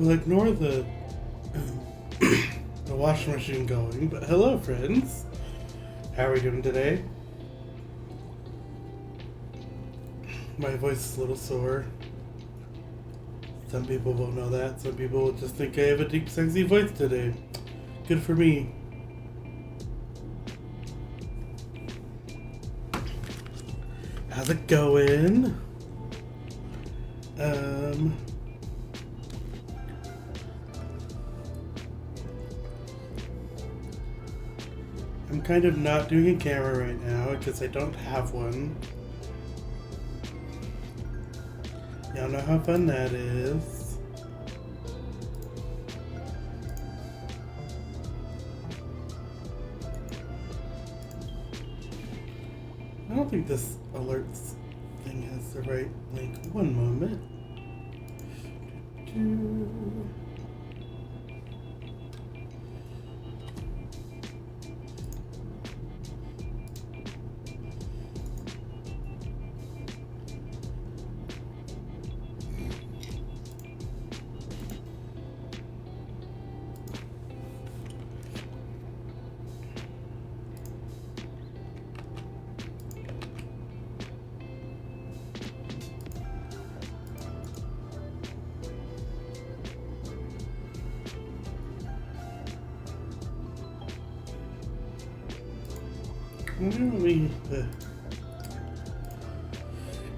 We'll ignore the the washing machine going, but hello friends. How are we doing today? My voice is a little sore. Some people won't know that. Some people will just think I have a deep, sexy voice today. Good for me. How's it going? I'm kind of not doing a camera right now because I don't have one. Y'all know how fun that is. I don't think this alerts thing has the right link. One moment.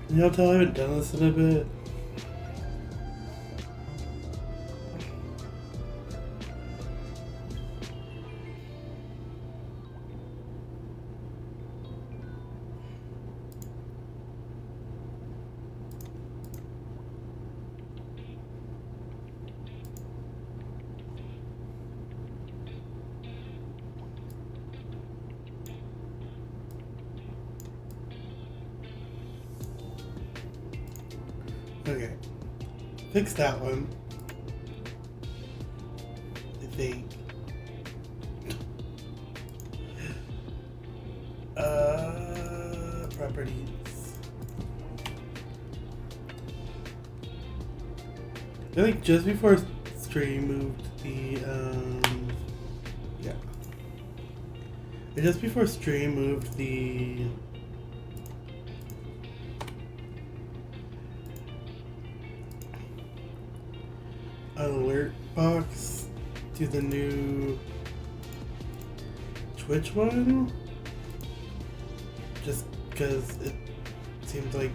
Can y'all tell I haven't done this in a bit? Okay. Fix that one. I think. Properties. I think just before stream moved the, yeah. Just before stream moved the alert box to the new Twitch one, just because it seemed like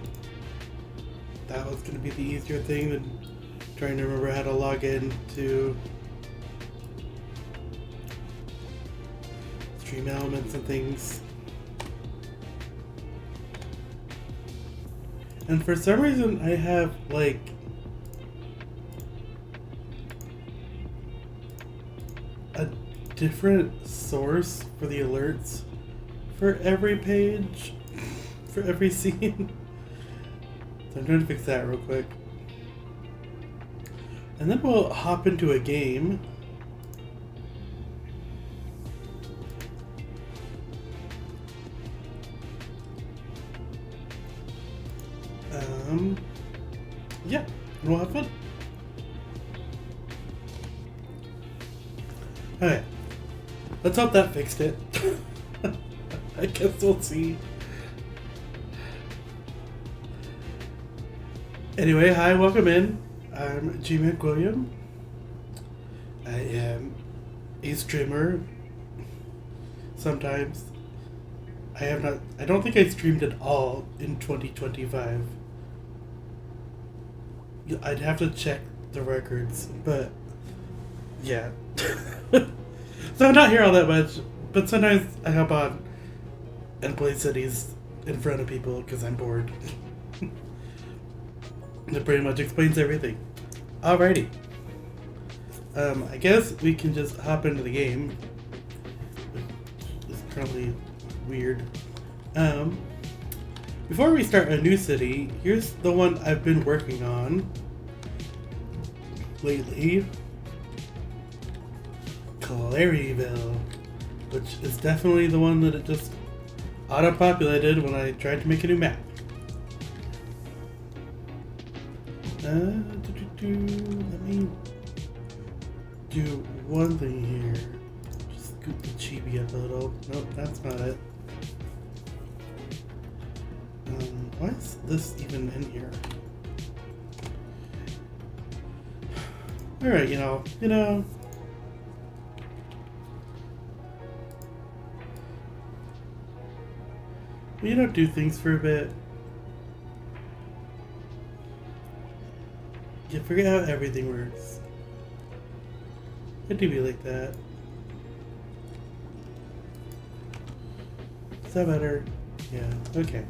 that was going to be the easier thing than trying to remember how to log in to Stream Elements and things. And for some reason I have like a different source for the alerts for every page, for every scene. So I'm trying to fix that real quick. And then we'll hop into a game. Yeah, we'll have fun. Okay, let's hope that fixed it. I guess we'll see. Anyway, hi, welcome in. I'm G McWilliam. I am a streamer. Sometimes. I don't think I streamed at all in 2025. I'd have to check the records, but yeah. So I'm not here all that much, but sometimes I hop on and play cities in front of people because I'm bored. That pretty much explains everything. Alrighty. I guess we can just hop into the game. It's probably weird. Before we start a new city, here's the one I've been working on lately. Claryville, which is definitely the one that it just auto-populated when I tried to make a new map. Let me do one thing here. Just scoop the chibi up a little. Nope, that's not it. Why is this even in here? Alright, you know. You don't do things for a bit. You forget how everything works. It do be like that. Is that better? Yeah, okay.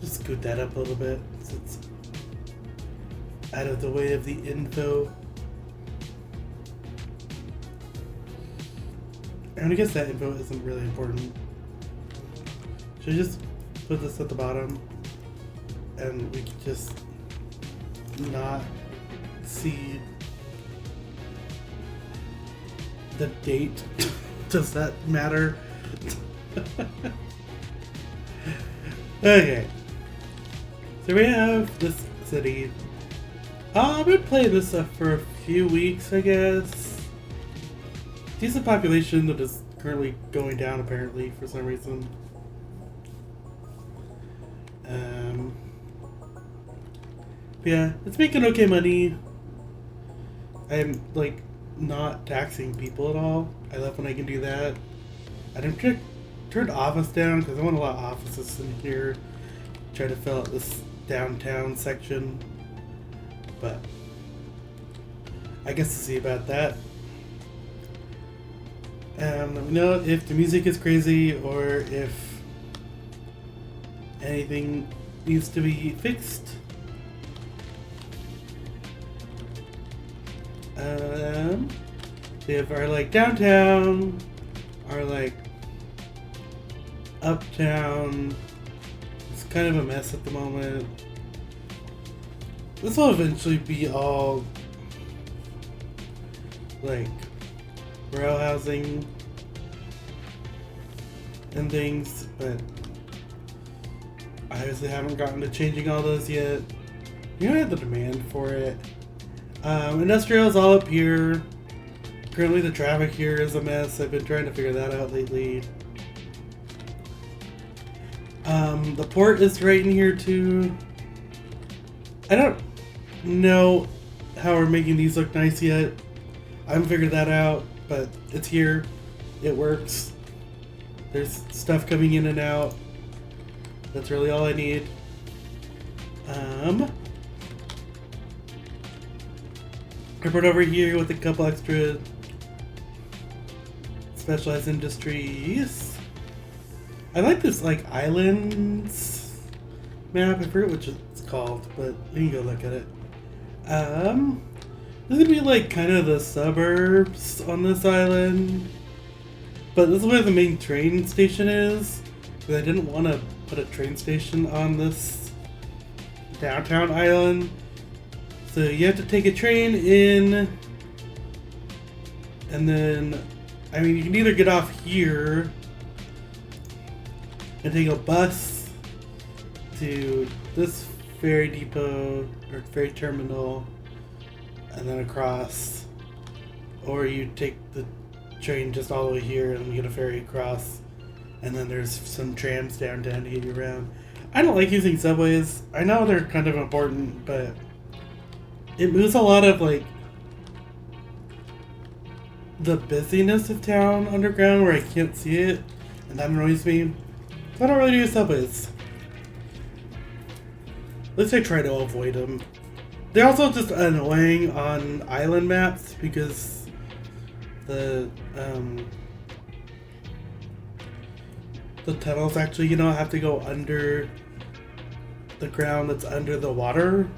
Just scoot that up a little bit so it's out of the way of the info. And I guess that info isn't really important. Should I just put this at the bottom and we can just not see the date? Does that matter? Okay. So we have this city. I've been playing this stuff for a few weeks, I guess. Decent population that is currently going down, apparently, for some reason. Yeah, it's making okay money. I'm, like, not taxing people at all. I love when I can do that. I didn't turn office down because I want a lot of offices in here. Try to fill out this downtown section. But I guess to see about that. Let me know if the music is crazy or if anything needs to be fixed. We have our like downtown, our like uptown. It's kind of a mess at the moment. This will eventually be all like row housing and things, but I obviously haven't gotten to changing all those yet. You know, I have the demand for it. Industrial is all up here. Currently the traffic here is a mess. I've been trying to figure that out lately. The port is right in here too. I don't know how we're making these look nice yet. I haven't figured that out, but it's here. It works. There's stuff coming in and out. That's really all I need. Airport over here with a couple extra specialized industries. I like this like islands map. I forget what it's called, but you can go look at it. This is gonna be like kind of the suburbs on this island, but this is where the main train station is. Because I didn't want to put a train station on this downtown island. So you have to take a train in, and then, I mean, you can either get off here and take a bus to this ferry depot or ferry terminal and then across, or you take the train just all the way here and get a ferry across, and then there's some trams downtown to get you around. I don't like using subways. I know they're kind of important, but it moves a lot of like the busyness of town underground where I can't see it, and that annoys me. So I don't really use subways. At least I try to avoid them. They're also just annoying on island maps because the tunnels actually, have to go under the ground that's under the water.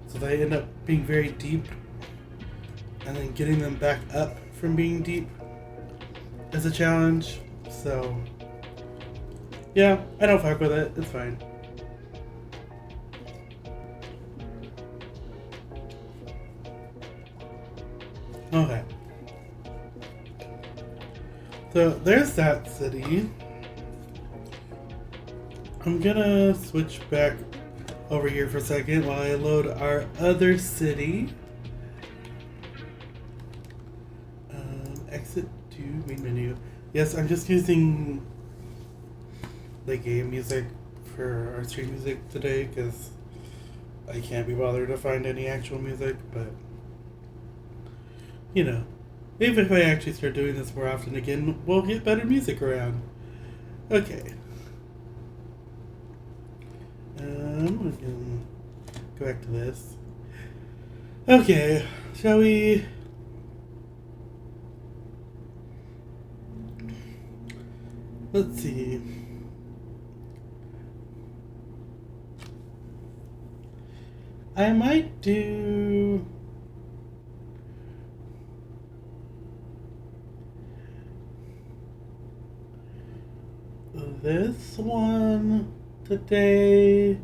So they end up being very deep, and then getting them back up from being deep is a challenge. So yeah, I don't fuck with it. It's fine. Okay. So there's that city. I'm gonna switch back over here for a second while I load our other city. Exit to main menu. Yes, I'm just using the game music for our stream music today because I can't be bothered to find any actual music, but you know, maybe if I actually start doing this more often again, we'll get better music around. Okay. We can go back to this. Okay, shall we? Let's see. I might do this one today.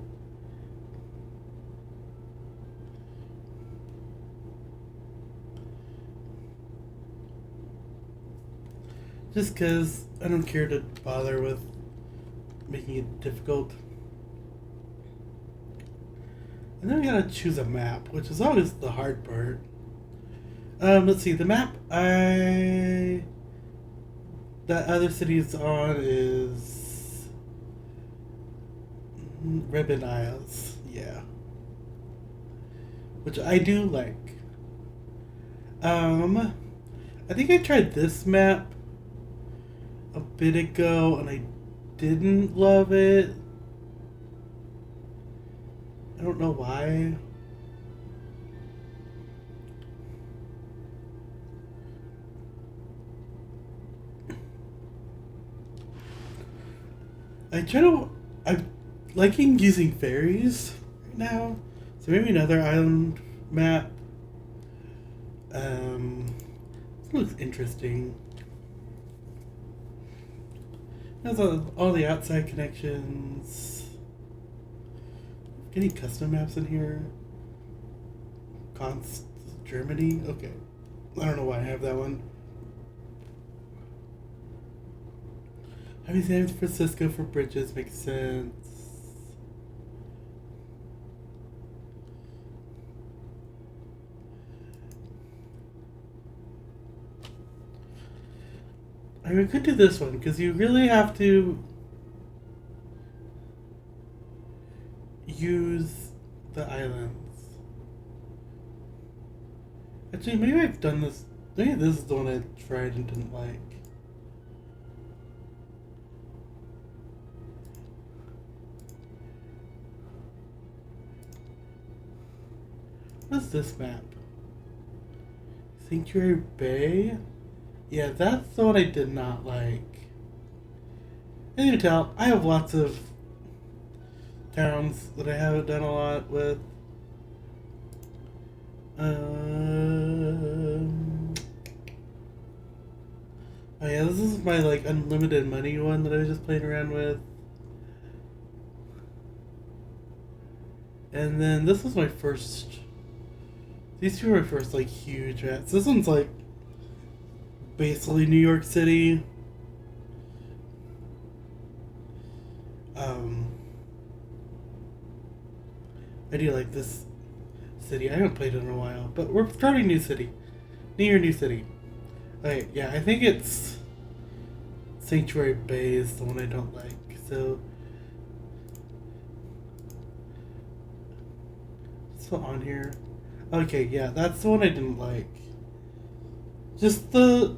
Just because I don't care to bother with making it difficult. And then we gotta choose a map, which is always the hard part. Let's see, the map that other city's on is Ribbon Isles, yeah. Which I do like. I think I tried this map a bit ago and I didn't love it. I don't know why. I'm liking using ferries right now. So maybe another island map. This looks interesting. Has all the outside connections. Any custom maps in here? Const Germany? Okay. I don't know why I have that one. Having San Francisco for bridges makes sense. I mean, we could do this one because you really have to use the islands. Actually, maybe I've done this. Maybe this is the one I tried and didn't like. What's this map? Sanctuary Bay? Yeah, that's the one I did not like. As you can tell, I have lots of towns that I haven't done a lot with. Oh yeah, this is my like unlimited money one that I was just playing around with. And then this was my first. These two are my first like huge maps. This one's like basically New York City. I do like this city. I haven't played it in a while, but we're starting new city. New city. Okay, yeah, I think it's Sanctuary Bay is the one I don't like. So still on here. Okay, yeah, that's the one I didn't like. Just the.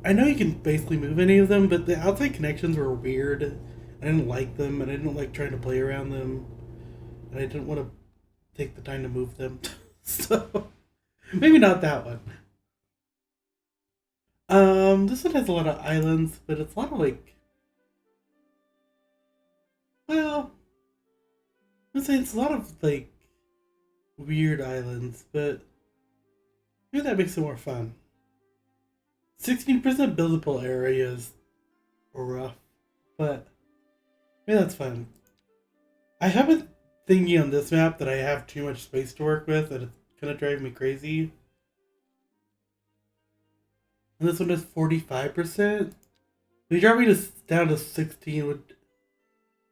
I know you can basically move any of them, but the outside connections were weird. I didn't like them, and I didn't like trying to play around them, and I didn't want to take the time to move them. So maybe not that one. This one has a lot of islands, but it's a lot of like. Well, I'd say it's a lot of like weird islands, but maybe that makes it more fun. 16% buildable areas rough, but maybe that's fun. I have a thinking on this map that I have too much space to work with, and it's gonna drive me crazy. And this one is 45%. If you drop me down to 16 would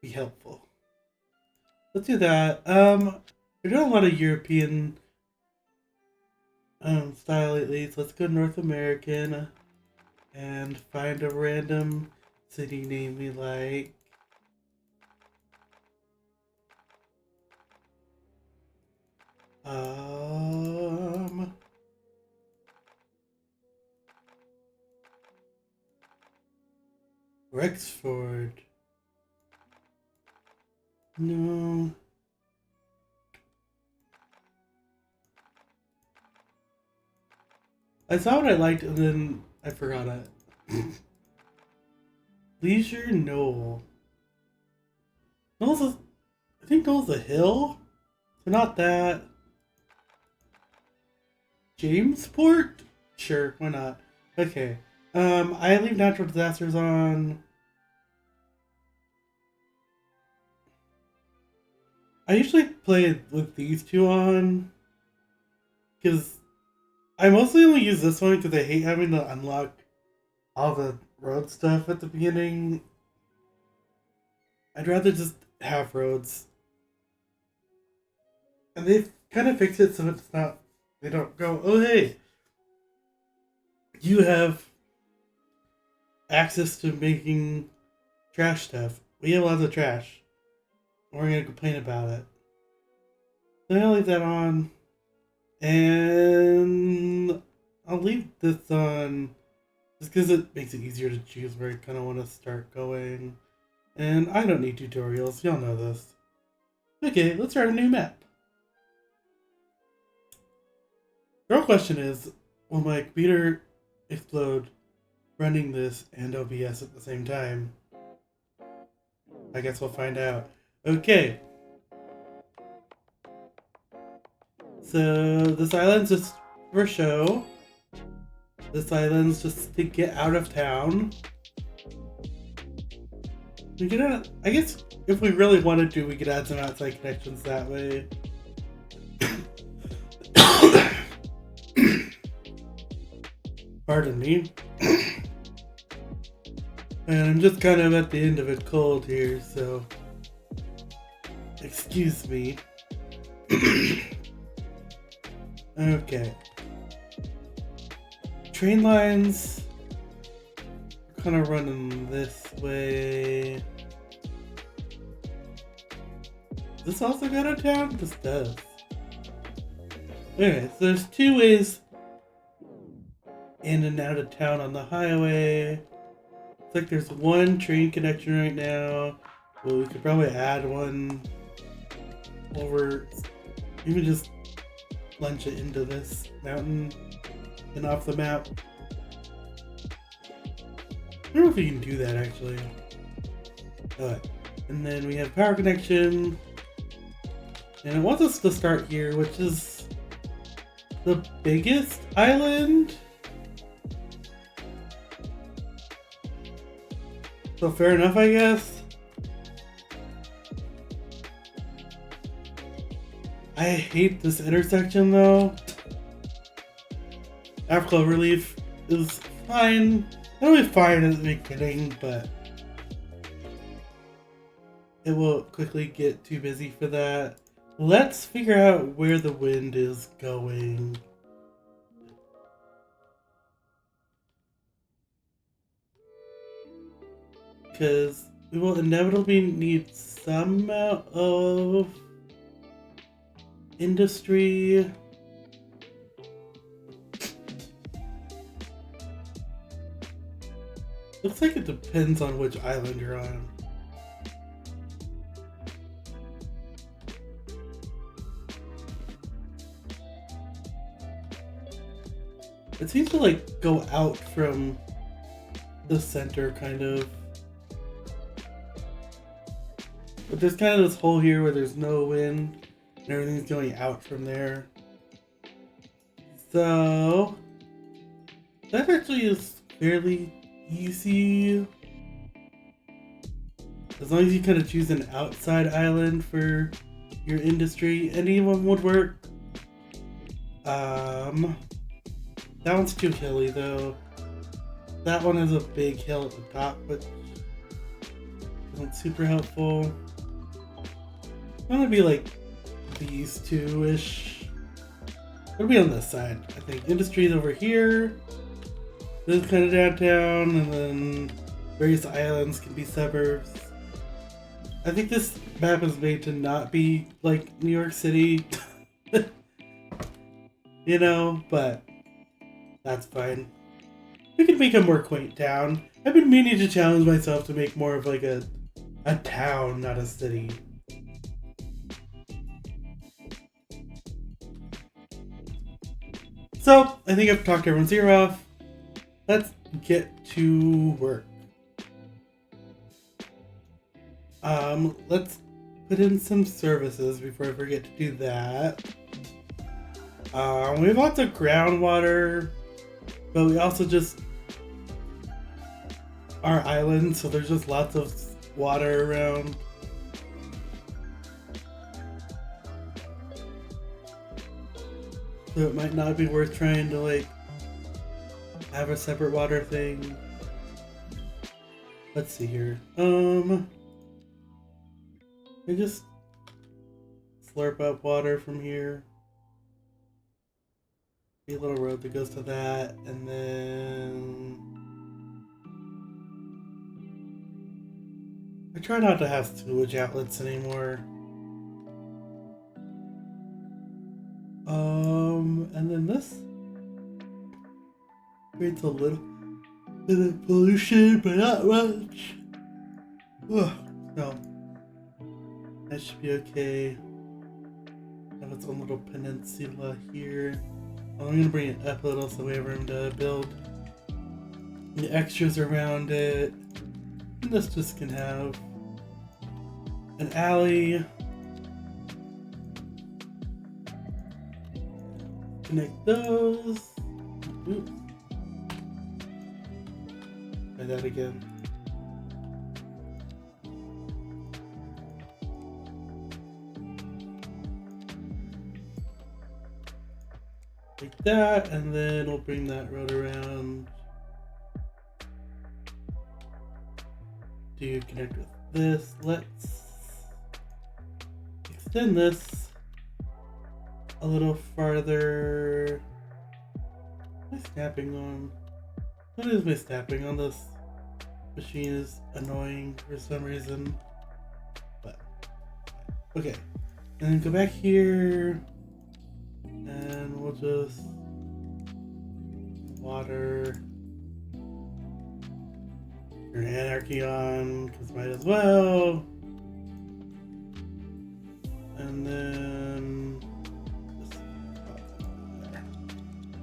be helpful. Let's do that. We're doing a lot of European style at least. Let's go North American and find a random city name we like. Rexford. No. I saw what I liked and then I forgot it. Leisure Knoll. I think Knoll's a hill? So not that. Jamesport? Sure, why not? Okay. I leave natural disasters on. I usually play with these two on. Because I mostly only use this one because I hate having to unlock all the road stuff at the beginning. I'd rather just have roads. And they've kind of fixed it so it's not. They don't go, oh hey, you have access to making trash stuff. We have lots of trash. We're going to complain about it. So I'll leave that on. And I'll leave this on just because it makes it easier to choose where I kind of want to start going. And I don't need tutorials. Y'all know this. Okay, let's start a new map. The real question is, will my computer explode running this and OBS at the same time? I guess we'll find out. Okay. So this island's just for show. This island's just to get out of town. We could add, I guess if we really wanted to, we could add some outside connections that way. Pardon me. And I'm just kind of at the end of it cold here, so excuse me. Okay. Train lines are kind of running this way. Does this also go to town? This does. Okay, so there's two ways in and out of town on the highway. Looks like there's one train connection right now. Well, we could probably add one over, even just plunge it into this mountain and off the map. I don't know if we can do that actually. Alright, and then we have power connection. And it wants us to start here, which is the biggest island. So fair enough, I guess. I hate this intersection though. Africa Relief is fine. Not really fine at the beginning, but it will quickly get too busy for that. Let's figure out where the wind is going. Because we will inevitably need some amount of industry. Looks like it depends on which island you're on. It seems to like go out from the center kind of. But there's kind of this hole here where there's no wind and everything's going out from there. So that actually is fairly easy. As long as you kind of choose an outside island for your industry, any one would work. That one's too hilly though. That one has a big hill at the top, but isn't super helpful. I want to be like these two-ish. It'll be on this side. I think industry's over here. This is kind of downtown, and then various islands can be suburbs. I think this map is made to not be like New York City, you know, but that's fine. We can make a more quaint town. I've been meaning to challenge myself to make more of like a town, not a city. So, I think I've talked everyone's ear off. Let's get to work. Let's put in some services before I forget to do that. We have lots of groundwater, but we also just our island, so there's just lots of water around. So it might not be worth trying to like have a separate water thing. Let's see here. I just slurp up water from here. A little road that goes to that, and then I try not to have sewage outlets anymore. And then this creates a little bit of pollution, but not much. Ugh, so that should be okay. Have its own little peninsula here. I'm gonna bring it up a little so we have room to build the extras around it. And this just can have an alley. Connect those. Oops. Try that again. Like that, and then we'll bring that road around to connect with this. Let's extend this a little farther. What am I snapping on? What is my snapping on this machine is annoying for some reason. But okay. And then go back here. And we'll just water your anarchy on, because might as well. And then just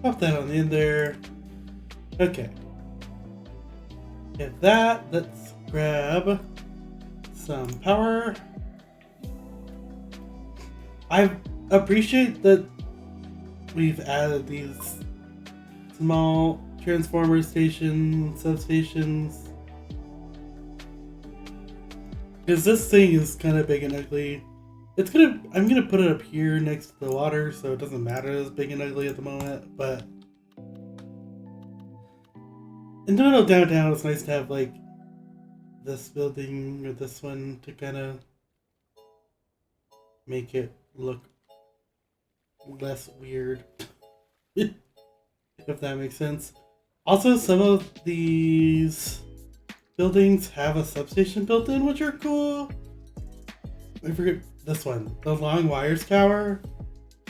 pop that on the end there. Okay. Get that. Let's grab some power. I appreciate that we've added these small transformer stations, substations. Because this thing is kind of big and ugly. I'm gonna put it up here next to the water, so it doesn't matter as big and ugly at the moment, but in the middle of downtown, it's nice to have like this building or this one to kind of make it look less weird. If that makes sense. Also, some of these buildings have a substation built in, which are cool. I forget this one, the Long Wires Tower,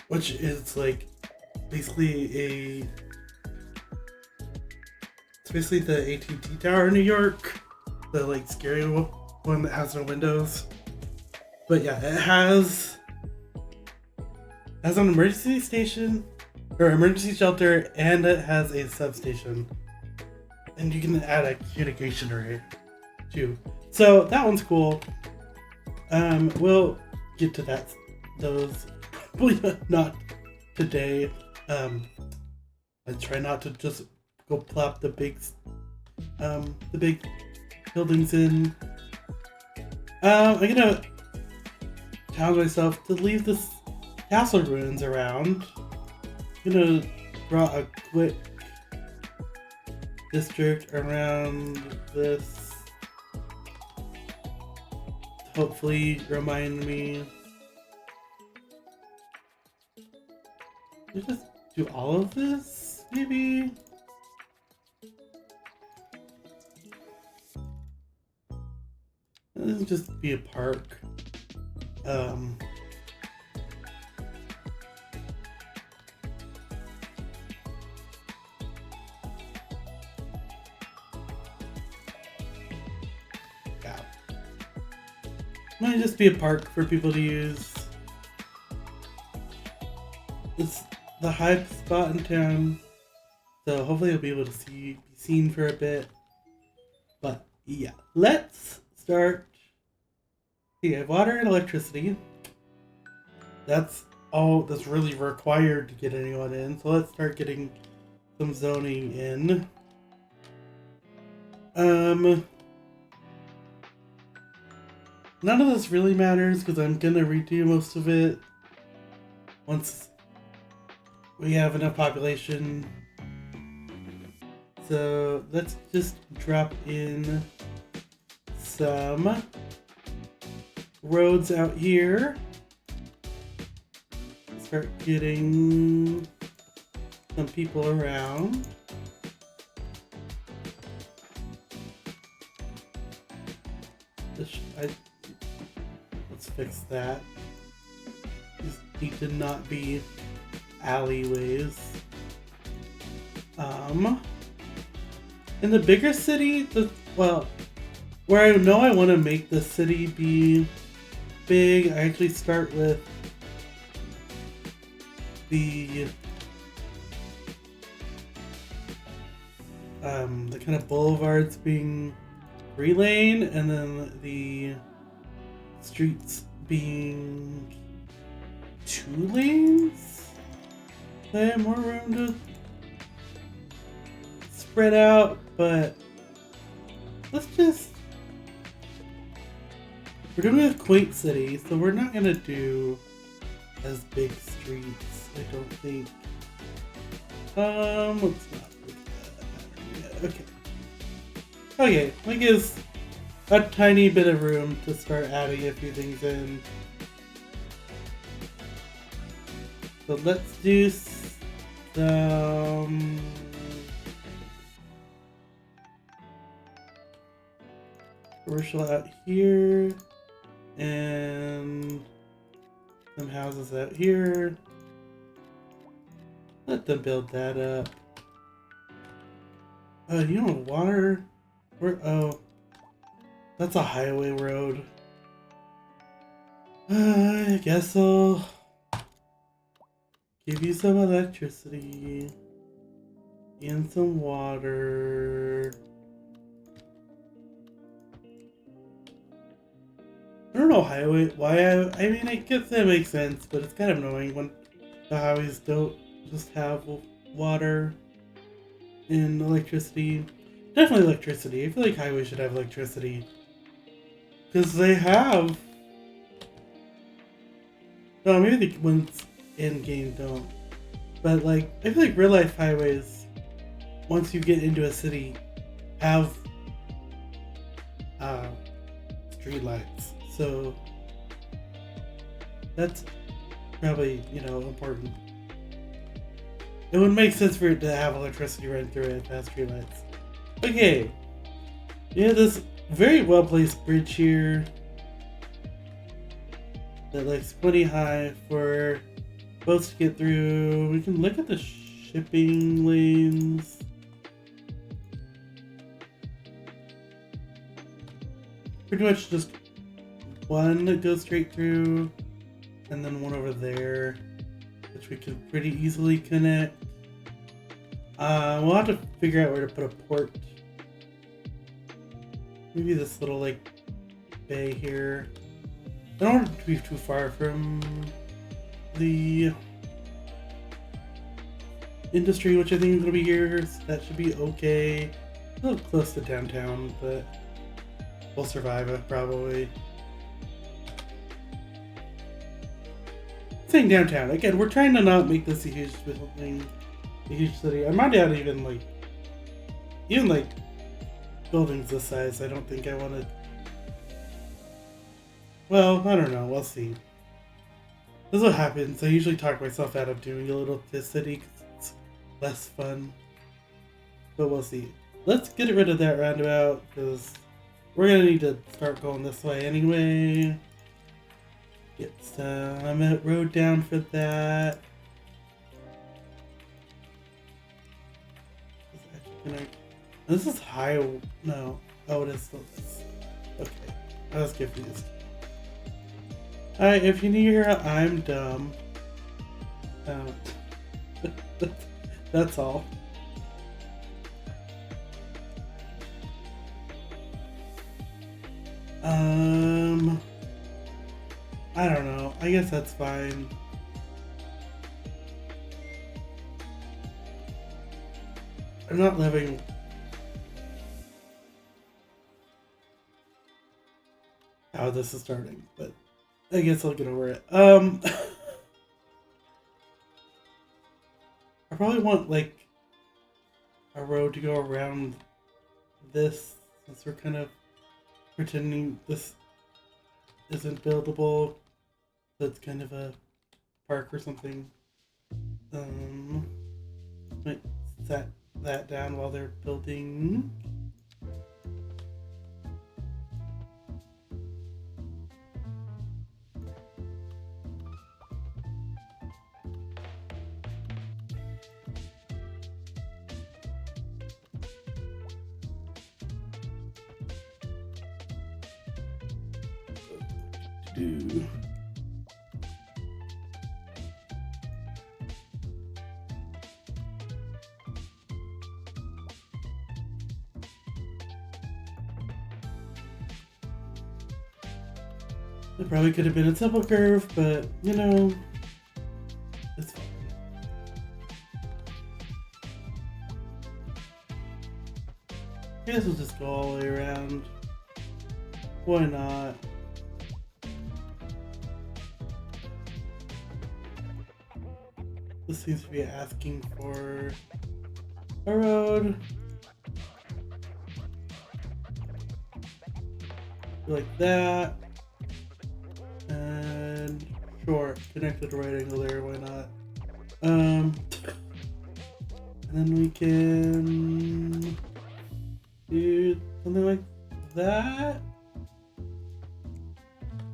which is like basically it's basically the AT&T Tower in New York, the like scary one that has no windows. But yeah, it has an emergency station or emergency shelter, and it has a substation, and you can add a communication array too. So that one's cool. We'll get to those probably not today. I try not to just go plop the big buildings in. I'm gonna challenge myself to leave this castle ruins around. I'm gonna draw a quick district around this. Hopefully remind me. Just do all of this, maybe? This will just be a park. Yeah. Might just be a park for people to use. It's the hype spot in town, so hopefully you'll be able to be seen for a bit. But yeah, let's start. You have water and electricity. That's all that's really required to get anyone in. So let's start getting some zoning in. None of this really matters because I'm gonna redo most of it once we have enough population. So let's just drop in some roads out here. Start getting some people around. Let's fix that. These need to not be alleyways. In the bigger city, where I know I want to make the city be big, I actually start with the kind of boulevards being 3-lane, and then the streets being 2 lanes. I have more room to spread out, but let's just... We're doing a quaint city, so we're not gonna do as big streets, I don't think. Let's not look at that. Okay. Okay, that gives a tiny bit of room to start adding a few things in. So let's do some... commercial out here. And some houses out here. Let them build that up. You know, water? Oh, that's a highway road. I guess I'll give you some electricity and some water. I don't know I mean, I guess that makes sense, but it's kind of annoying when the highways don't just have water and electricity. Definitely electricity. I feel like highways should have electricity. Because they have... No, maybe the ones in-game don't. But, like, I feel like real-life highways, once you get into a city, have street lights. So that's probably, important. It would make sense for it to have electricity running through it past street lights. Okay. Yeah, this very well placed bridge here that looks plenty high for boats to get through. We can look at the shipping lanes. Pretty much just one that goes straight through, and then one over there, which we could pretty easily connect. We'll have to figure out where to put a port. Maybe this little, bay here. I don't want it to be too far from the industry, which I think is going to be here, so that should be okay. A little close to downtown, but we'll survive it, probably. Saying downtown, again, we're trying to not make this a huge thing, a huge city. I might not even buildings this size. I don't think I want to. Well, I don't know. We'll see. This is what happens. I usually talk myself out of doing a little city. less fun. But we'll see. Let's get rid of that roundabout because we're gonna need to start going this way anyway. Get some road down for that. This is high. No. Oh, it is still this. Okay. I was confused. Alright, if you need to hear I'm dumb. That's all. I don't know. I guess that's fine. I'm not living how this is starting, but I guess I'll get over it. I probably want like a road to go around this since we're kind of pretending this isn't buildable. That's kind of a park or something. Might set that down while they're building. It probably could have been a simple curve, but you know, it's fine. I guess we'll just go all the way around. Why not? This seems to be asking for a road. Like that. And sure, connected right angle there, why not? And then we can do something like that.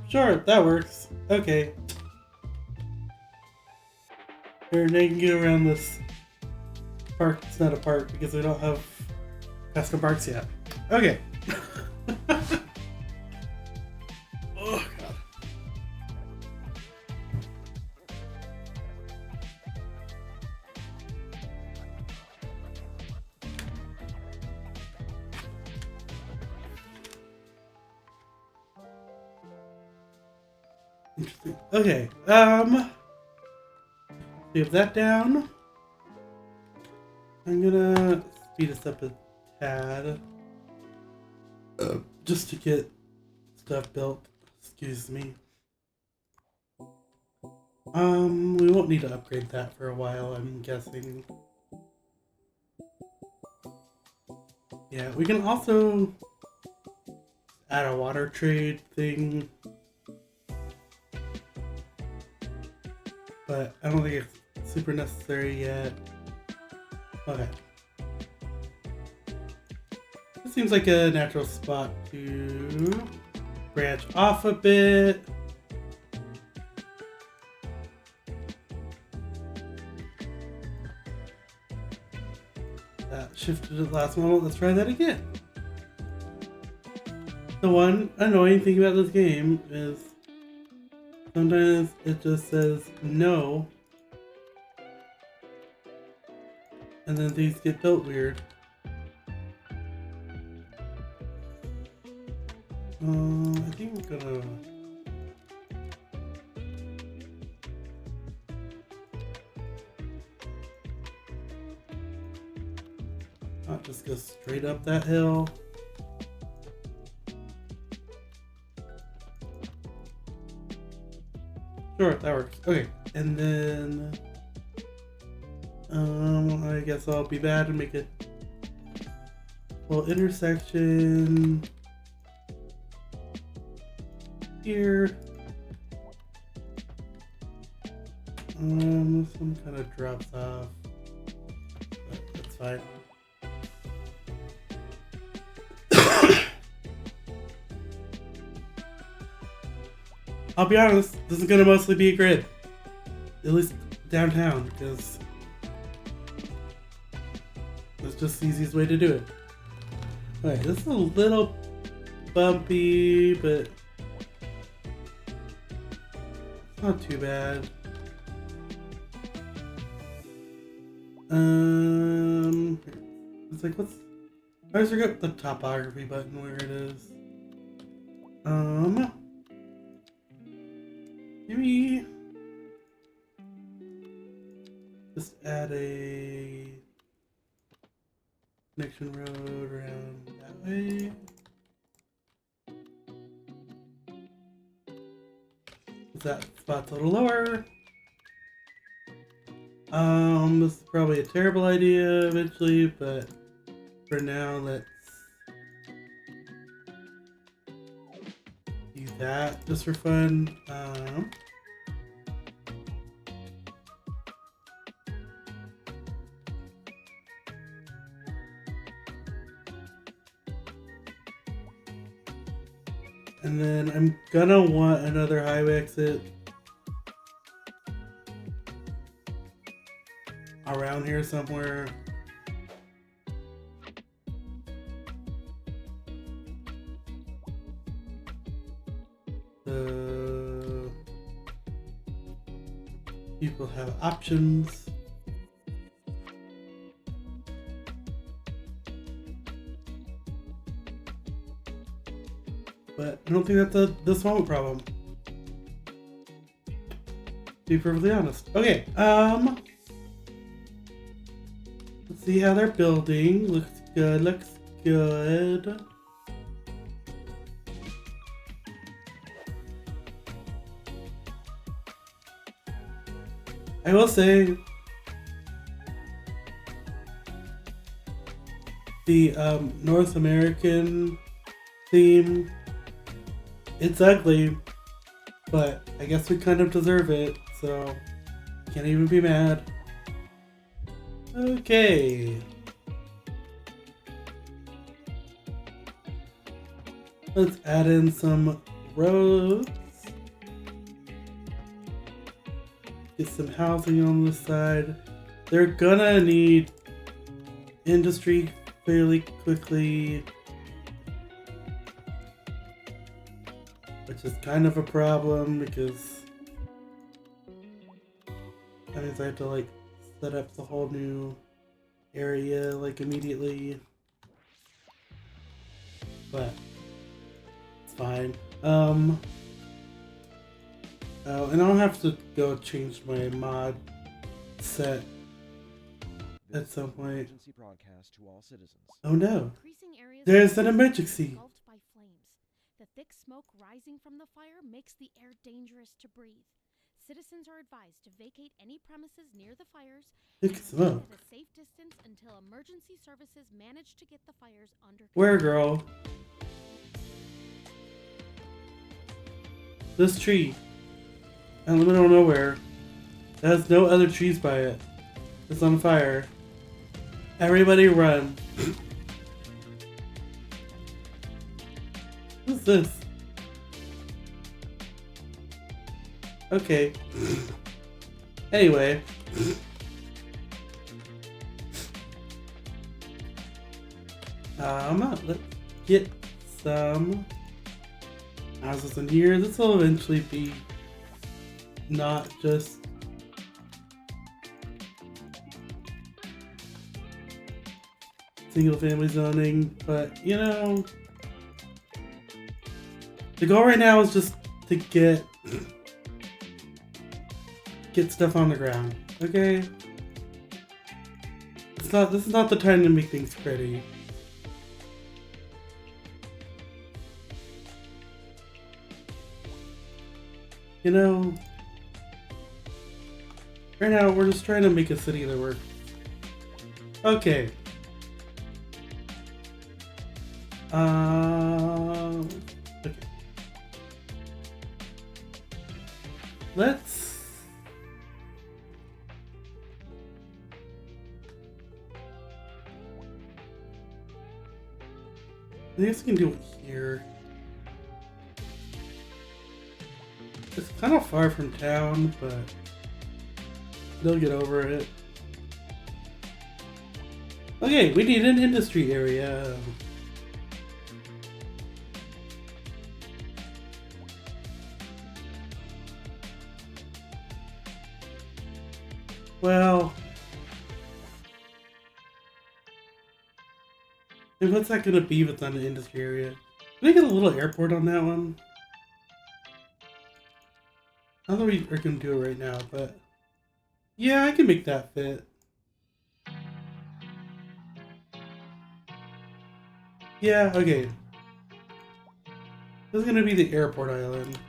Sure, that works. Okay. Here, now you can get around this park. It's not a park because we don't have custom parks yet. Okay. Oh, God. Interesting. Okay. We have that down. I'm gonna speed us up a tad. Just to get stuff built. Excuse me. We won't need to upgrade that for a while, I'm guessing. Yeah, we can also add a water trade thing. But I don't think it's super necessary yet. Okay. This seems like a natural spot to branch off a bit. That shifted at the last moment. Let's try that again. The one annoying thing about this game is sometimes it just says no, and then things get built weird. I think we're gonna not just go straight up that hill. Sure, that works. Okay, and then I guess I'll be bad and make it well intersection here. This one kind of drops off. fine. I'll be honest, this is gonna mostly be a grid. At least downtown, because that's just the easiest way to do it. Alright, this is a little bumpy, but it's not too bad. It's like, I always forget the topography button where it is. Maybe just add a connection road around that way. That spot's a little lower. This is probably a terrible idea eventually, but for now, let's do that just for fun. And then I'm gonna want another highway exit around here somewhere. The people have options. But I don't think that's this moment problem. To be perfectly honest. Okay, let's see how they're building. Looks good, looks good. I will say the North American theme, it's ugly, but I guess we kind of deserve it, so can't even be mad. Okay. Let's add in some roads. Get some housing on this side. They're gonna need industry fairly quickly, which is kind of a problem because that means I have to like set up the whole new area like immediately, but it's fine. Oh, and I'll have to go change my mod set at some point. Oh no, there's an emergency. The thick smoke rising from the fire makes the air dangerous to breathe. Citizens are advised to vacate any premises near the fires Thick smoke. at a safe distance until emergency services manage to get the fires under control. Where, girl? This tree. In the middle of nowhere. It has no other trees by it. It's on fire. Everybody run. What's this? Okay. Anyway. Let's get some houses in here. This will eventually be not just single family zoning, but you know, the goal right now is just to get stuff on the ground. Okay? This is not the time to make things pretty. You know, right now we're just trying to make a city that works. Okay. Okay. Let's I guess we can do it here. It's kind of far from town, but they'll get over it. Okay, we need an industry area. Well, and what's that gonna be within the industry area? Can I get a little airport on that one? I don't know we are gonna do it right now, but yeah, I can make that fit. Yeah, okay. This is gonna be the airport island.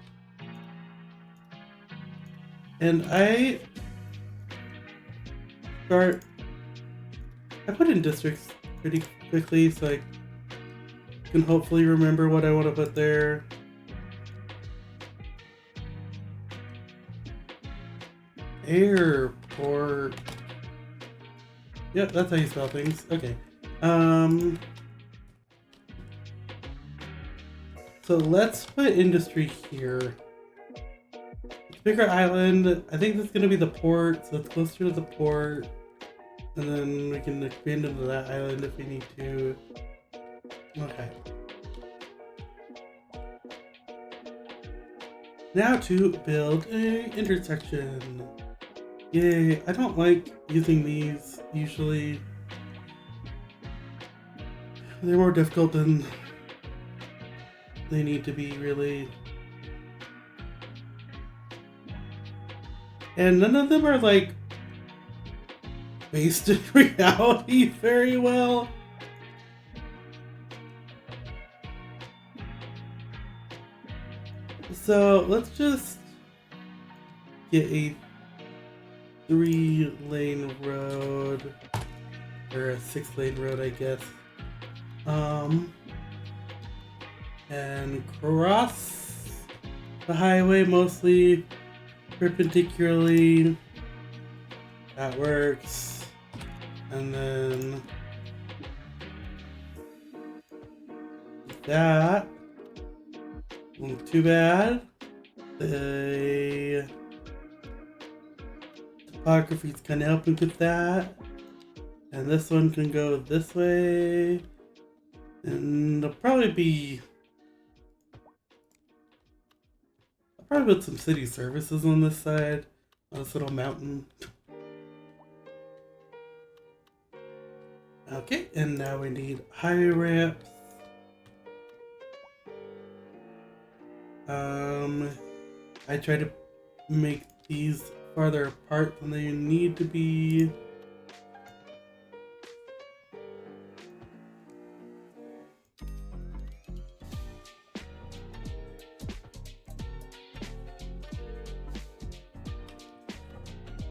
And I put in districts pretty quickly, so I can hopefully remember what I want to put there. Airport. Yep, that's how you spell things. Okay. So let's put industry here. Bigger island. I think that's gonna be the port, so it's closer to the port. And then we can expand into that island if we need to. Okay. Now to build a intersection. Yay, I don't like using these usually. They're more difficult than they need to be, really. And none of them are like based in reality very well. So let's just get a 3-lane road, or a 6-lane road, I guess. And cross the highway mostly perpendicularly. That works. And then that wasn't too bad. The topography is kind of helping with that. And this one can go this way. And there'll probably put some city services on this side, on this little mountain. Okay, and now we need high ramps. I try to make these farther apart than they need to be.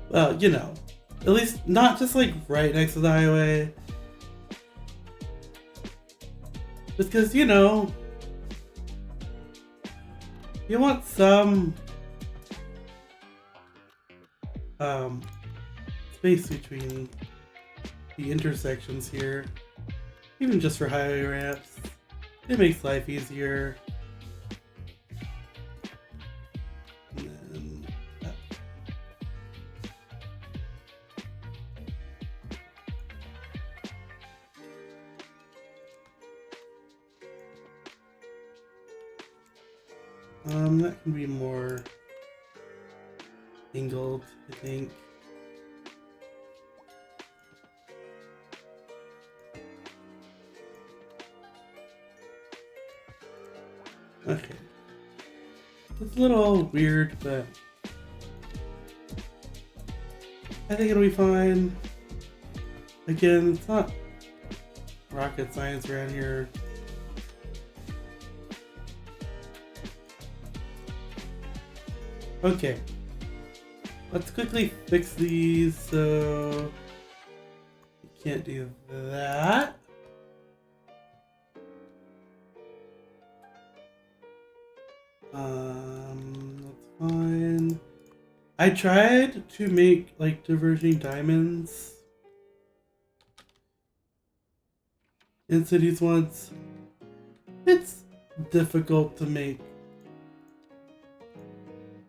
Well, you know, at least not just like right next to the highway. Just because, you know, you want some space between the intersections here, even just for highway ramps. It makes life easier. And then that can be more angled, I think. Okay. It's a little weird, but I think it'll be fine. Again, it's not rocket science around here. Okay. Let's quickly fix these so you can't do that. That's fine. I tried to make like diverging diamonds in cities once, It's difficult to make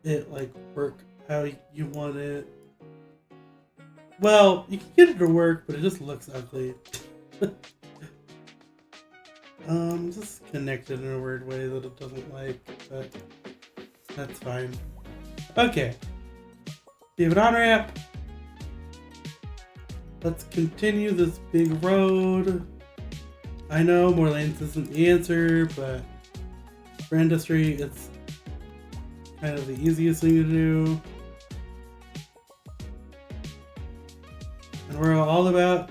it like work how you want it. Well, you can get it to work, but it just looks ugly. Just connected in a weird way that it doesn't like, but that's fine. Okay. We have an on-ramp. Let's continue this big road. I know more lanes isn't the answer, but for industry, it's kind of the easiest thing to do. And we're all about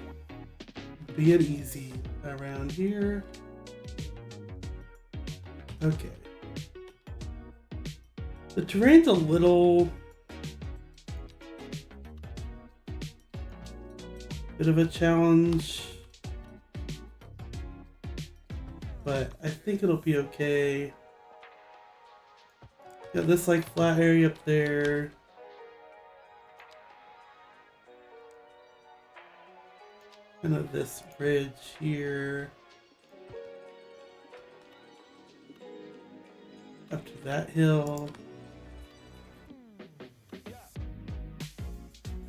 being easy around here. Okay. The terrain's a little bit of a challenge, but I think it'll be okay. Got this like flat area up there. Kind of this bridge here. Up to that hill.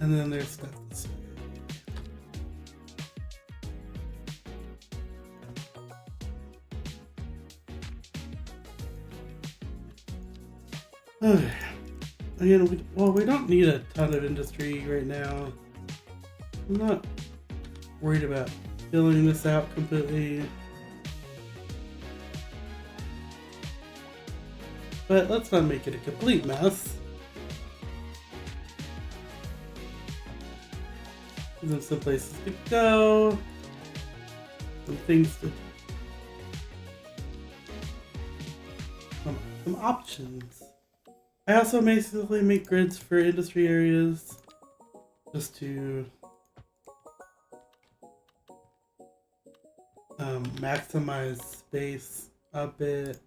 And then there's stuff this way. Again, we don't need a ton of industry right now. I'm not worried about filling this out completely. But let's not make it a complete mess. Give them some places to go. Some things to... Some options. I also basically make grids for industry areas. Just to... maximize space a bit.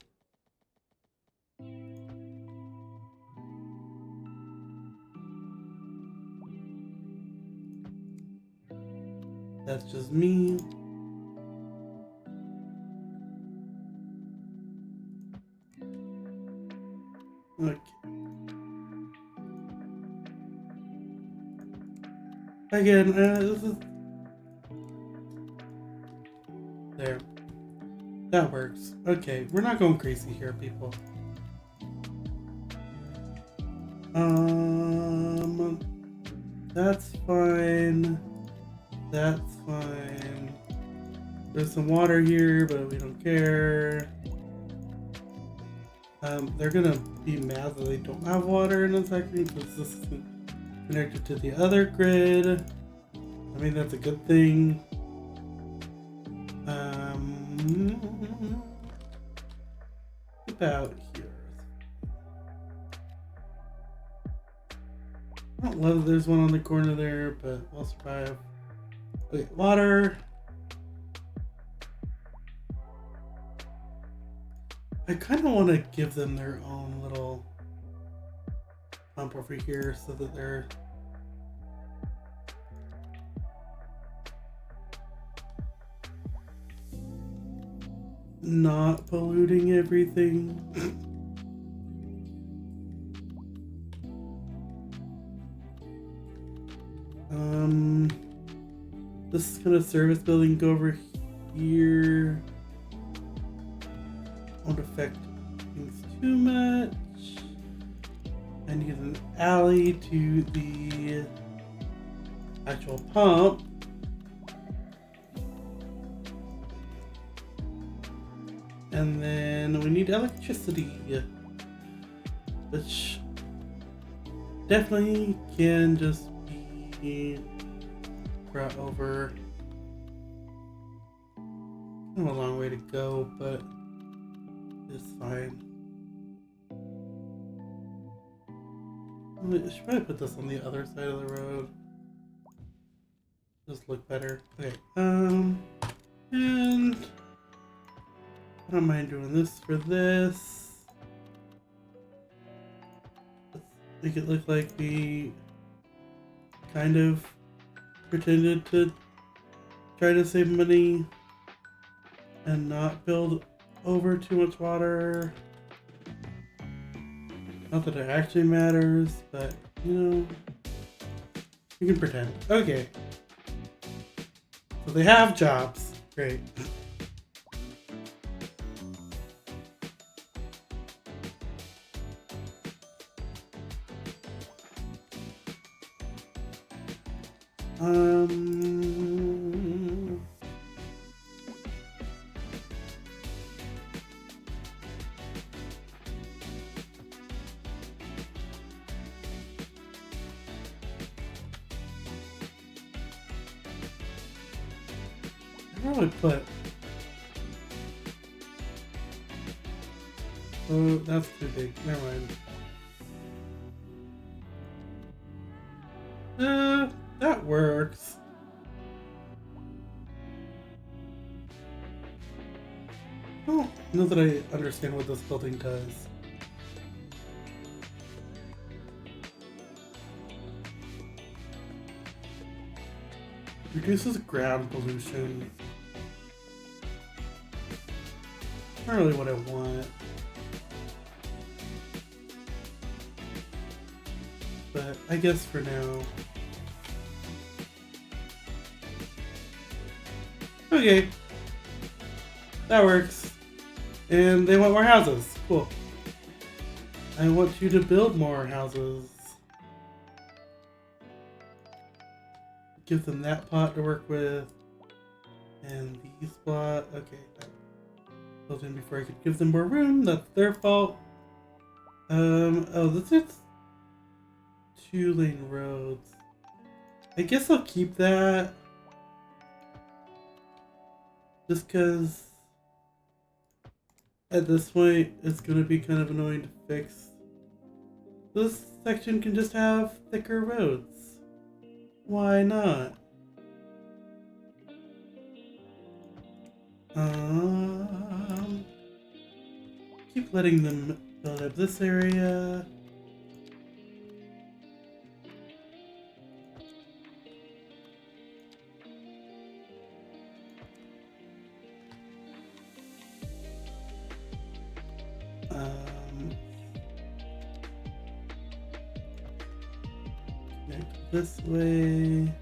That's just me. Okay. Again, this is... There. That works. Okay, we're not going crazy here, people. That's fine. That's fine. There's some water here, but we don't care. They're gonna be mad that they don't have water in a second because this isn't connected to the other grid. I mean, that's a good thing. About here. I don't love that there's one on the corner there, but we'll survive. Okay, water. I kind of want to give them their own little pump over here so that they're not polluting everything. This kind of service building go over here. Won't affect things too much. I need an alley to the actual pump. And then we need electricity, which definitely can just be brought over. Kind of a long way to go, but it's fine. I should probably put this on the other side of the road. Just look better. Okay, and I don't mind doing this for this. Let's make it look like we kind of pretended to try to save money and not build over too much water. Not that it actually matters, but you know, you can pretend. Okay. So they have jobs. Great. Where would I put? Oh, that's too big. Never mind. That works. Oh, now that I understand what this building does. Reduces ground pollution. Not really what I want. But I guess for now. Okay. That works. And they want more houses. Cool. I want you to build more houses. Give them that plot to work with. And these plot. Okay. Built in before I could give them more room. That's their fault. Oh, this is 2-lane roads. I guess I'll keep that. Just because at this point it's going to be kind of annoying to fix. This section can just have thicker roads. Why not? Keep letting them build up this area. Connect this way.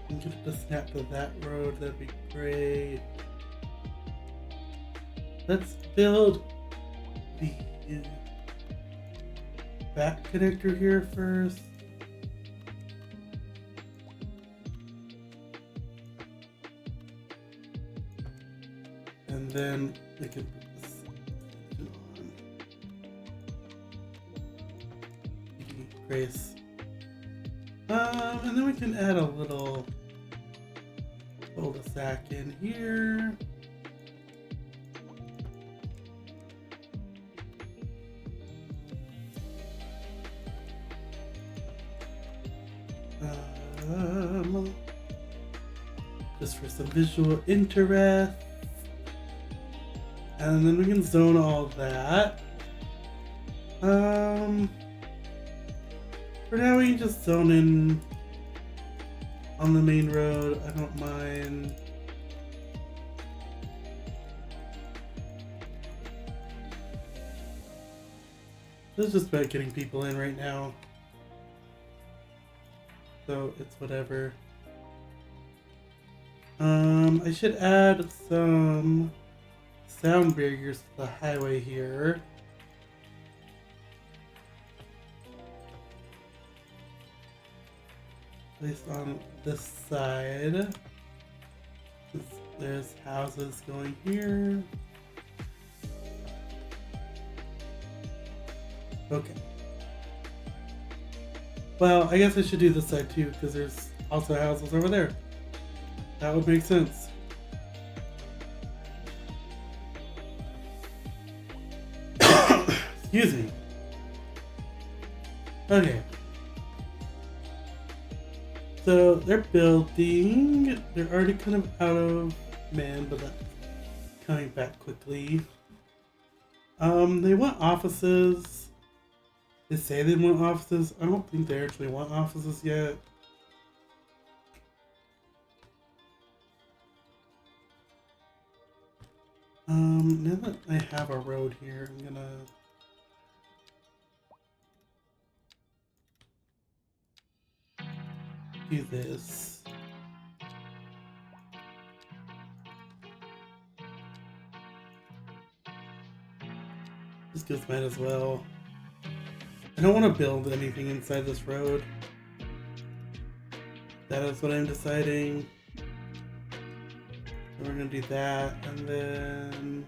Get it to snap to that road, that'd be great. Let's build the back connector here first. And then we can put this on. Grace. And then we can add a little cul-de-sac in here. Just for some visual interest. And then we can zone all that. For now we can just zone in on the main road. I don't mind. This is just about getting people in right now. So it's whatever. I should add some sound barriers to the highway here. Placed on this side. There's houses going here. Okay. Well, I guess I should do this side too, because there's also houses over there. That would make sense. Excuse me. Okay. So they're building. They're already kind of out of man, but that's coming back quickly. They want offices. They say they want offices. I don't think they actually want offices yet. Now that I have a road here, I'm gonna do this. This goes might as well. I don't want to build anything inside this road. That is what I'm deciding. So we're gonna do that, and then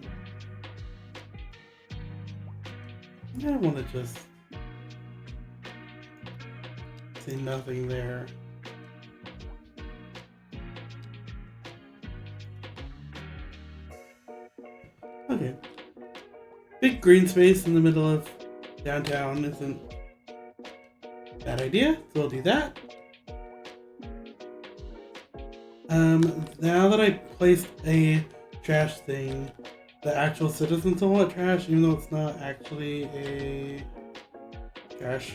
I want to just say nothing there. Okay. Big green space in the middle of downtown isn't a bad idea, so we'll do that. Now that I placed a trash thing, the actual citizens will want trash, even though it's not actually a trash,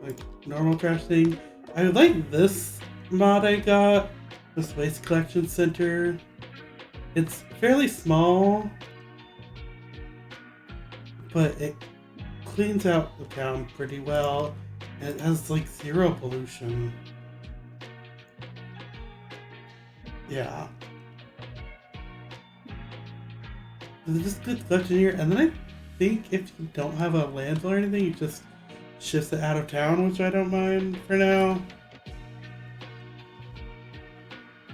like normal trash thing. I like this mod I got, this waste collection center. It's fairly small, but it cleans out the town pretty well, and it has like zero pollution. Yeah. There's just good collection here, and then I think if you don't have a landfill or anything, you just shift it out of town, which I don't mind for now.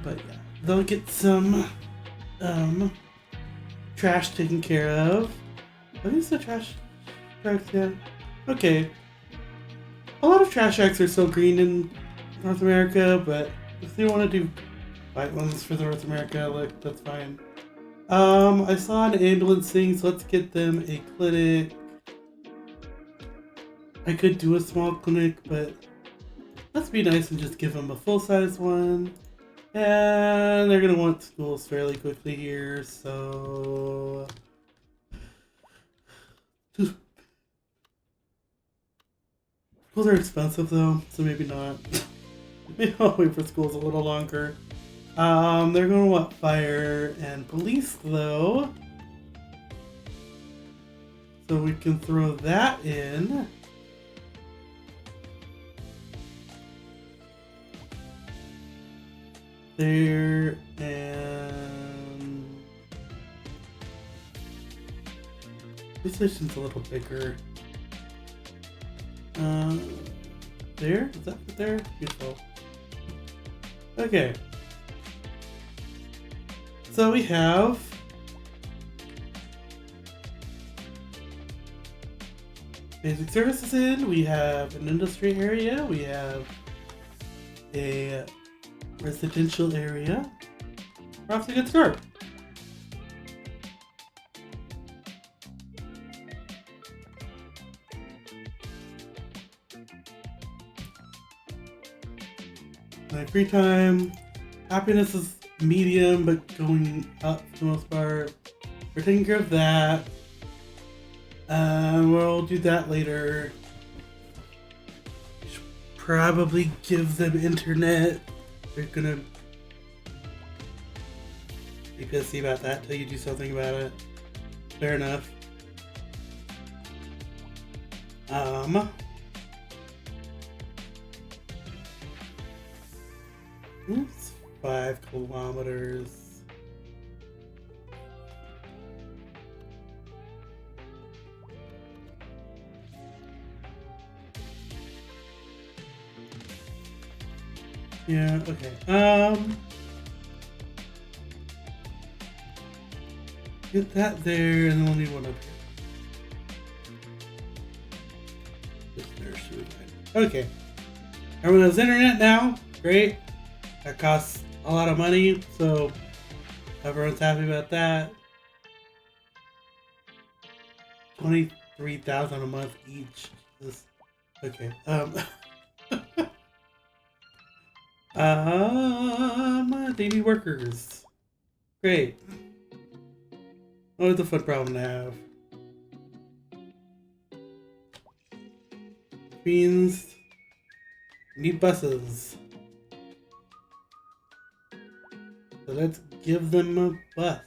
But yeah, they'll get some trash taken care of. Are these the trash trucks? Yeah. Okay. A lot of trash trucks are still green in North America, but if they want to do white ones for North America, like, that's fine. I saw an ambulance thing, so let's get them a clinic. I could do a small clinic, but let's be nice and just give them a full-size one. And they're gonna want schools fairly quickly here, so schools are expensive though, so maybe not. Maybe I'll wait for schools a little longer. They're gonna want fire and police though, so we can throw that in. There, and this station's a little bigger. There? Is that fit there? Beautiful. Okay. So we have basic services in, we have an industry area, we have a residential area. We're off to a good start. My free time, happiness is medium but going up for the most part. We're taking care of that. We'll do that later. Should probably give them internet. They're gonna be pissy about that till you do something about it. Fair enough. Oops, 5 kilometers. Yeah, okay. Get that there, and then we'll need one up here. Okay. Everyone has internet now. Great. That costs a lot of money, so everyone's happy about that. 23,000 a month each. Okay. Daily workers. Great. Always a fun problem to have. Means need buses. So let's give them a bus.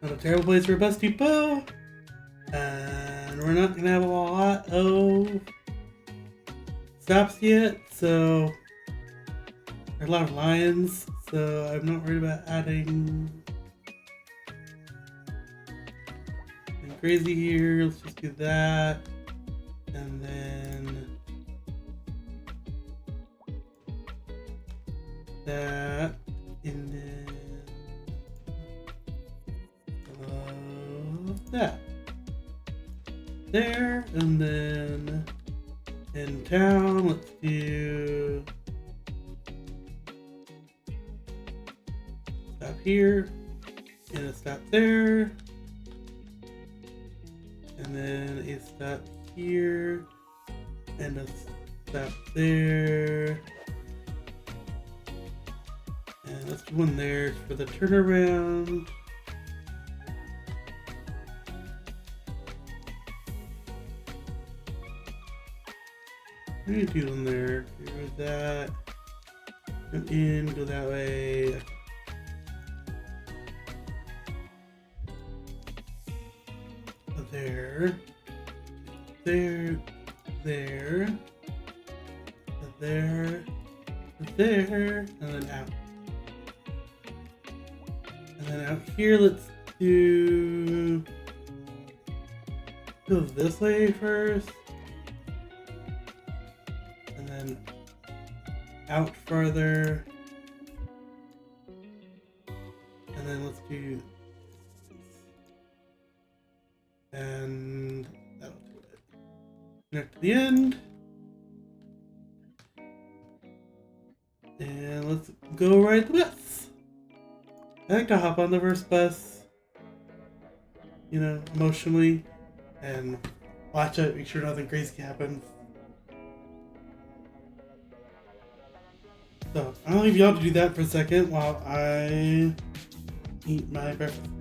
Not a terrible place for a bus depot. And we're not gonna have a lot of stops yet, so there are a lot of lines, so I'm not worried about adding anything crazy here. Let's just do that. And then that, and then that there, and then in town, let's do stop here and a stop there, and then a stop here and a stop there, and let's do one there for the turnaround. What are you doing there? Do that. Come in, go that way. There. There. There. There. There. And then out. And then out here, let's do. Go this way first. Out further, and then let's do this. And that'll do it. Connect to the end, and let's go ride the bus. I like to hop on the first bus, you know, emotionally, and watch it, make sure nothing crazy happens. So, I'll leave y'all to do that for a second while I eat my breakfast.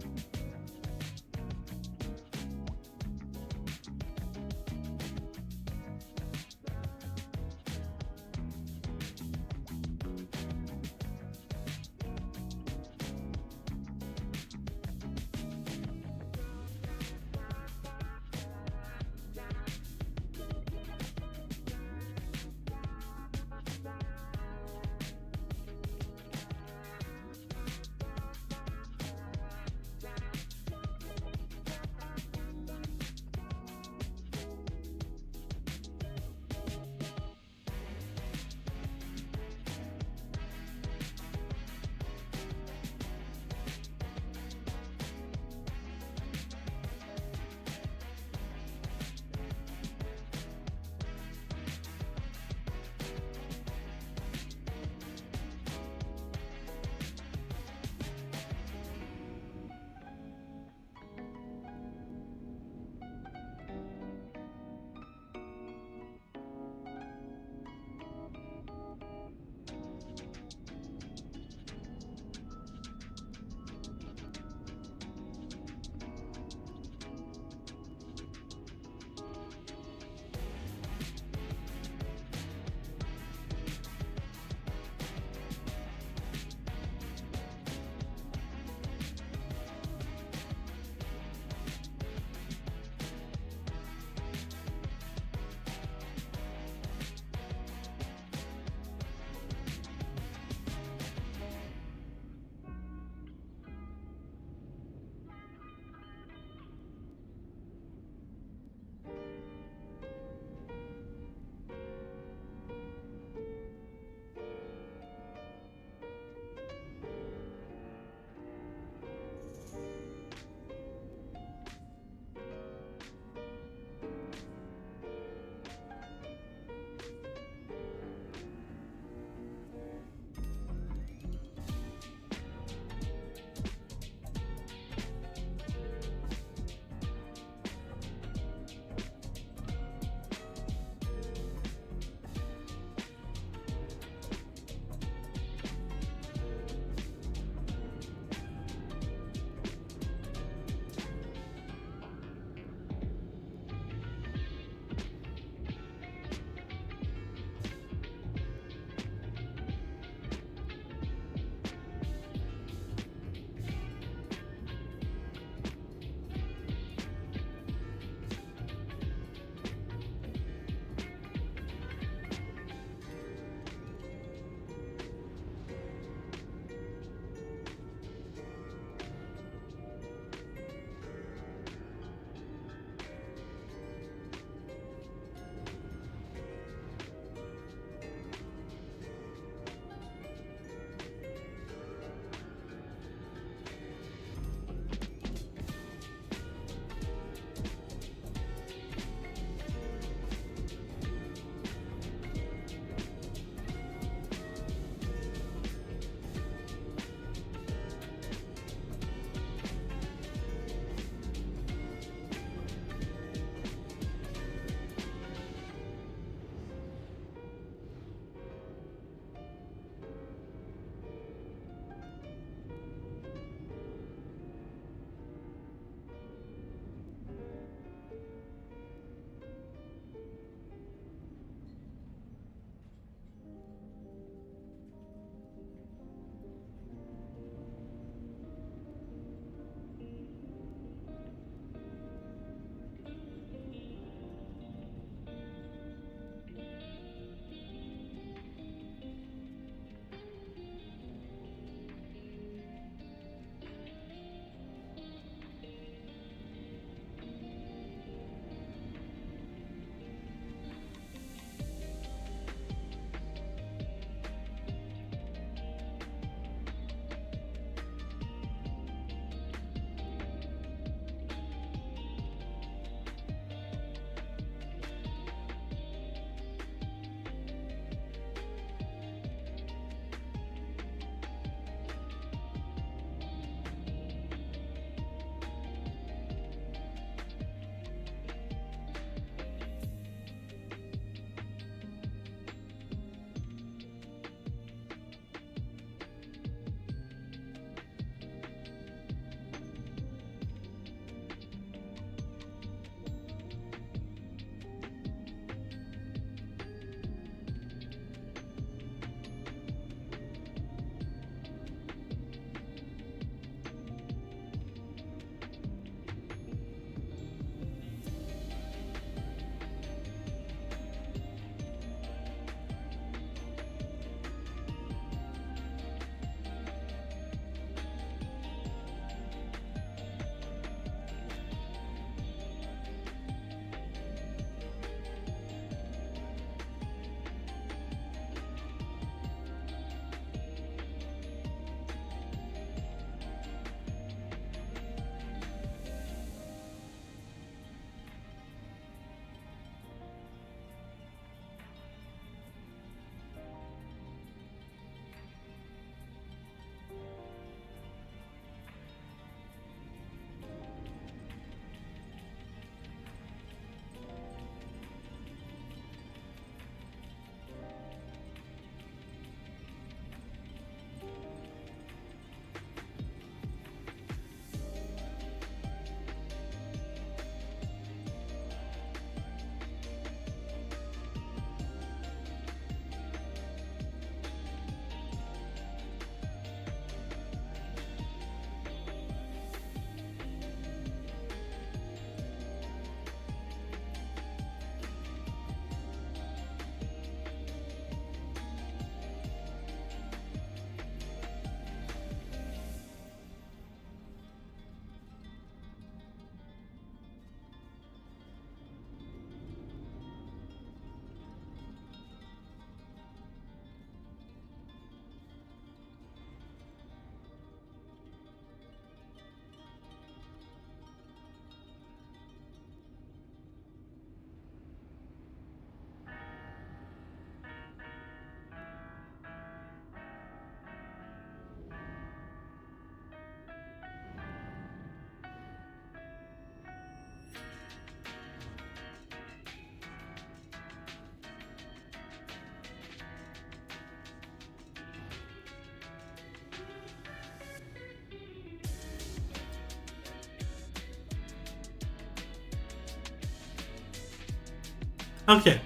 Okay.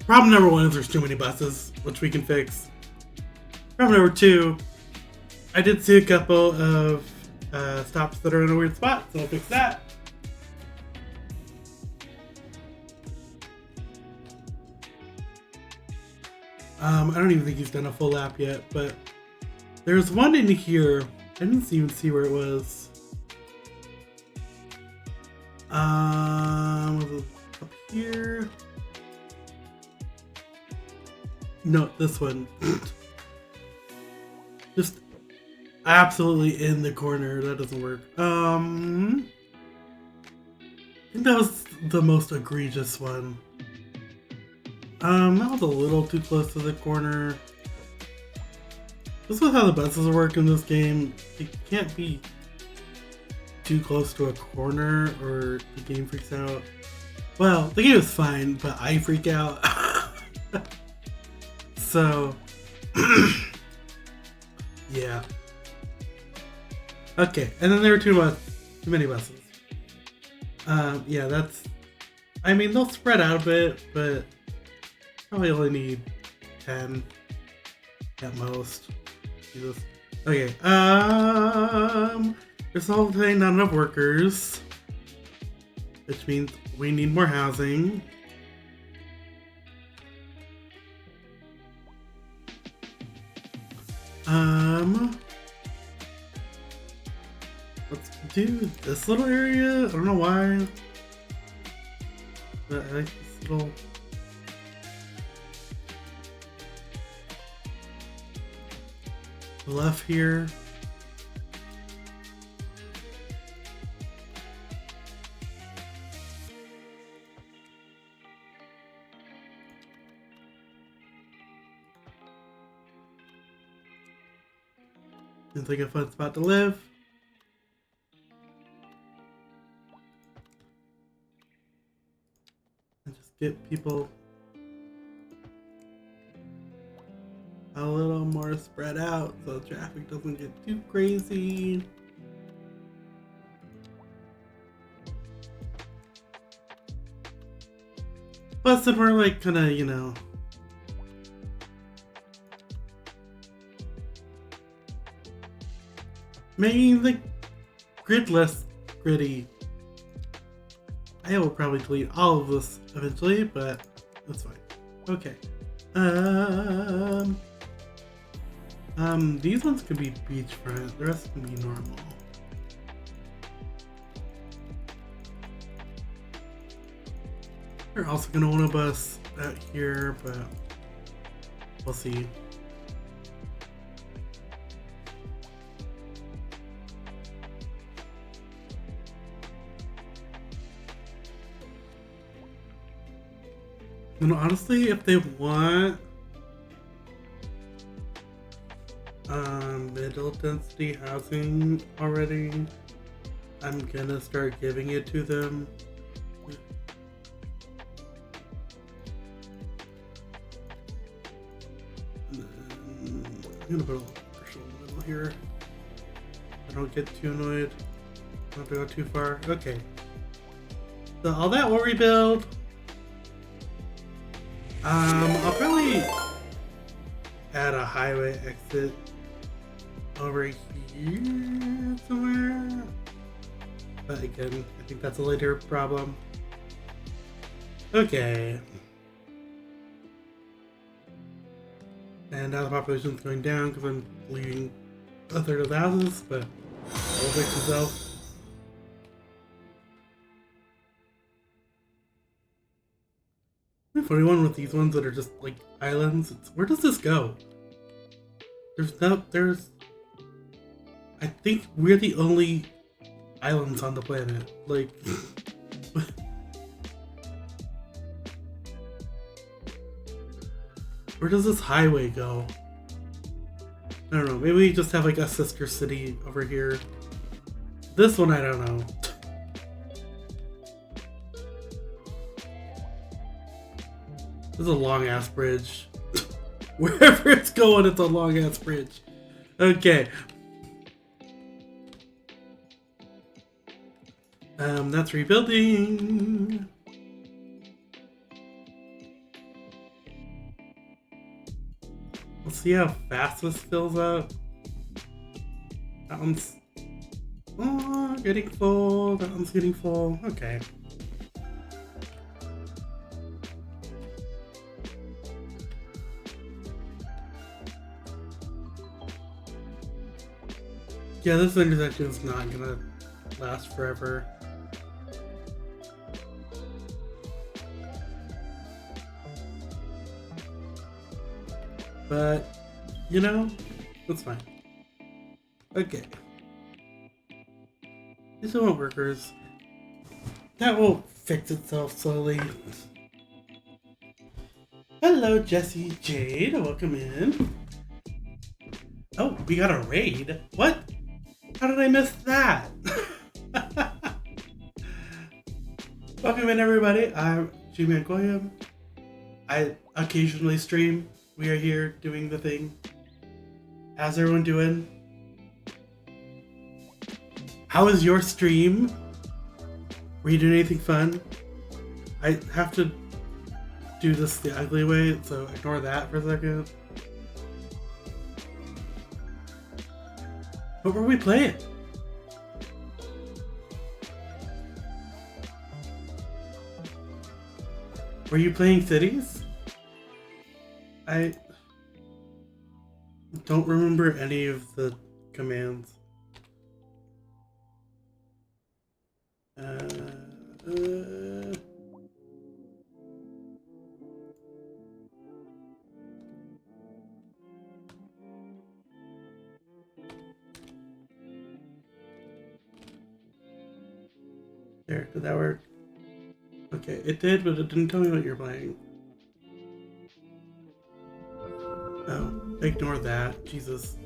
Problem number one is there's too many buses, which we can fix. Problem number two, I did see a couple of stops that are in a weird spot, so I'll fix that. I don't even think he's done a full lap yet, but there's one in here. I didn't even see where it was. Was it up here? No, this one. Just absolutely in the corner. That doesn't work. I think that was the most egregious one. That was a little too close to the corner. This is how the buses work in this game. It can't be too close to a corner or the game freaks out. Well, the game is fine, but I freak out. So, yeah. Okay, and then there were too many buses. Yeah, that's... I mean, they'll spread out a bit, but probably only need 10 at most. Jesus. Okay, there's all the not enough workers, which means we need more housing. Let's do this little area. I don't know why, but I like this little... bluff here. Seems like a fun spot to live. And just get people a little more spread out so traffic doesn't get too crazy. Plus, then we're like kind of, you know, making the grid less gritty. I will probably delete all of this eventually, but that's fine. Okay. These ones could be beachfront, the rest can be normal. They're also gonna want a bus out here, but we'll see. And honestly, if they want middle density housing already, I'm gonna start giving it to them. I'm gonna put a little commercial in the middle here. I don't get too annoyed. Don't have to go too far. Okay. So all that will rebuild. I'll probably add a highway exit over here somewhere. But again, I think that's a later problem. Okay. And now the population's going down because I'm leaving a third of the houses, but it'll fix itself. The funny one with these ones that are just like islands, where does this go? I think we're the only islands on the planet. Like, where does this highway go? I don't know, maybe we just have like a sister city over here. This one, I don't know. This is a long ass bridge. Wherever it's going, it's a long ass bridge. Okay. That's rebuilding. Let's see how fast this fills up. That one's getting full. That one's getting full. Okay. Yeah, this intersection is not gonna last forever. But, you know, that's fine. Okay. These are workers. That will fix itself slowly. Hello, Jesse Jade. Welcome in. Oh, we got a raid. What? How did I miss that? Welcome in, everybody. I'm G-Man Goyam. I occasionally stream. We are here doing the thing. How's everyone doing? How was your stream? Were you doing anything fun? I have to do this the ugly way, so ignore that for a second. What were we playing? Were you playing Cities? I don't remember any of the commands. There, did that work? Okay, it did, but it didn't tell me what you're playing. Oh, ignore that. Jesus.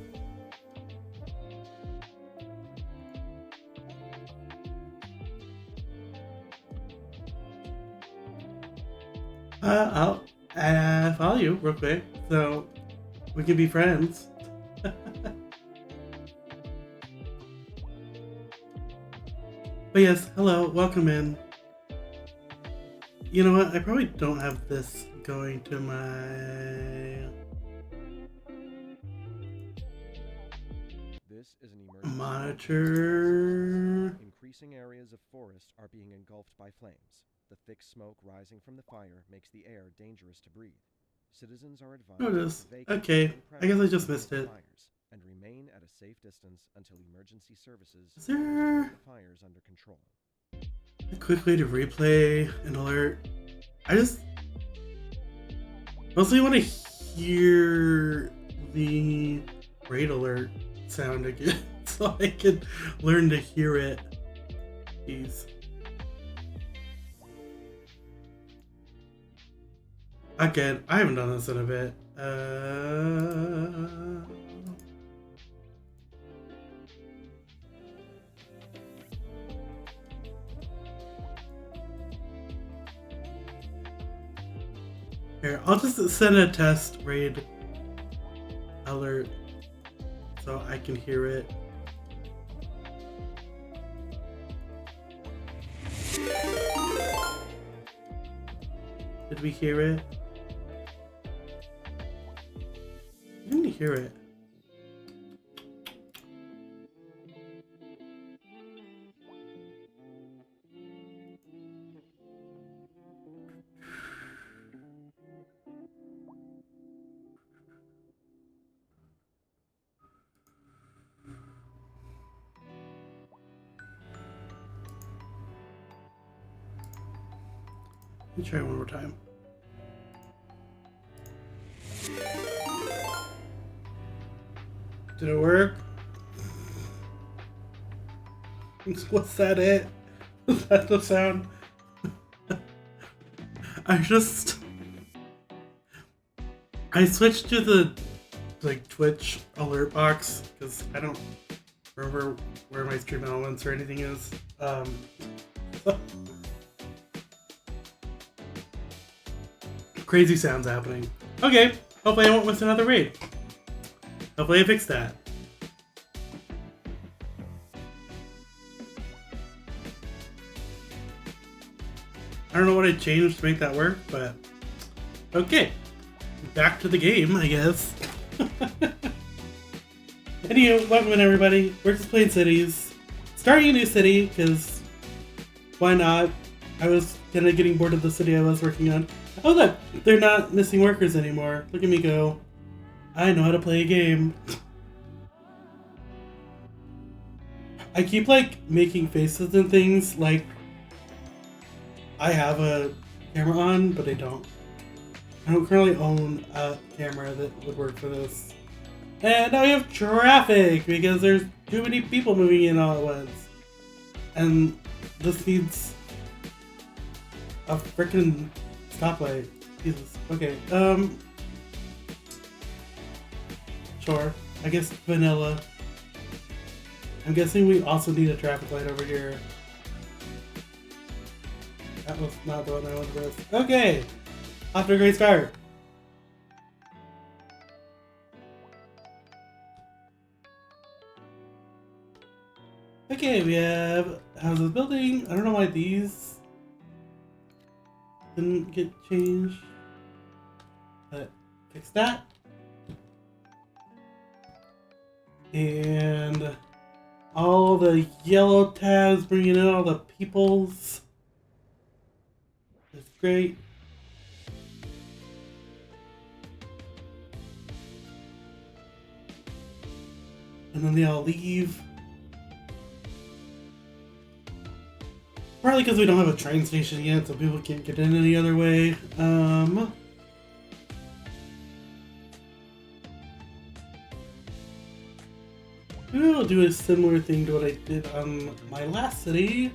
I'll follow you real quick, so we can be friends. But yes, hello, welcome in. You know what? I probably don't have this going to my This is an emergency monitor. Increasing areas of forest are being engulfed by flames. The thick smoke rising from the fire makes the air dangerous to breathe. Citizens are advised Notice. to vacate Okay, any I guess I premises just missed near it. fires and remain at a safe distance until emergency services Is there get the fires under control. a quick way to replay an alert? I just mostly want to hear the raid alert sound again so I can learn to hear it. Jeez. Again, I haven't done this in a bit. Here, I'll just send a test raid alert so I can hear it. Did we hear it? I didn't hear it. Let me try one more time. Did it work? Was that it? Was that the sound? I switched to the Twitch alert box because I don't remember where my stream elements or anything is. Crazy sounds happening. Okay, hopefully I won't miss another raid. Hopefully I fixed that. I don't know what I changed to make that work, but okay. Back to the game, I guess. Anyway, welcome in everybody. We're just playing cities. Starting a new city, because why not? I was kind of getting bored of the city I was working on. Oh look, they're not missing workers anymore. Look at me go. I know how to play a game. I keep like making faces and things like I have a camera on, but I don't. I don't currently own a camera that would work for this. And now we have traffic because there's too many people moving in all at once. And this needs a freaking stoplight. Jesus. Okay. Sure. I guess vanilla. I'm guessing we also need a traffic light over here. That was not the one I wanted to miss. Okay! Off to a great start. Okay, we have houses building. I don't know why these didn't get changed. But fix that. And all the yellow tabs bringing in all the peoples. That's great. And then they all leave. Probably because we don't have a train station yet, so people can't get in any other way. Maybe I'll do a similar thing to what I did on my last city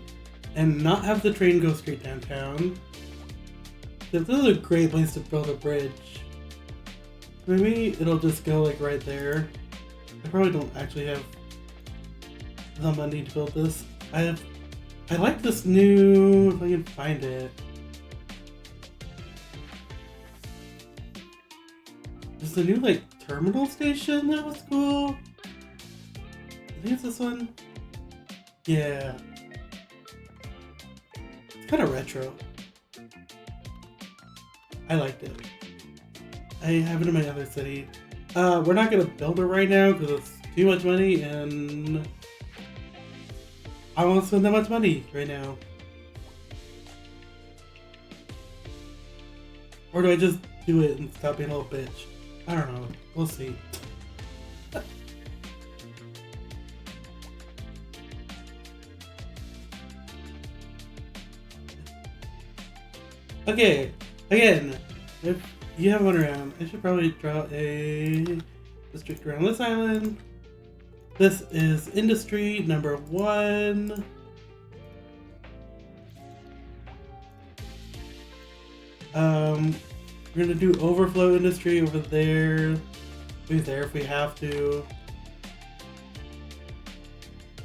and not have the train go straight downtown. This is a great place to build a bridge. Maybe it'll just go like right there. I probably don't actually have the money to build this. I like this new, if I can find it. There's a new like terminal station that was cool. I think it's this one. Yeah. It's kind of retro. I liked it. I have it in my other city. We're not gonna build it right now because it's too much money and I won't spend that much money right now. Or do I just do it and stop being a little bitch? I don't know. We'll see. Okay, again, if you have one around, I should probably draw a district around this island. This is industry number 1. We're gonna do overflow industry over there. Maybe there if we have to.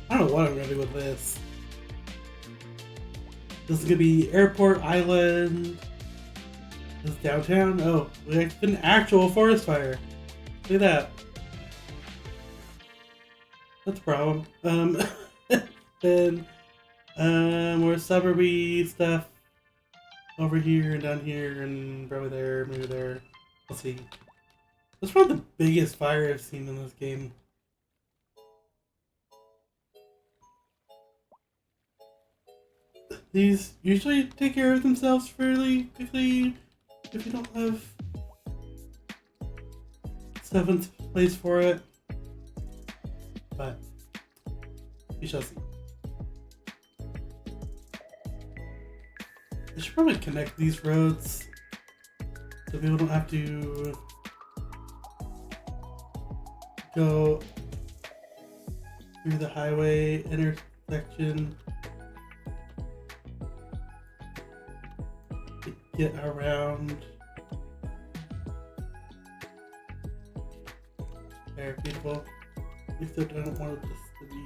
I don't know what I'm gonna do with this. This is gonna be airport island. This is downtown. Oh, it's an actual forest fire. Look at that. That's a problem. Then more suburby stuff over here and down here and probably there, maybe there. We'll see. That's probably the biggest fire I've seen in this game. These usually take care of themselves fairly quickly if you don't have stuff in place for it. But we shall see. I should probably connect these roads so people don't have to go through the highway intersection to get around. There, beautiful. Except I don't want this to be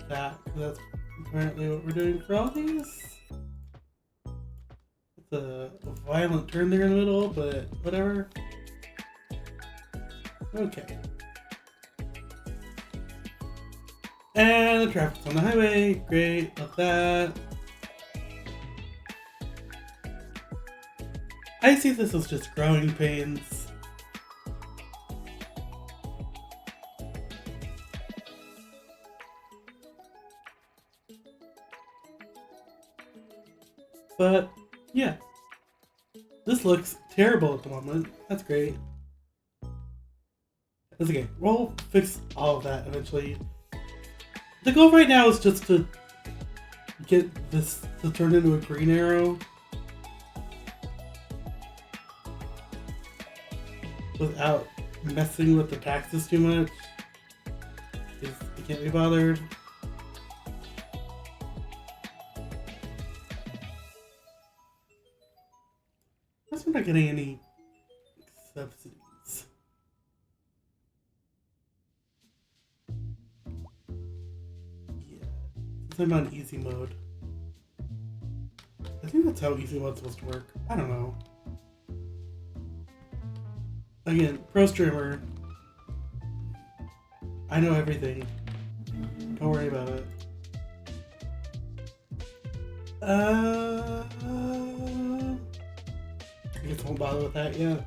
that, because that's apparently what we're doing for all these. It's a violent turn there in the middle, but whatever. Okay. And the traffic's on the highway. Great, love that. I see this as just growing pains. But, yeah. This looks terrible at the moment. That's great. That's okay. We'll fix all of that eventually. The goal right now is just to get this to turn into a green arrow without messing with the taxes too much. Because I can't be bothered. I guess we're not getting any subsidies. Yeah, since I'm on easy mode. I think that's how easy mode's supposed to work. I don't know. Again, pro streamer. I know everything. Don't worry about it. I guess I won't bother with that yet.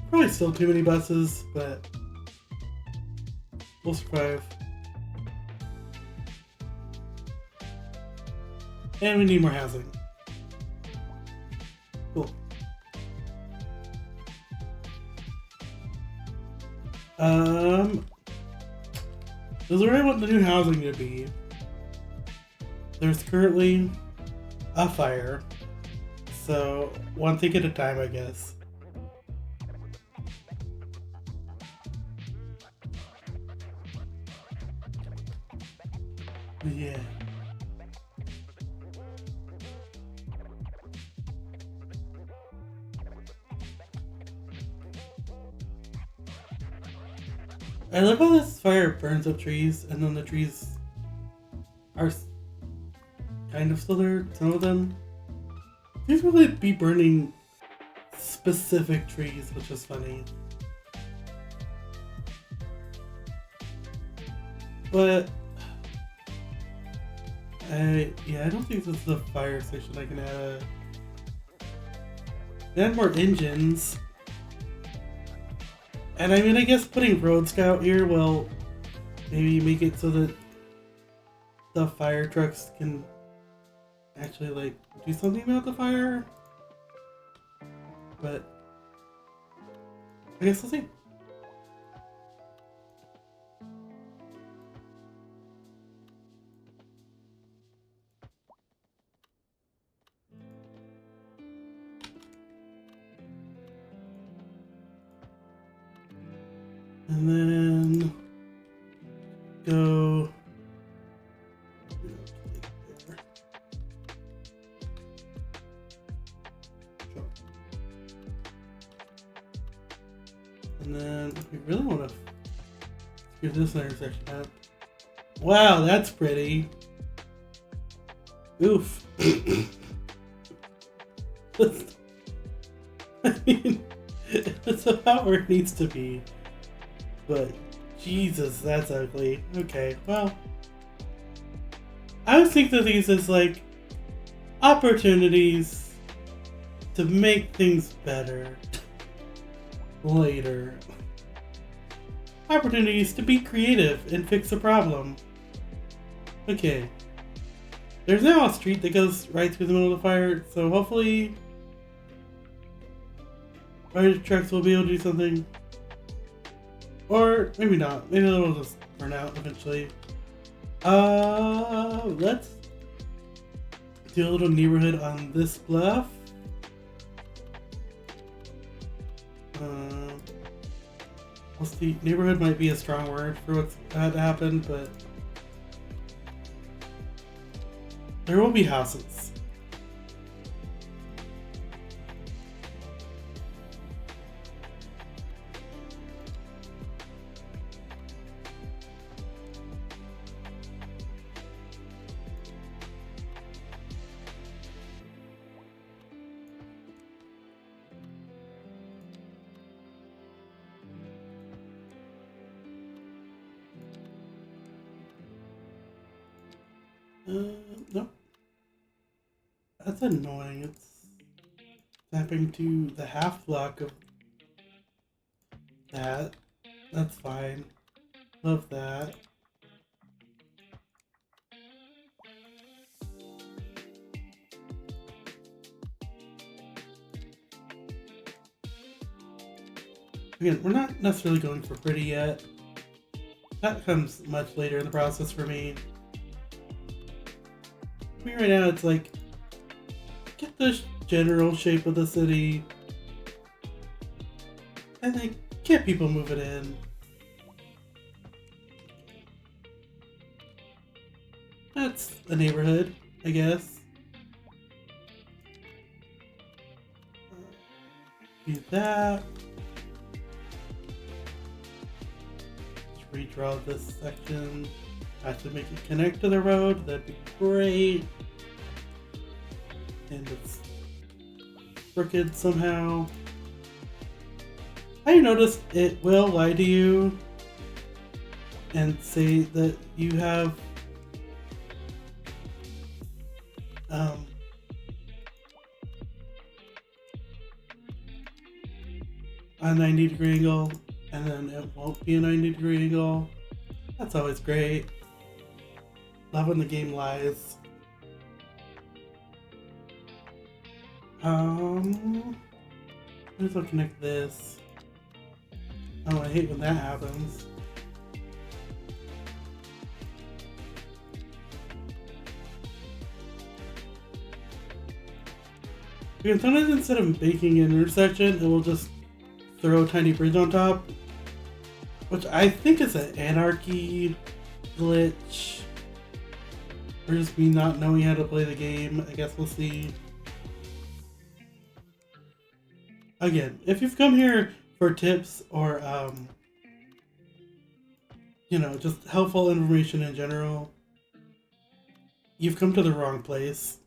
Probably still too many buses, but we'll survive. And we need more housing. Cool. This is where I want the new housing to be. There's currently a fire, so one thing at a time, I guess. Yeah. I love how this fire burns up trees, and then the trees are kind of still there, some of them. These really be burning specific trees, which is funny. But I don't think this is a fire station I can add more engines. And I mean, I guess putting Road Scout here will maybe make it so that the fire trucks can actually, like, do something about the fire. But I guess we'll see. And then go. And then we really want to give this intersection up. Wow, that's pretty. Oof. I mean, it's about where it needs to be. But, Jesus, that's ugly. Okay, well. I would think of these as, like, opportunities to make things better later. Opportunities to be creative and fix a problem. Okay. There's now a street that goes right through the middle of the fire, so hopefully fire trucks will be able to do something. Or maybe not. Maybe it'll just burn out eventually. Let's do a little neighborhood on this bluff. Let's see. Neighborhood might be a strong word for what's had happened, but there will be houses. Nope. That's annoying. It's snapping to the half block of that. That's fine. Love that. Again, we're not necessarily going for pretty yet. That comes much later in the process for me. For me right now, it's like, get the general shape of the city, and then get people moving in. That's a neighborhood, I guess. Do that. Redraw this section. I have to make it connect to the road. That'd be great. And it's crooked somehow. I noticed it will lie to you and say that you have a 90-degree angle, and then it won't be a 90-degree angle. That's always great. Love when the game lies. Might as well connect this. Oh, I hate when that happens. Because sometimes instead of making an intersection, it will just throw a tiny bridge on top, which I think is an anarchy glitch, or just me not knowing how to play the game. I guess we'll see. Again, if you've come here for tips or just helpful information in general, you've come to the wrong place.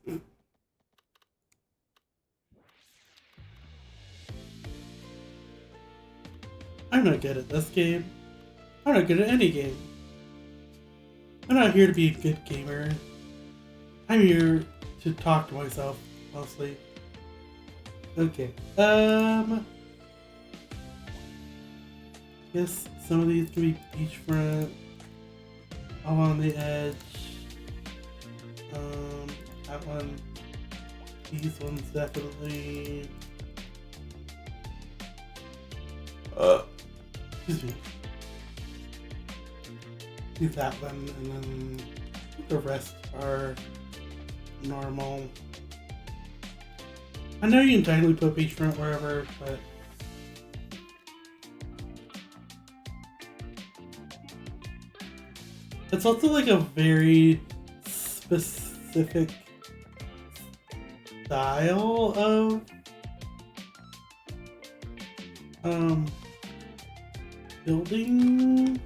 I'm not good at this game. I'm not good at any game. I'm not here to be a good gamer. I'm here to talk to myself, mostly. Okay, guess some of these can be beachfront, along the edge. That one, these ones definitely. Excuse me. Do that one, and then the rest are normal. I know you can technically put beachfront wherever, but it's also like a very specific style of building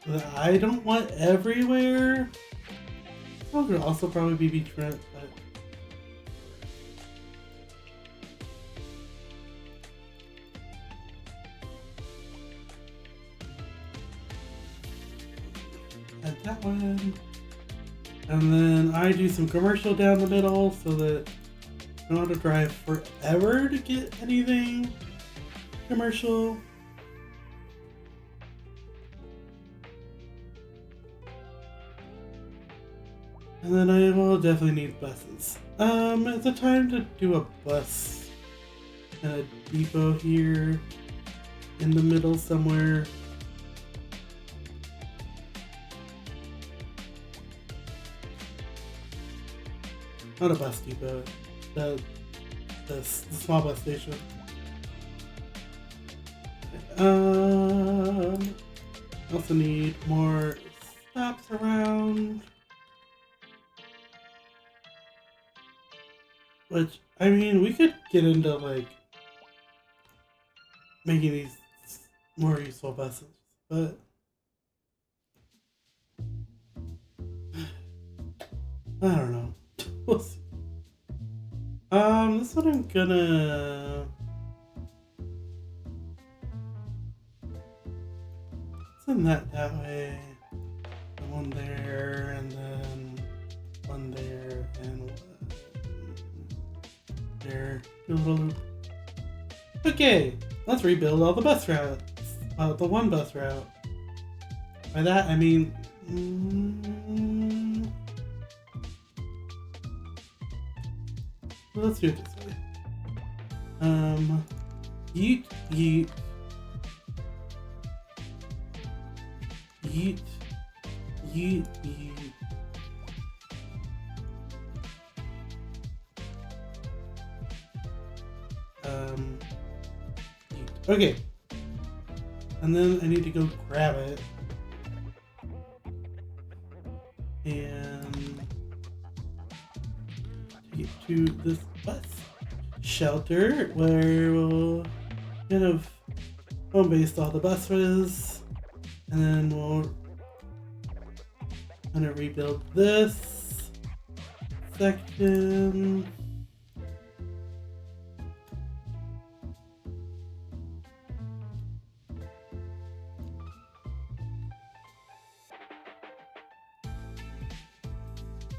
that I don't want everywhere. Well, could also probably be beachfront, but add that one. And then I do some commercial down the middle so that I don't have to drive forever to get anything commercial. And then I will definitely need buses. It's a time to do a bus and a depot here in the middle somewhere. Not a bus depot, the small bus station. Also need more stops around. Which, I mean, we could get into, like, making these more useful buses, but I don't know. We'll see. This one I'm gonna send that way. One there, and then build a loop. Okay, let's rebuild all the bus routes. The one bus route. By that, I mean... let's do it this way. Yeet, yeet. Yeet, yeet, yeet. Yeet. Okay. And then I need to go grab it. And get to this bus shelter where we'll kind of home base all the buses, and then we'll kind of rebuild this section.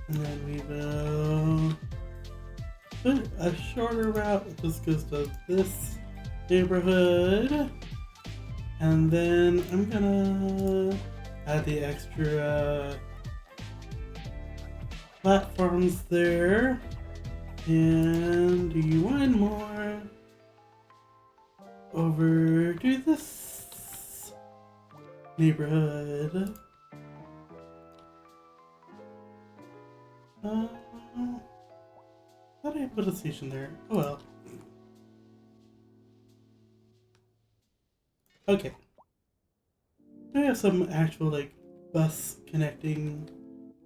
And then we will put a shorter route that just goes to this neighborhood. And then I'm gonna add the extra platforms there. And do one more over to this neighborhood. How did I put a station there? Oh well. Okay. I have some actual like bus connecting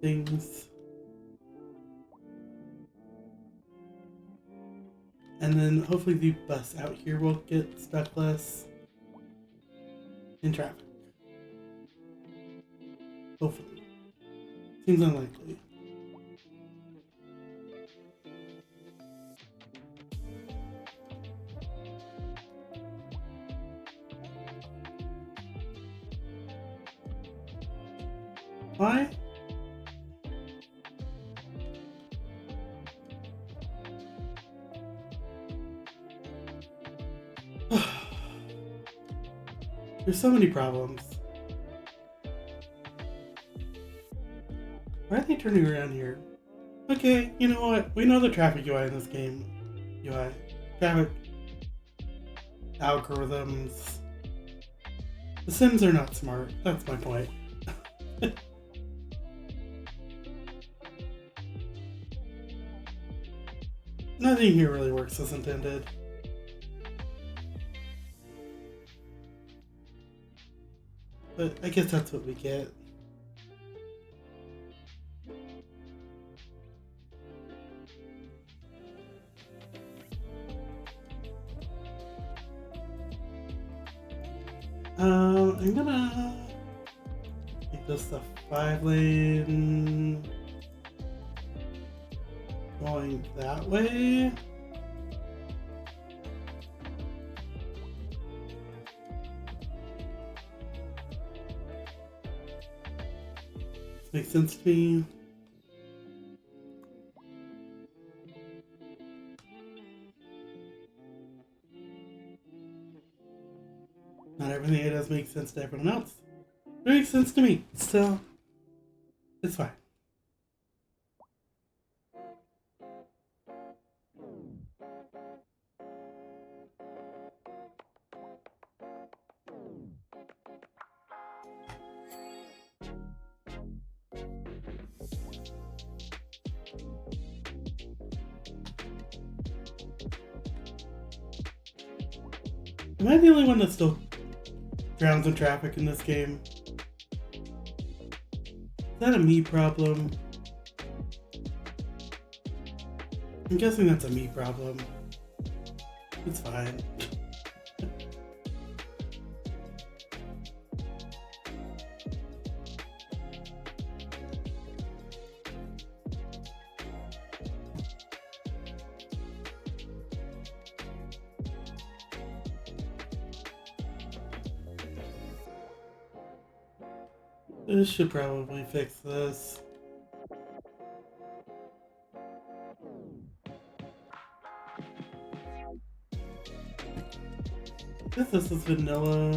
things. And then hopefully the bus out here will get stuck less in traffic. Hopefully. Seems unlikely. Why? There's so many problems. Why are they turning around here? Okay, you know what? We know the traffic UI in this game. UI. Traffic algorithms. The Sims are not smart. That's my point. Nothing here really works as intended. But I guess that's what we get. I'm gonna make this a 5-lane going that way. This makes sense to me. Not everything it does makes sense to everyone else. It makes sense to me, so it's fine. Am I the only one that still drowns in traffic in this game? Is that a me problem? I'm guessing that's a me problem. It's fine. This should probably fix this. guess this is vanilla.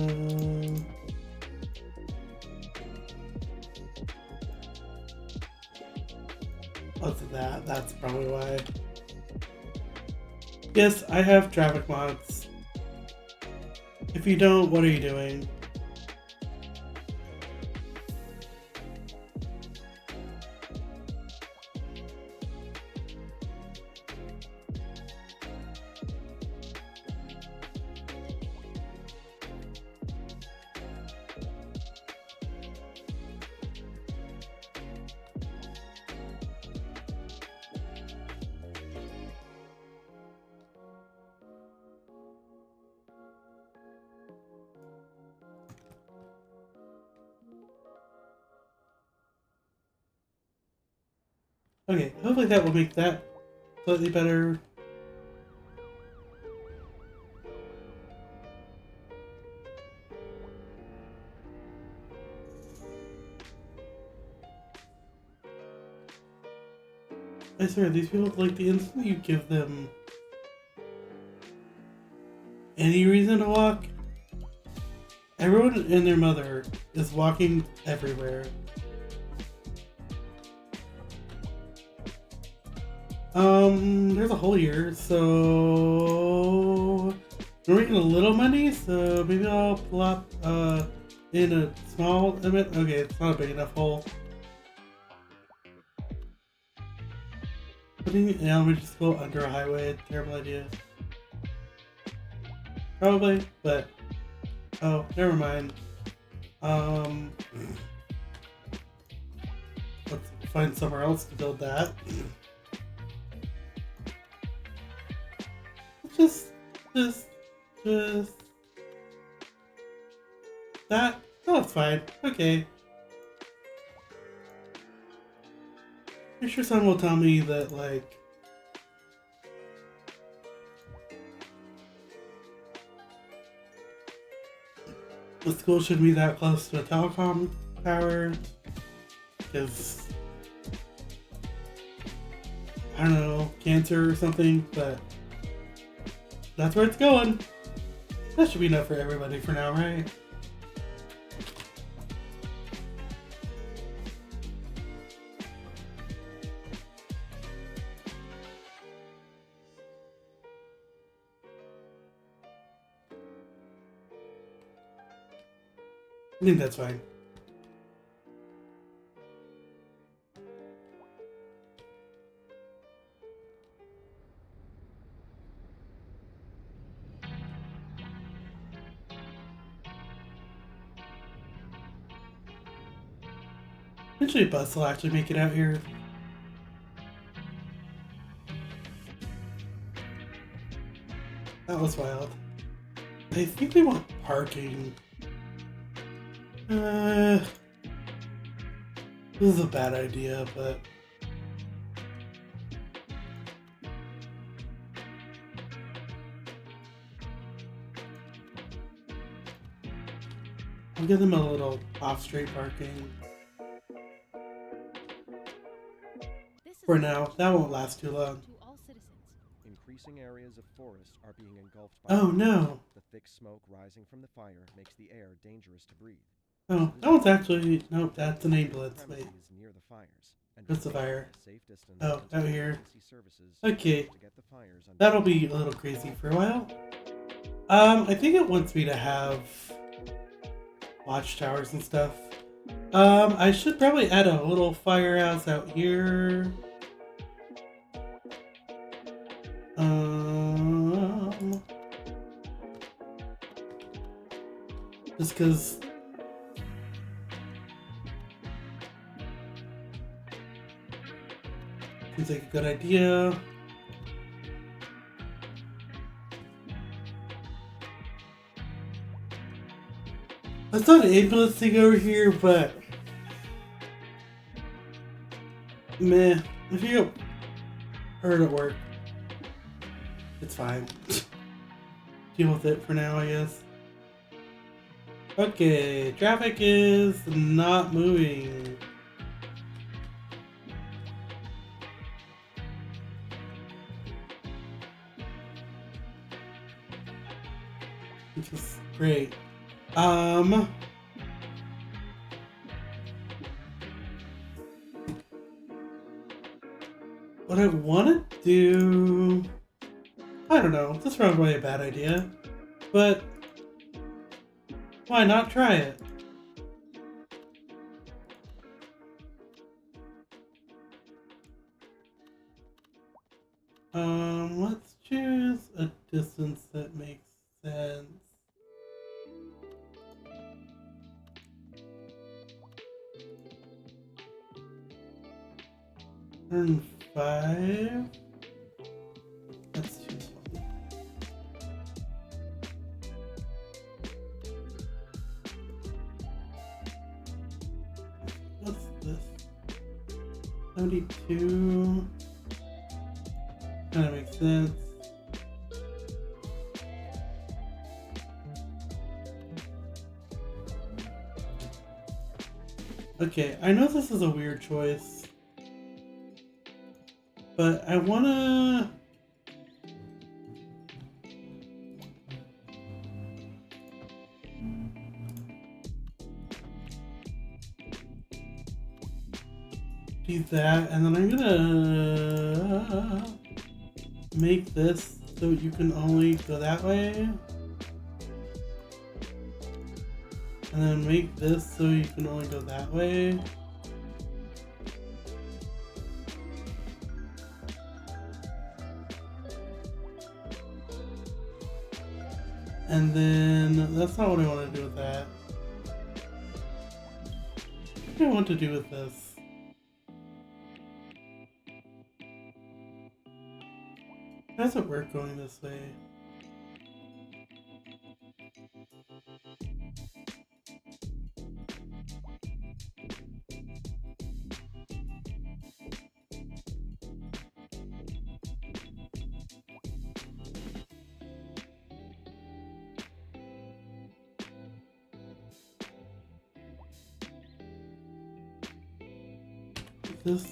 What's that? That's probably why. Yes, I have traffic mods. If you don't, what are you doing? Okay, hopefully that will make that slightly better. I swear, these people, like, the instant you give them any reason to walk, everyone and their mother is walking everywhere. There's a hole here, so we're making a little money, so maybe I'll plop, in a small limit. Okay, it's not a big enough hole. Putting an elementary school under a highway, terrible idea. Probably, but, oh, never mind. Let's find somewhere else to build that. Just that. Oh, it's fine. Okay. I'm sure someone will tell me that, like, the school shouldn't be that close to a telecom tower, because, I don't know, cancer or something, but that's where it's going. That should be enough for everybody for now, right? I think that's fine. Eventually a bus will actually make it out here. That was wild. I think we want parking. This is a bad idea, but I'll give them a little off-street parking. For now, that won't last too long. To all citizens. Increasing areas of forest are being engulfed by Oh flames. no! The thick smoke rising from the fire makes the air dangerous to breathe. Oh, that one's actually... Nope, that's an ambulance. Wait, Premises near the fires, and that's the remain fire. a safe distance Oh, until out here. emergency services Okay, to get the fires under that'll be a little crazy for a while. I think it wants me to have watchtowers and stuff. I should probably add a little firehouse out here. Just because seems like a good idea. I saw an ambulance thing over here, but meh. If you heard it work, it's fine. Deal with it for now, I guess. Okay, traffic is not moving. Just Great. What I want to do... I don't know. This is probably a bad idea. But... why not try it? Let's choose a distance that makes sense. Turn 5. That's too long. What's this? 72. Kind of makes sense. Okay, I know this is a weird choice, but I wanna... do that, and then I'm gonna make this so you can only go that way. And then make this so you can only go that way. And then that's not what I want to do with that. What do I want to do with this? How does it work going this way? This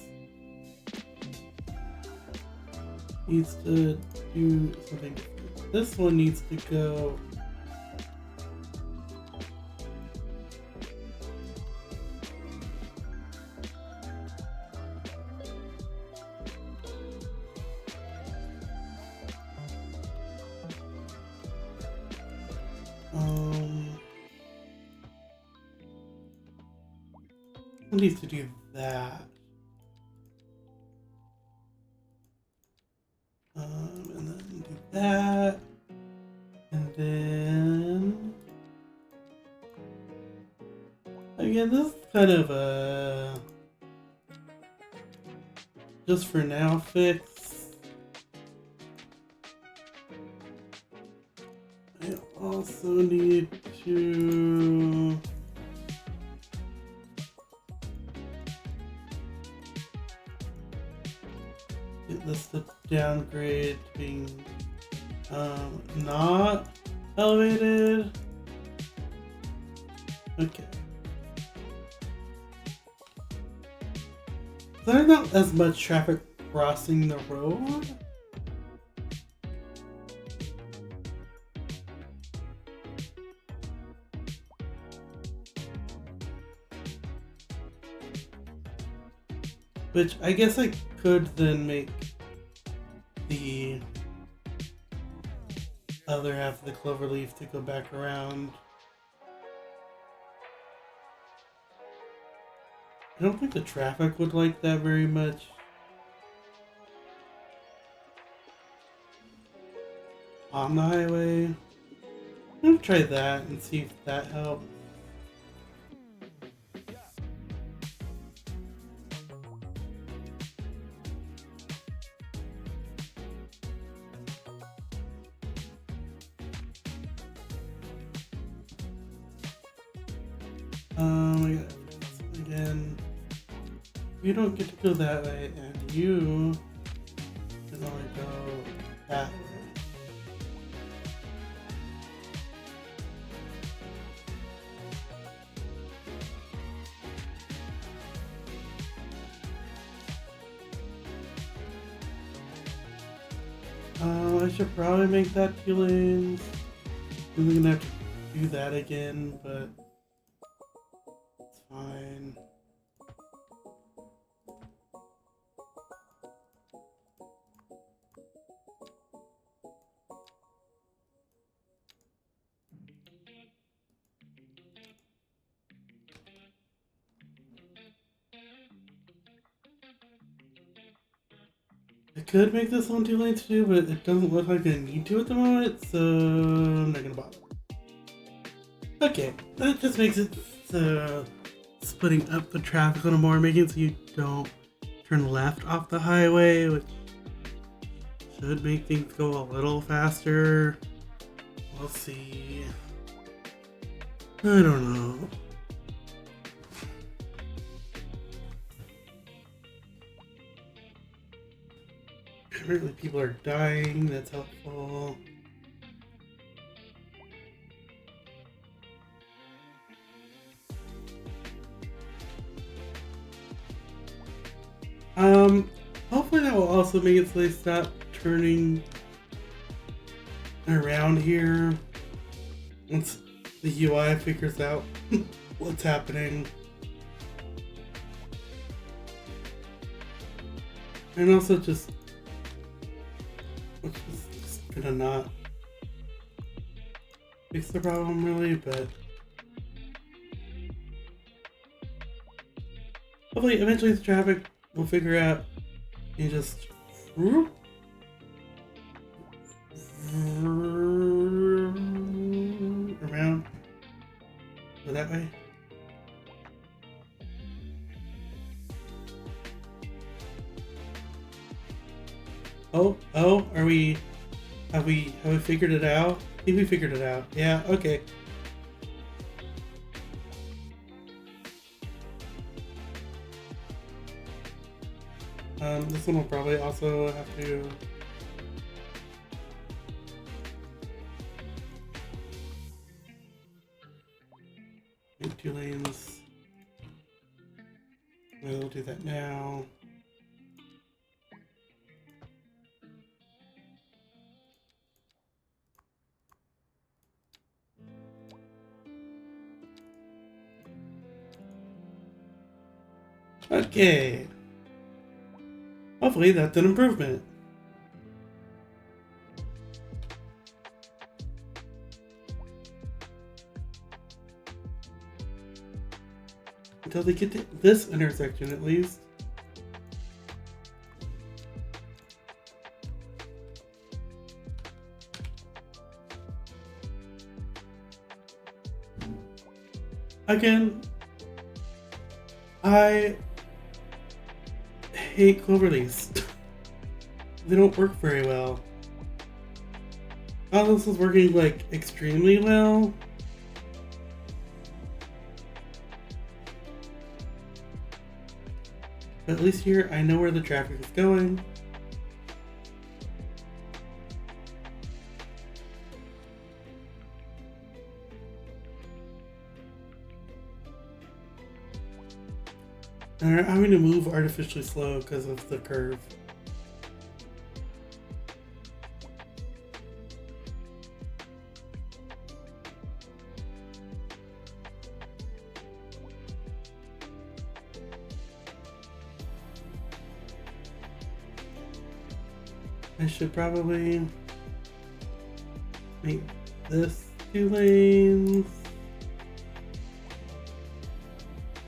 needs to do something different. This one needs to go it needs to do that. And then do that. And then again, this is kind of a just for now fix. I also need to get this to downgrade to being not elevated. Okay. There's not as much traffic crossing the road. Which I guess I could then make the other half of the cloverleaf to go back around. I don't think the traffic would like that very much. On the highway. I'm gonna try that and see if that helps. I got again. You don't get to go that way, and you can only go that way. I should probably make that 2 lanes. I'm gonna have to do that again, but it's fine. I could make this one 2 lanes too, but it doesn't look like I need to at the moment, so I'm not gonna bother. Okay, that just makes it so splitting up the traffic a little more, making it so you don't turn left off the highway, which should make things go a little faster. We'll see. I don't know. Apparently people are dying, that's helpful. Hopefully that will also make it so they stop turning around here once the UI figures out what's happening. And also just, which is just gonna not fix the problem really, but hopefully eventually the traffic will figure out you just whoop, around, go that way. Oh, have we figured it out? I think we figured it out. Yeah, okay. This one will probably also have to make 2 lanes. We'll do that now. Okay. Hopefully that's an improvement. Until they get to this intersection at least. Again, I hate Cloverleaf. They don't work very well. All this is working like extremely well. But at least here I know where the traffic is going. And I'm having to move artificially slow because of the curve. I should probably make this 2 lanes.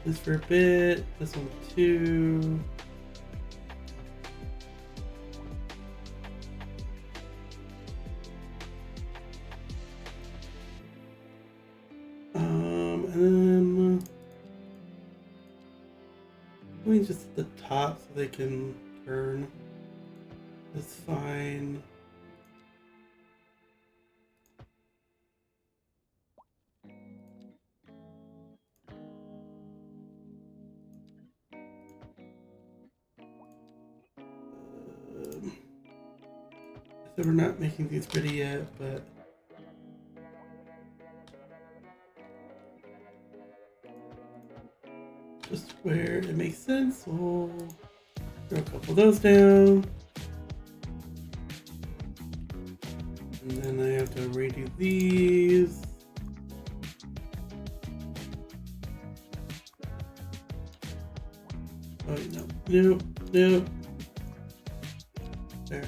This for a bit, this one 2. And then let me just at the top so they can turn. That's fine. So we're not making these pretty yet, but just where it makes sense, we'll throw a couple of those down. And then I have to redo these. Oh, no. No. No. There.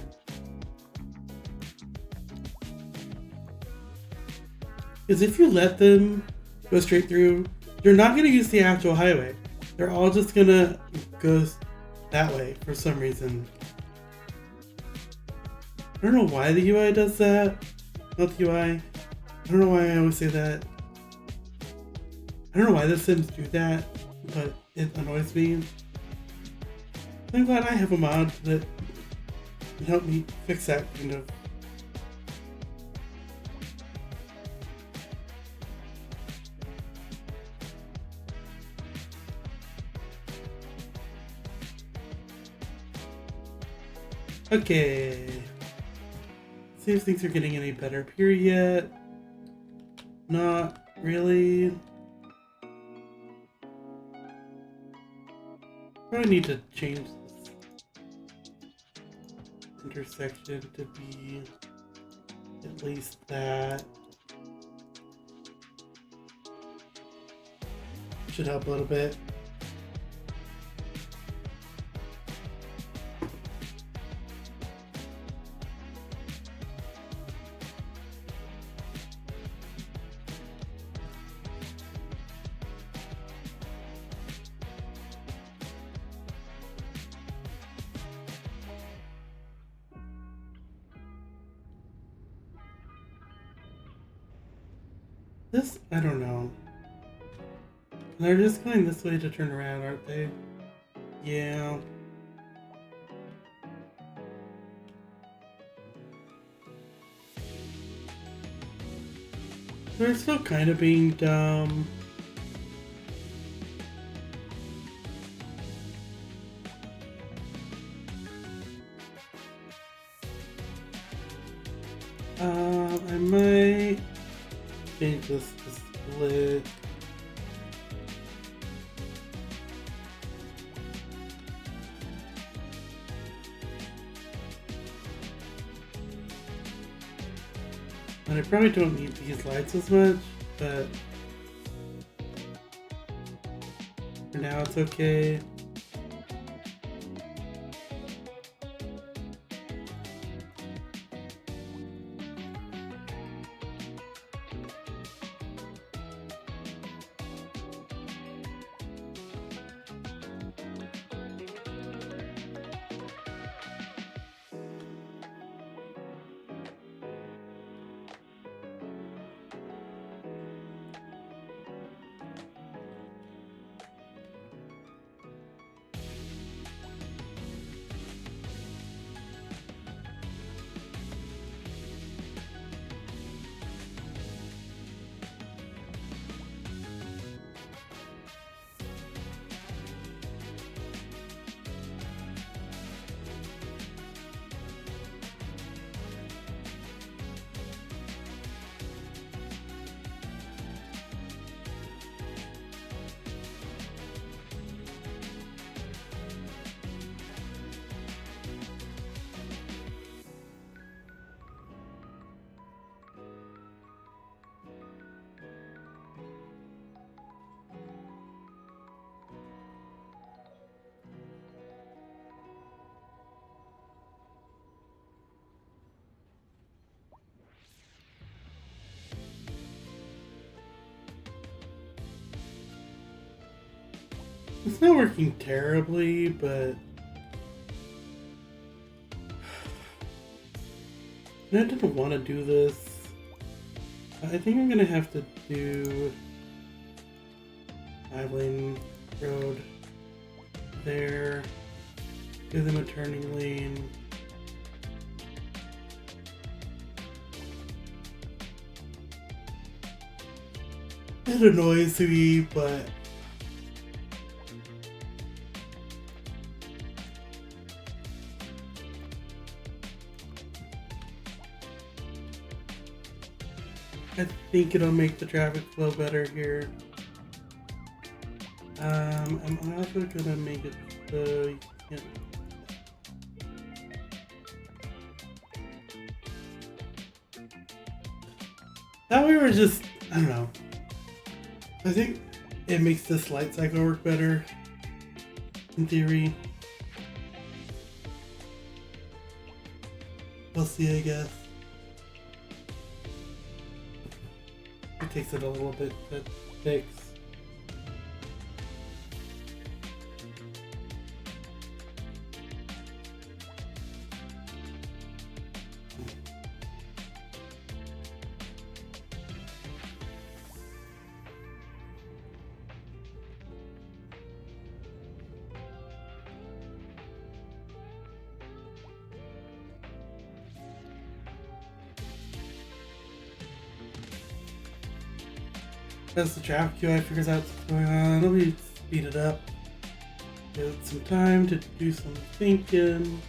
Because if you let them go straight through, they're not going to use the actual highway. They're all just going to go that way for some reason. I don't know why the UI does that. Not the UI. I don't know why I always say that. I don't know why the Sims do that, but it annoys me. I'm glad I have a mod that can help me fix that kind of. Okay. See if things are getting any better up here yet. Not really. Probably need to change this intersection to be at least that. Should help a little bit. This, I don't know. They're just going this way to turn around, aren't they? Yeah. They're still kind of being dumb. I might change this to split. And I probably don't need these lights as much, but for now it's okay. It's not working terribly, but I didn't want to do this. I think I'm gonna have to do Island Road there, give them a turning lane. It annoys me, but I think it'll make the traffic flow better here. I'm also gonna make it so you can't. That way we're just, I don't know. I think it makes this light cycle work better. In theory. We'll see, I guess. It takes it a little bit to fix. As the traffic UI figures out what's going on, let me speed it up. Give it some time to do some thinking.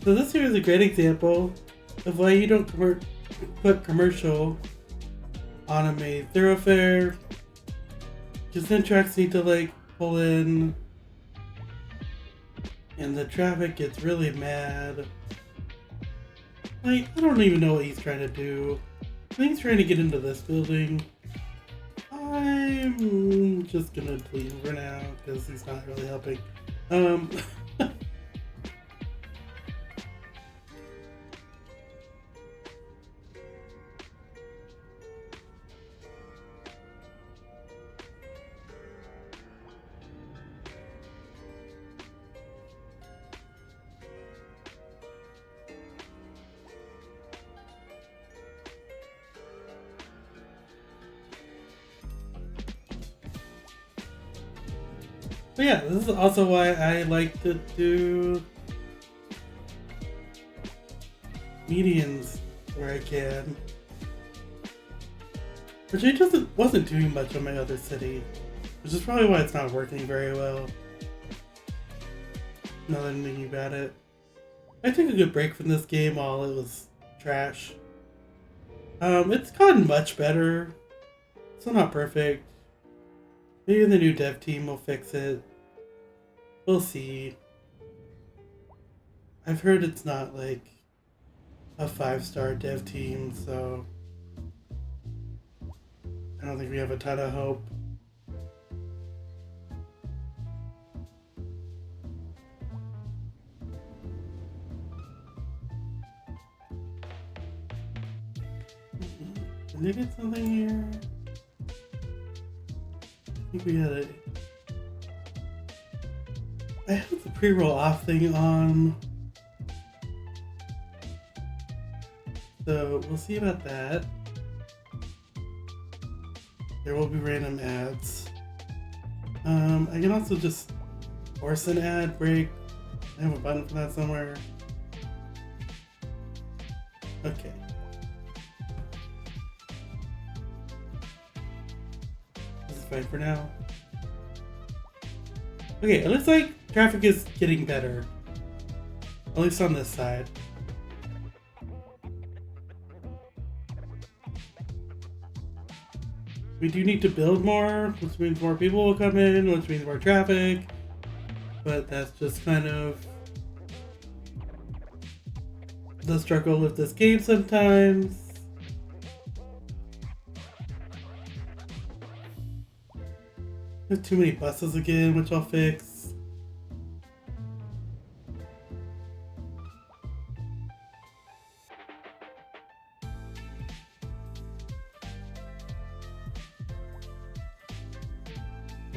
So this here is a great example of why you don't put commercial on a main thoroughfare. Because then trucks need to like pull in and the traffic gets really mad. Like, I don't even know what he's trying to do. I think he's trying to get into this building. I'm just gonna delete him for now because he's not really helping. But yeah, this is also why I like to do medians where I can. Which I just wasn't doing much on my other city. Which is probably why it's not working very well. Now that I'm thinking about it. I took a good break from this game while it was trash. It's gotten much better. Still not perfect. Maybe the new dev team will fix it. We'll see. I've heard it's not like a 5-star dev team, so I don't think we have a ton of hope. Did I get something here? I think we had it. I have the pre-roll off thing on. So we'll see about that. There will be random ads. I can also just force an ad break. I have a button for that somewhere. Okay. This is fine for now. Okay, it looks like traffic is getting better. At least on this side. We do need to build more, which means more people will come in, which means more traffic. But that's just kind of the struggle with this game sometimes. There's too many buses again, which I'll fix.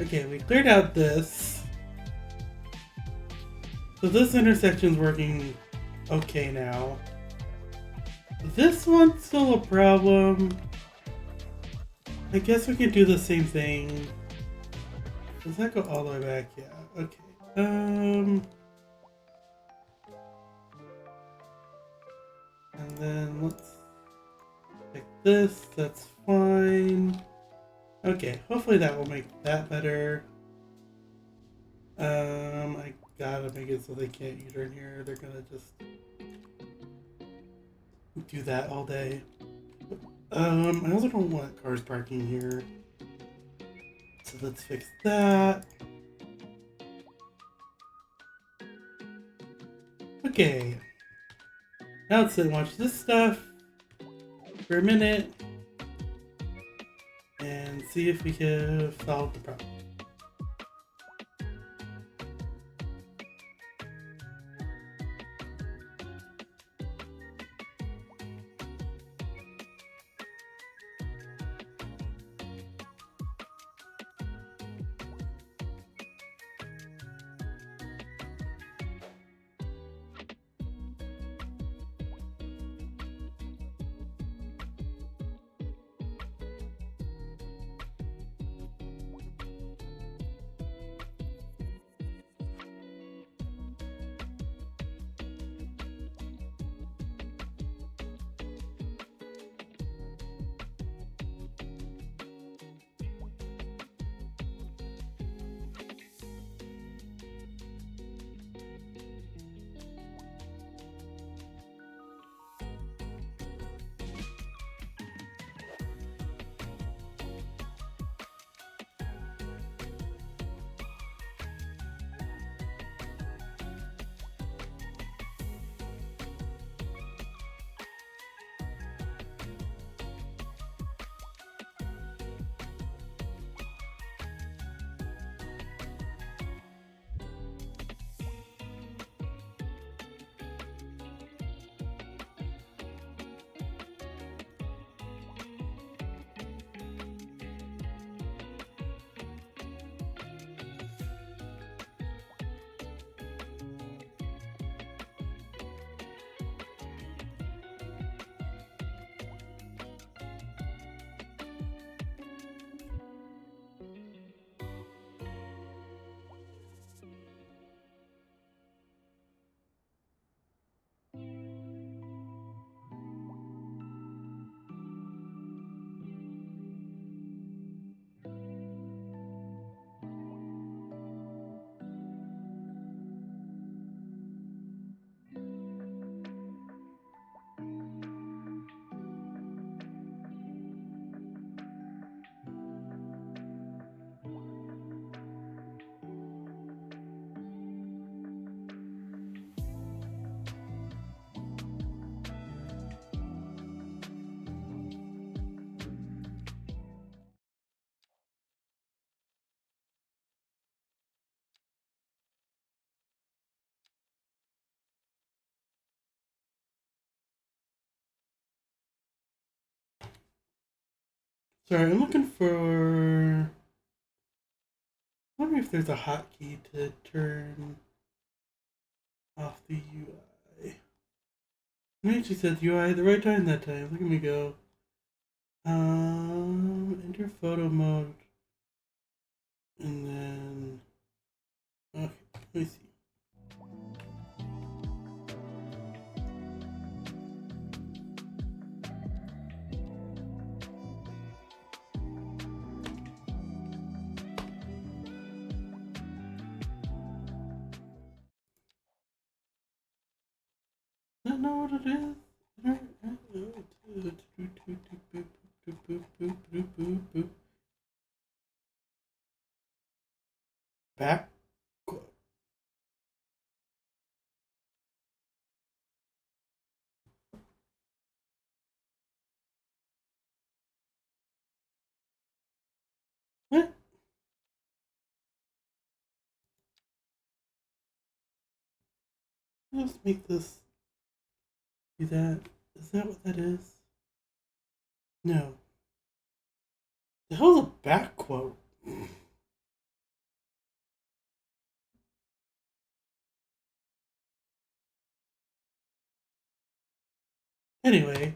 Okay, we cleared out this. So this intersection's working okay now. This one's still a problem. I guess we could do the same thing. Does that go all the way back? Yeah, okay. And then let's pick this, that's fine. Okay, hopefully that will make that better. I gotta make it so they can't U-turn here. They're gonna just do that all day. I also don't want cars parking here. So let's fix that. Okay. Now let's sit and watch this stuff for a minute and see if we can solve the problem. Sorry, I'm looking for... I wonder if there's a hotkey to turn off the UI. I actually said UI at the right time that time. Look at me go. Enter photo mode. And then... Okay, let me see. I don't know what it is. Back. What? Let's make this do that. Is that what that is? No. The hell's a back quote? Anyway.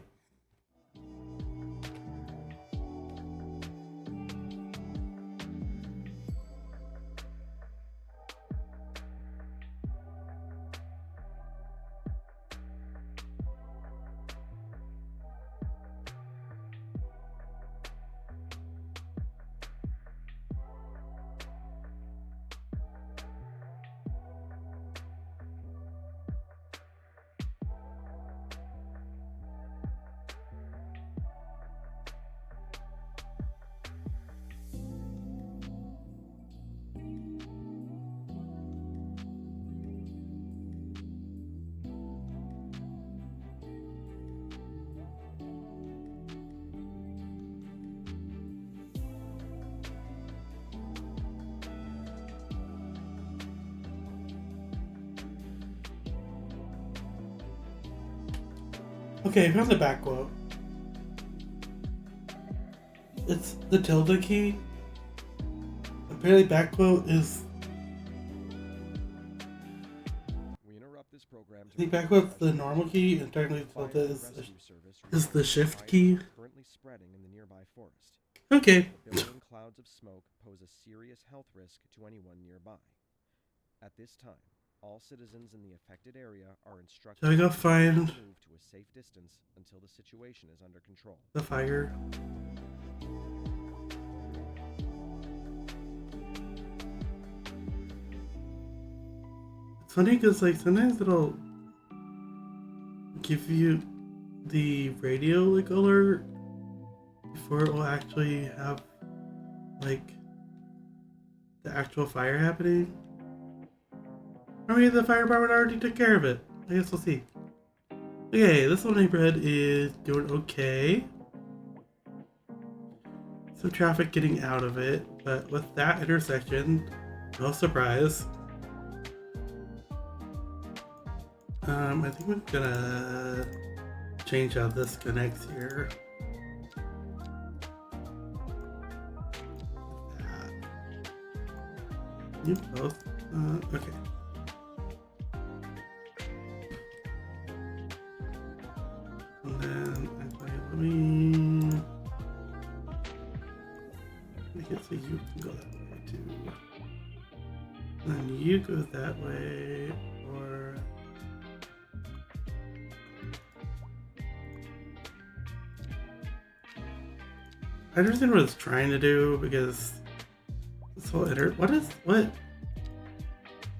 Okay, I found the back quote. It's the tilde key. Apparently back quote is... We interrupt this program I think back quote's the normal key, and technically tilde is the shift key. Currently spreading in the nearby forest. Okay. Billowing clouds of smoke pose a serious health risk to anyone nearby. At this time, all citizens in the affected area are instructed Shall we go to find move to a safe distance until the situation is under control. the fire? It's funny because like sometimes it'll give you the radio like alert before it will actually have like the actual fire happening. Or maybe the fire department already took care of it. I guess we'll see. Okay, this little neighborhood is doing okay. Some traffic getting out of it, but with that intersection, no surprise. I think we're gonna change how this connects here. You both. Okay. And then actually, let me make it so you can go that way too. And you go that way, or I understand what it's trying to do because this whole this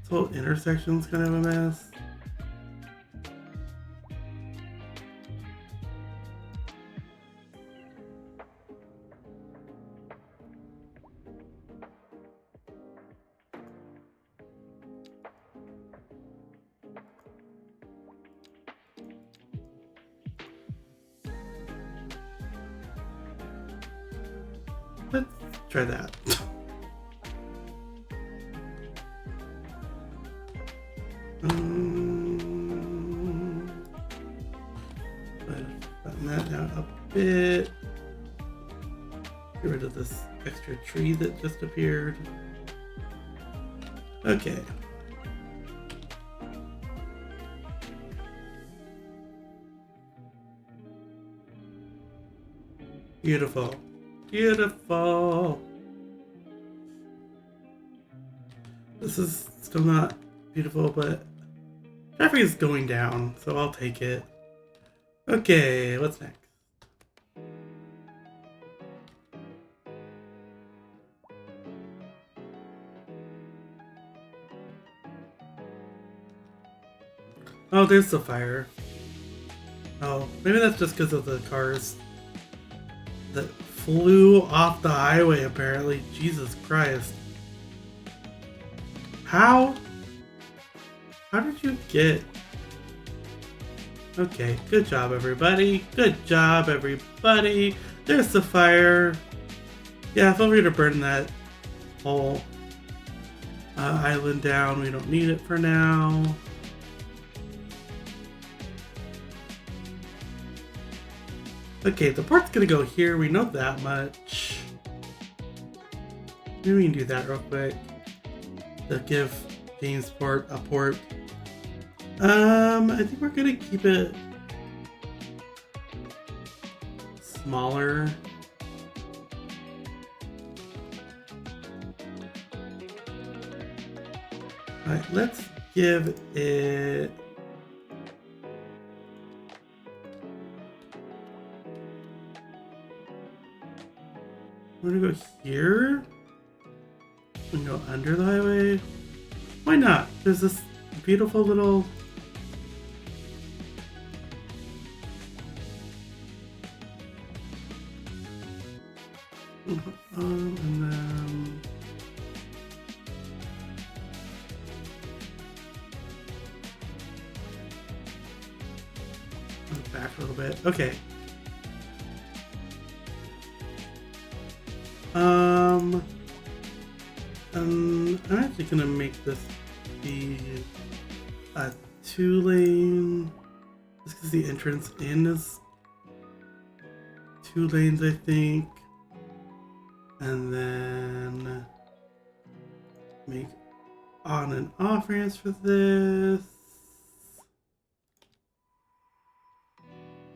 whole intersection's kind of a mess. Let's try that. Button that down a bit. Get rid of this extra tree that just appeared. Okay. Beautiful. Beautiful. This is still not beautiful, but traffic is going down, so I'll take it. Okay, what's next? Oh, there's the fire. Oh, maybe that's just because of the cars that flew off the highway, apparently. Jesus Christ. How? How did you get... Okay, good job, everybody. Good job, everybody. There's the fire. Yeah, feel free to burn that whole island down. We don't need it for now. Okay, the port's gonna go here. We know that much. Maybe we can do that real quick to give Jamesport a port. I think we're gonna keep it smaller. Alright, let's give it... We're gonna go here and go under the highway. Why not? There's this beautiful little... and then... back a little bit. Okay. I'm actually gonna make this be a 2-lane, just because the entrance in is 2 lanes, I think, and then make on and off ramps for this.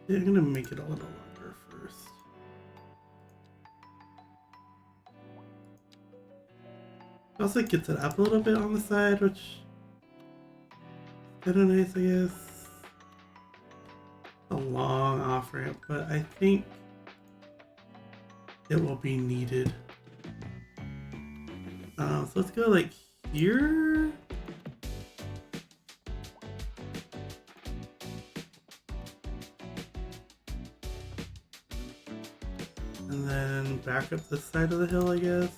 Yeah, I'm gonna make it a little longer first. It also gets it up a little bit on the side, which is kind of nice, I guess. A long off ramp, but I think it will be needed. So let's go like here. And then back up this side of the hill, I guess.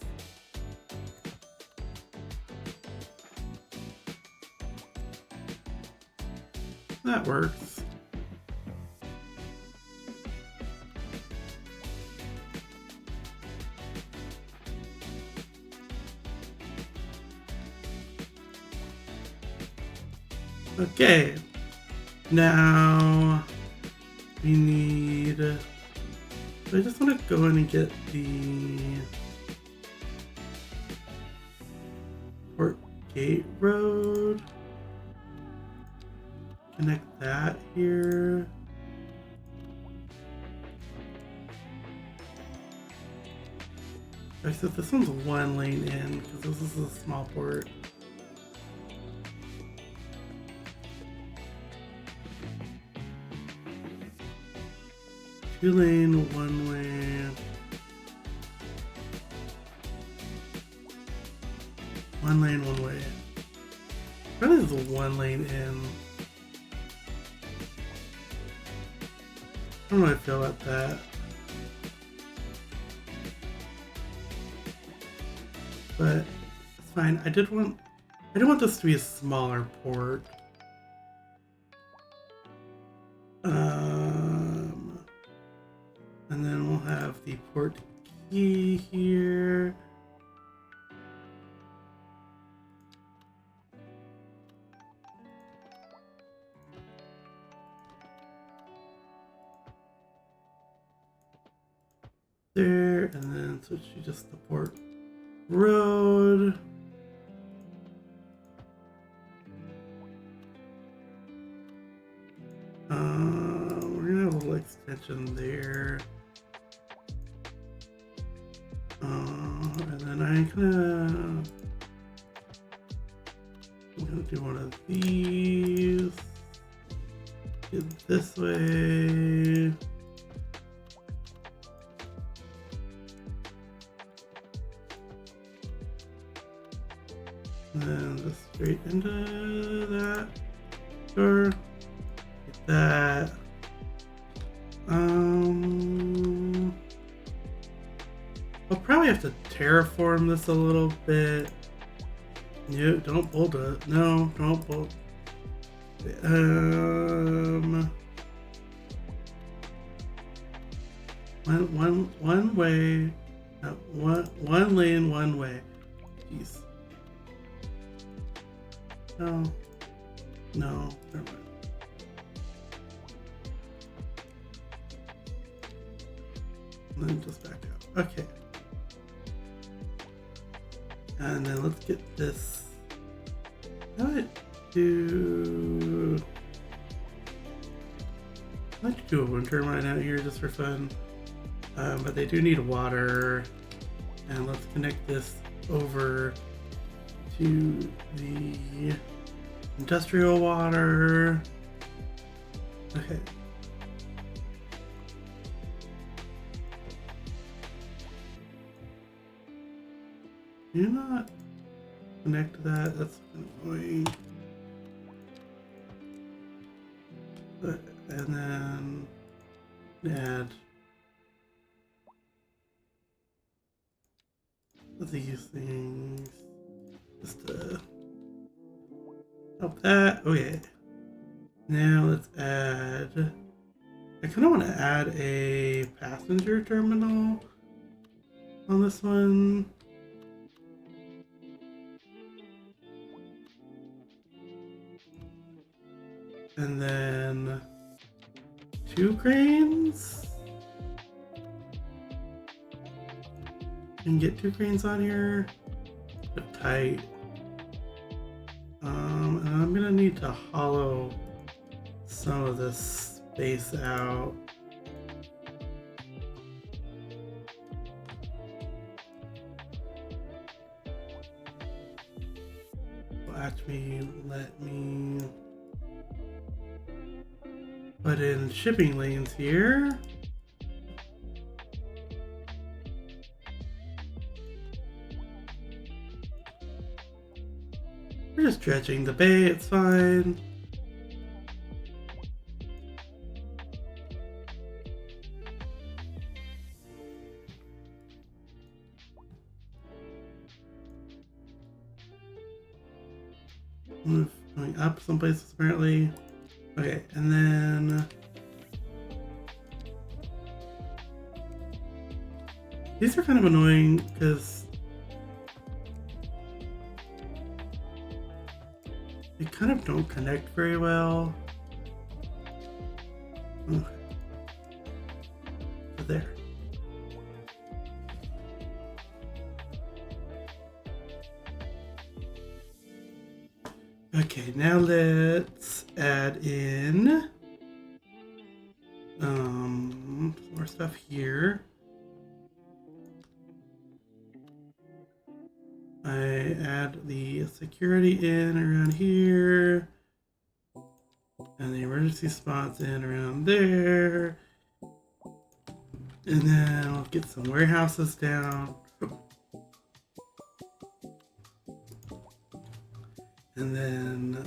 That works. Okay. Now we need... I just want to go in and get the Port Gate Road. Connect that here. Except this one's 1 lane in because this is a small port. Two lane, 1 way. 1 lane, 1 way. Probably is a 1 lane in. I don't know how I feel about that. But it's fine. I did want this to be a smaller port. And then we'll have the port key here. There, and then switch to just the port road. We're gonna have a little extension there. And then I'm gonna do one of these. Get this way. And then just straight into that. Sure. Get that. I'll probably have to terraform this a little bit. No, don't bolt it. No, don't bolt. One way. No, one lane, 1 way. Jeez. No. No. Never mind. And then just back up. Okay. And then let's get this. I might do a wind turbine out here just for fun. But they do need water. And let's connect this over to the industrial water. Okay. Do you not connect to that? That's annoying. And then add these things just to help that. Okay. Now let's add. I kind of want to add a passenger terminal on this one. And then 2 cranes. And get 2 cranes on here. But tight. And I'm gonna need to hollow some of this space out. Let me put in shipping lanes here. We're just dredging the bay, it's fine. Going up some places apparently. Okay, and then these are kind of annoying because they kind of don't connect very well. Okay. So there. Okay, now let's add in some more stuff here. I add the security in around here, and the emergency spots in around there, and then I'll get some warehouses down. And then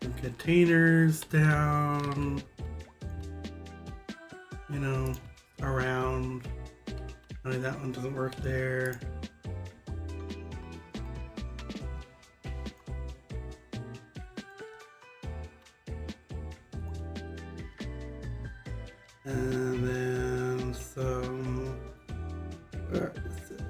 some containers down, you know, around. I mean, that one doesn't work there. And then some. Where is it?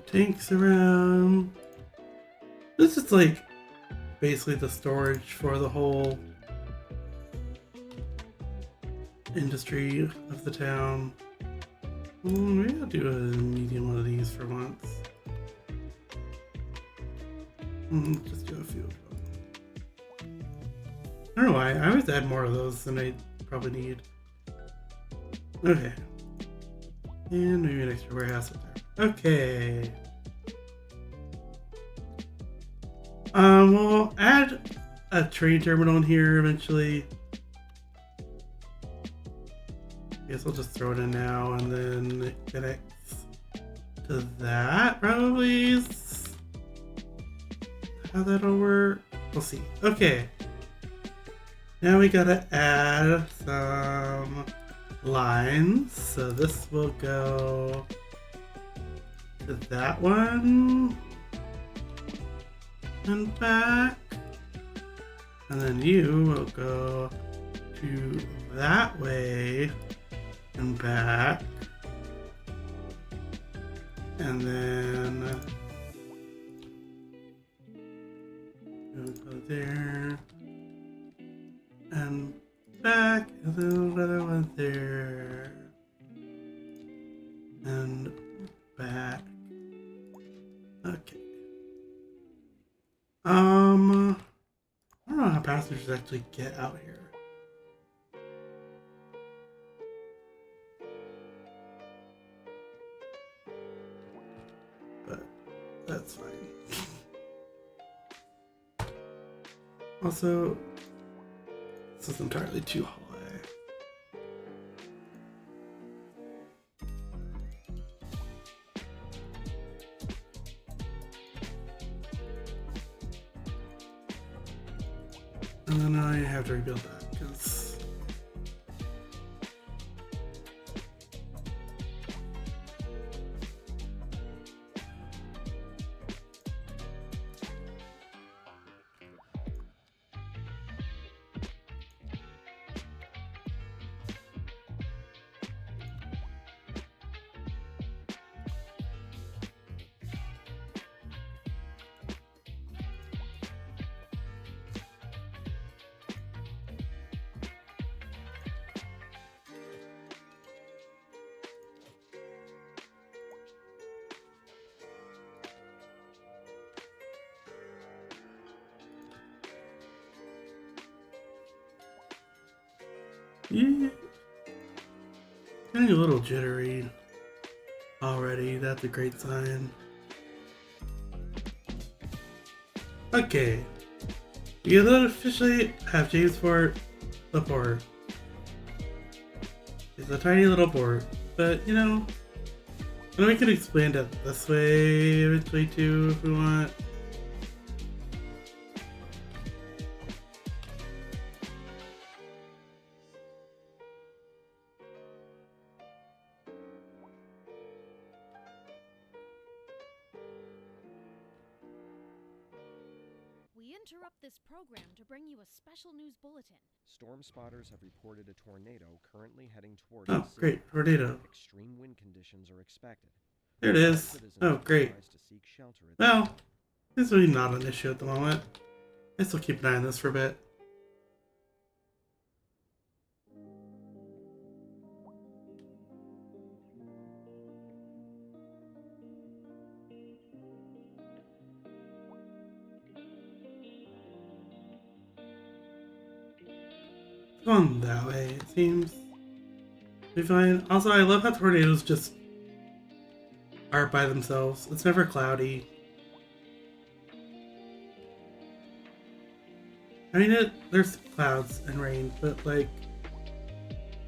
Tanks around. This is like basically the storage for the whole industry of the town. Maybe I'll do a medium one of these for once. Just do a few of them. I don't know why. I always add more of those than I probably need. Okay. And maybe an extra warehouse up there. Okay. We'll add a train terminal in here eventually. Guess I'll just throw it in now and then it connects to that probably is how that'll work. We'll see. Okay. Now we gotta add some lines. So this will go to that one and back. And then you will go to that way and back. And then we'll go there and back, and then another one there and back. Okay. characters actually get out here. But that's fine. Also, this is entirely too high. And then I have to rebuild that because yeah, getting a little jittery already. That's a great sign. Okay, we officially have Jamesport, the port. It's a tiny little port, but you know, and we can expand it this way eventually too if we want. We interrupt this program to bring you a special news bulletin. Storm spotters have reported a tornado currently heading toward Oh, the city. great, tornado. Extreme wind conditions are expected. There it is. Citizens Oh, are great. advised to seek shelter at Well, this is really not an issue at the moment. I still keep an eye on this for a bit. It's going that way, it seems. Be fine. Also, I love how tornadoes just are by themselves. It's never cloudy. I mean, there's clouds and rain, but like,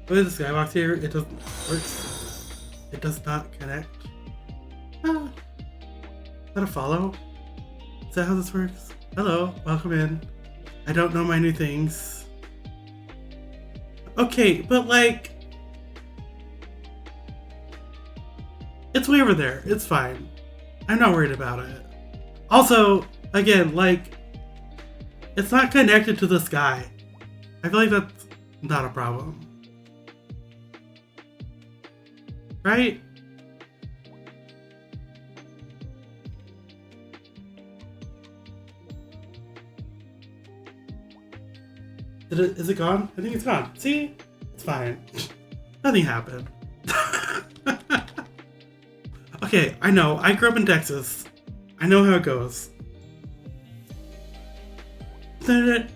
look at the skybox here. It doesn't work. It does not connect. Ah, is that a follow? Is that how this works? Hello, welcome in. I don't know my new things. Okay, but like, it's way over there. It's fine. I'm not worried about it. Also, again, like, it's not connected to the sky. I feel like that's not a problem. Right? Is it gone? I think it's gone. See? It's fine. Nothing happened. Okay, I know. I grew up in Texas. I know how it goes.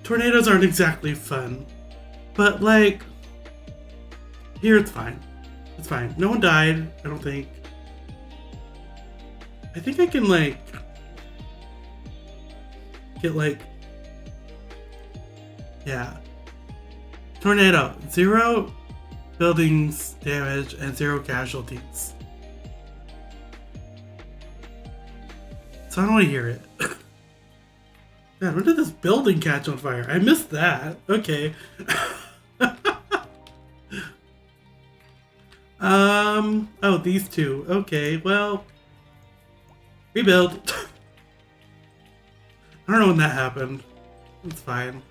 Tornadoes aren't exactly fun. But, like, here it's fine. It's fine. No one died, I don't think. I think I can, like, get, like, yeah. Tornado. 0 buildings damaged and 0 casualties. So I don't want to hear it. God, when did this building catch on fire? I missed that. Okay. Oh, these two. Okay, well, rebuild. I don't know when that happened. It's fine.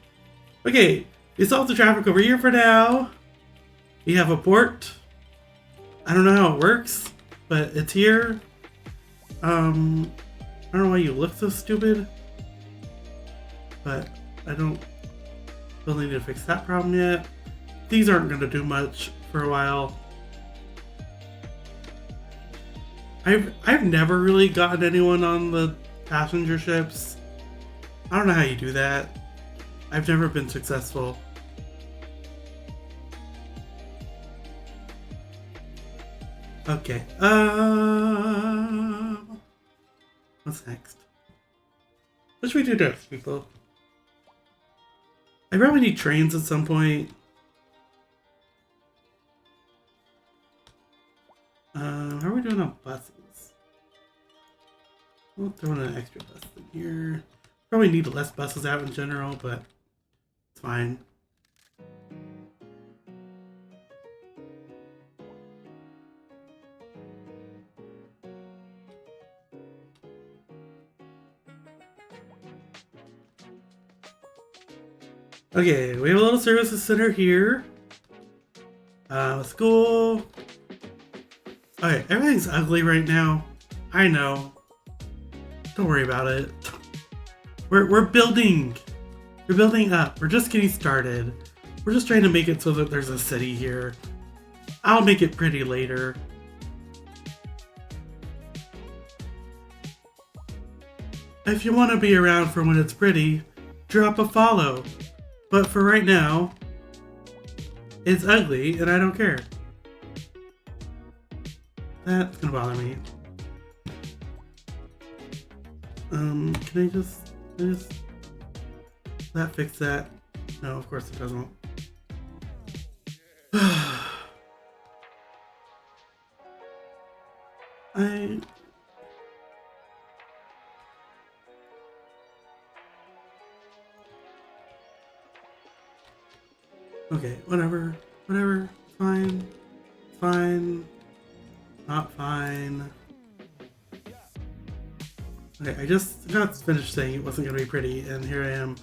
Okay, we solved the traffic over here for now. We have a port. I don't know how it works, but it's here. I don't know why you look so stupid, but I don't really need to fix that problem yet. These aren't going to do much for a while. I've never really gotten anyone on the passenger ships. I don't know how you do that. I've never been successful. Okay. What's next? What should we do next, people? I probably need trains at some point. How are we doing on buses? We'll throw in an extra bus in here. Probably need less buses out in general, but it's fine. Okay, we have a little services center here. School. Okay, everything's ugly right now. I know. Don't worry about it. We're building. We're building up. We're just getting started. We're just trying to make it so that there's a city here. I'll make it pretty later. If you want to be around for when it's pretty, drop a follow. But for right now, it's ugly and I don't care. That's gonna bother me. Can I just that fix that? No, of course it doesn't. Okay, whatever, fine, not fine. Okay, I just got finished saying it wasn't gonna be pretty, and here I am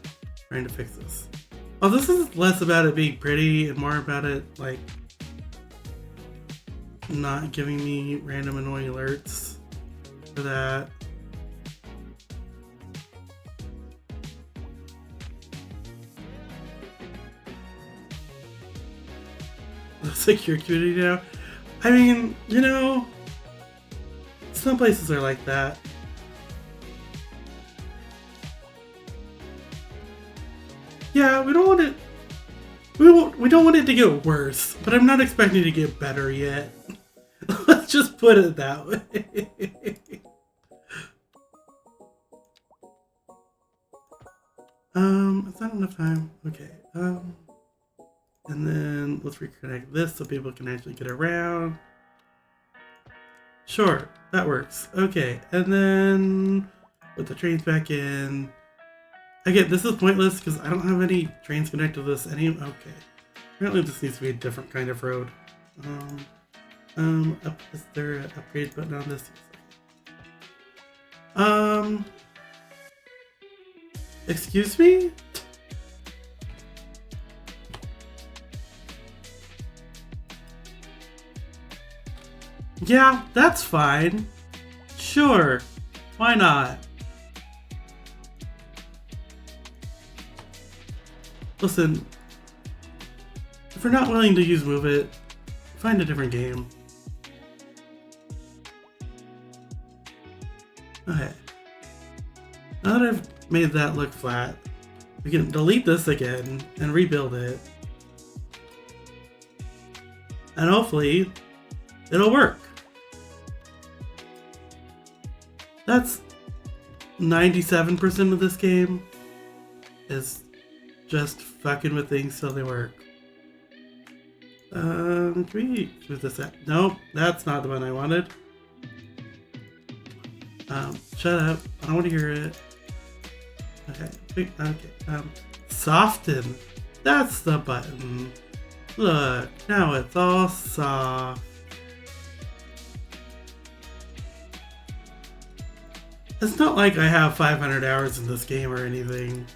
trying to fix this. Oh, this is less about it being pretty and more about it, like, not giving me random annoying alerts for that. Secure community now. I mean, you know, some places are like that. Yeah, we don't want it. We don't want it to get worse, but I'm not expecting it to get better yet. Let's just put it that way. Is that enough time? Okay. And then let's reconnect this so people can actually get around. Sure, that works. Okay, and then put the trains back in. Again, this is pointless because I don't have any trains connected to this okay. Apparently this needs to be a different kind of road. Is there an upgrade button on this? Excuse me? Yeah, that's fine. Sure. Why not? Listen, if we're not willing to use Move It, find a different game. Okay. Now that I've made that look flat, we can delete this again and rebuild it. And hopefully, it'll work. That's 97% of this game is just fucking with things so they work. Can we do this? Nope, that's not the one I wanted. Shut up. I don't want to hear it. Okay. Soften. That's the button. Look, now it's all soft. It's not like I have 500 hours in this game or anything.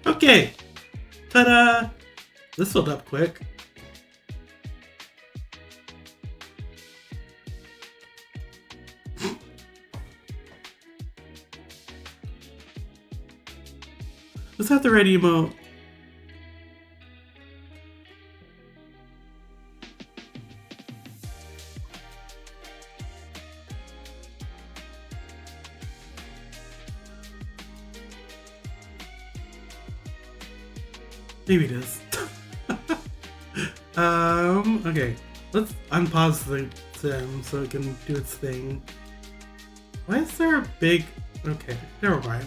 Okay. Ta-da! This filled up quick. Was that the right emote? Maybe it is. Okay. Let's unpause the sim so it can do its thing. Why is there a big... Okay, never mind.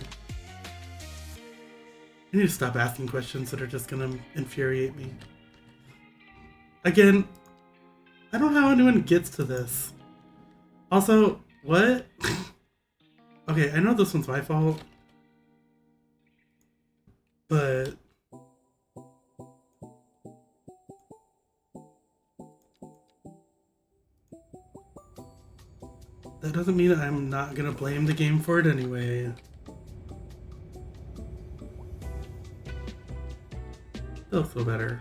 I need to stop asking questions that are just gonna infuriate me. Again, I don't know how anyone gets to this. Also, what? Okay, I know this one's my fault. But... that doesn't mean I'm not gonna blame the game for it anyway. They'll feel better.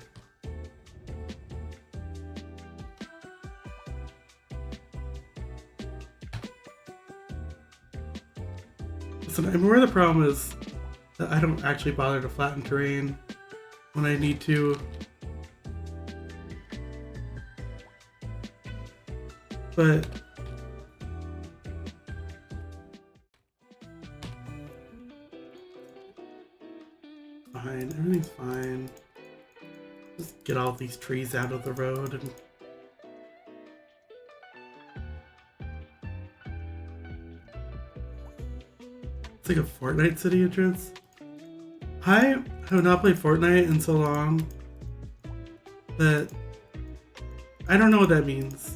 Listen, I'm aware the problem is that I don't actually bother to flatten terrain when I need to. But fine, everything's fine. Just get all these trees out of the road and it's like a Fortnite city entrance. I have not played Fortnite in so long that I don't know what that means.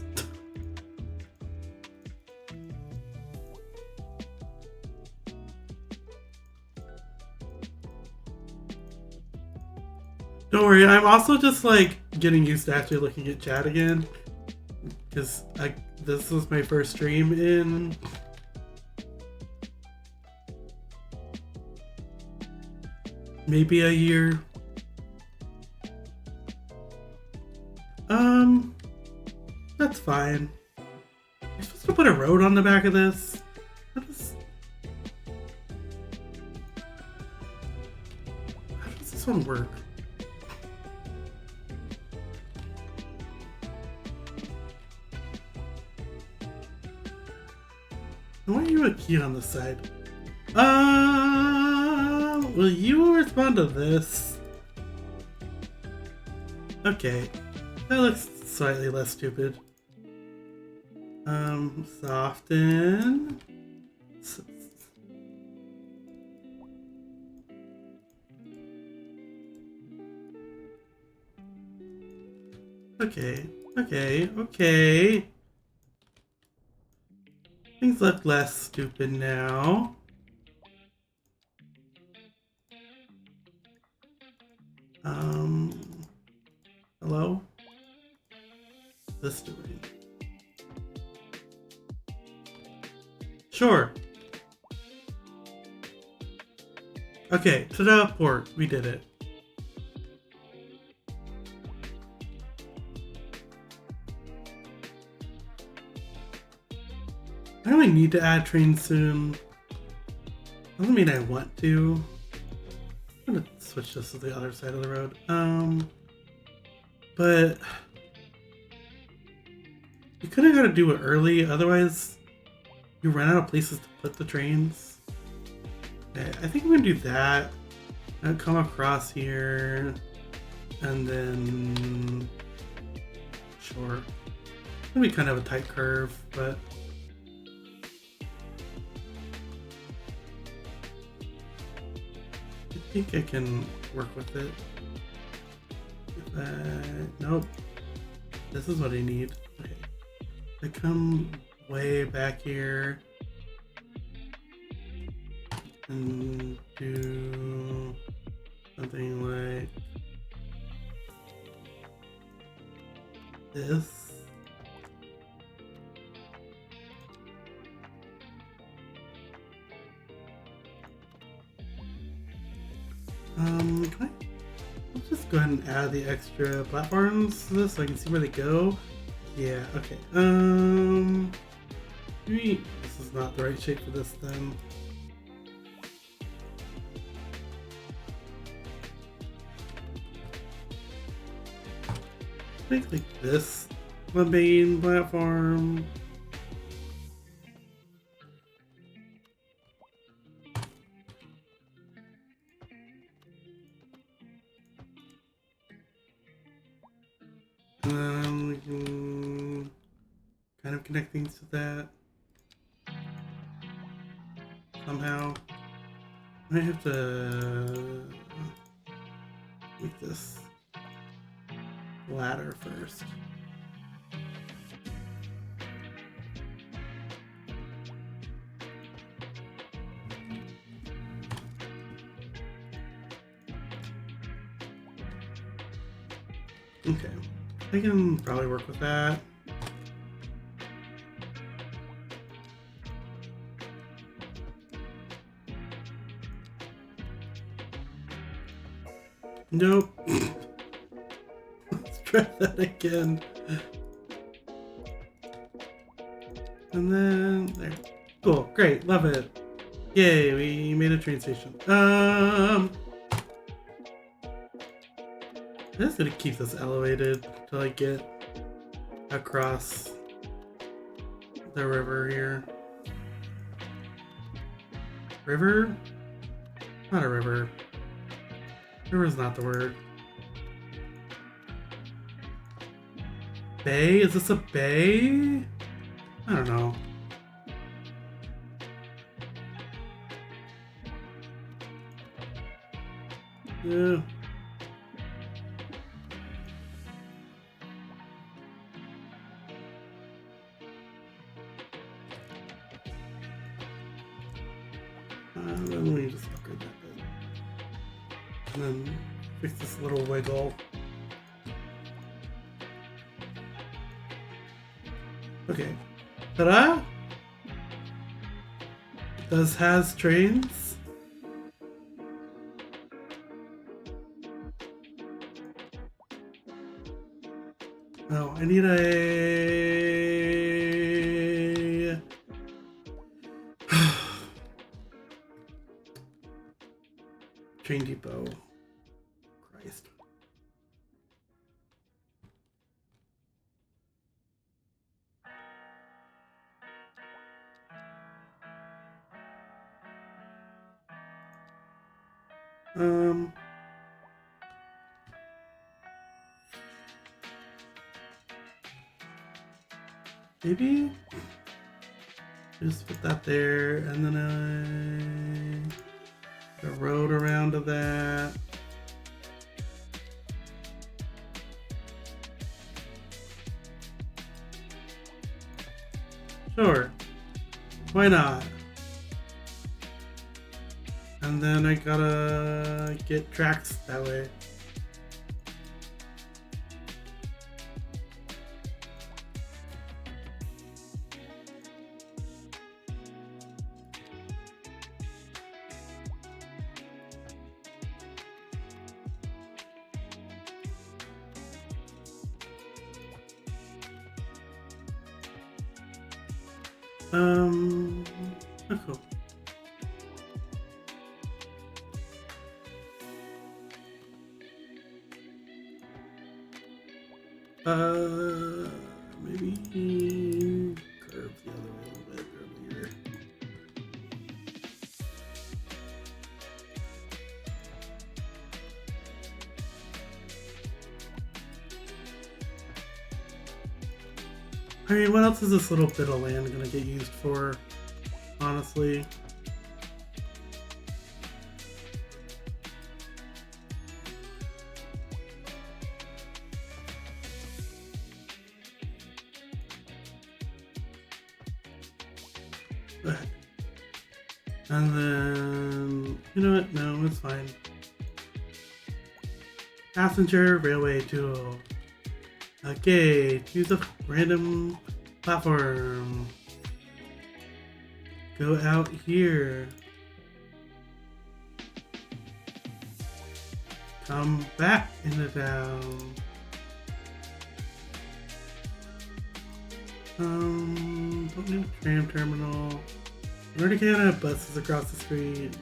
Don't worry, I'm also just like getting used to actually looking at chat again. Because this was my first stream in maybe a year. That's fine. You're supposed to put a road on the back of this. How does this one work? Why are you a key on the side? Will you respond to this? Okay. That looks slightly less stupid. Soften. Okay. Things look less stupid now. Hello? This doing? Sure. Okay, ta-da, port. We did it. I really need to add trains soon. Doesn't mean I want to. I'm gonna switch this to the other side of the road. But you kind of got to do it early, otherwise you run out of places to put the trains. Okay, I think I'm gonna do that. I'll come across here, and then sure. It's gonna be kind of a tight curve, but I think I can work with it. Nope. This is what I need. Okay. I come way back here and do something like this. Can let's just go ahead and add the extra platforms to this so I can see where they go. Yeah, okay. Maybe this is not the right shape for this then. Make like this the main platform. connect things to that. Somehow. I have to make this ladder first. Okay, I can probably work with that. Nope. Let's try that again. And then there. Cool, great, love it. Yay, we made a train station. I'm just gonna keep this elevated till I get across the river here. River? Not a river. River is not the word. Bay? Is this a bay? I don't know. Yeah. Then we just upgrade that bit. And then fix this little wiggle. Okay. Ta-da! Does has trains? Oh, I need a... train depot. Christ. Maybe just put that there, and then the road around to that. Sure, why not? And then I gotta get tracks that way. Oh, cool. Maybe curve the other way a little bit earlier. I mean, what else is this little bit of land gonna get used for, honestly? And then, you know what? No, it's fine. Passenger railway tool. Okay, choose a random platform. Go out here. Come back into town. Don't need a tram terminal. We already can't have buses across the street.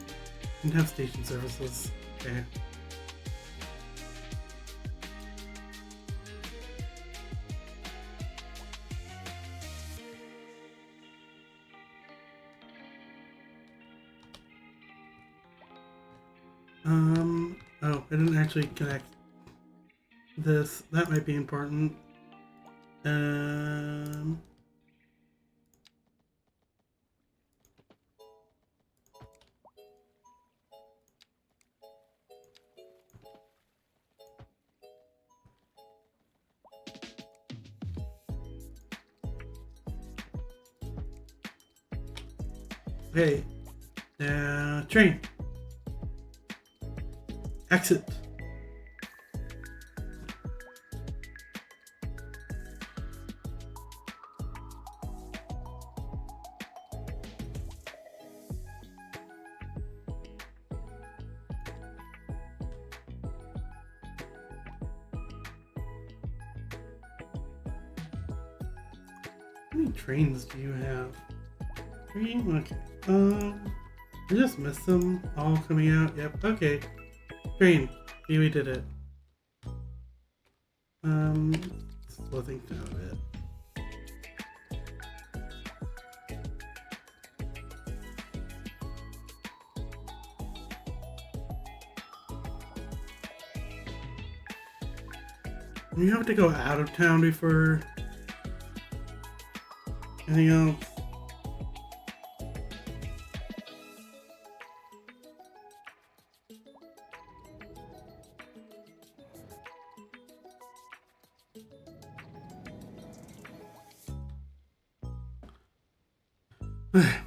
We can have station services. Okay. Oh, I didn't actually connect this. That might be important. Hey, train. Exit. How many trains do you have? 3? Okay. I just missed them all coming out. Yep. Okay. Train. We did it. Slow things down a bit. We have to go out of town before anything else.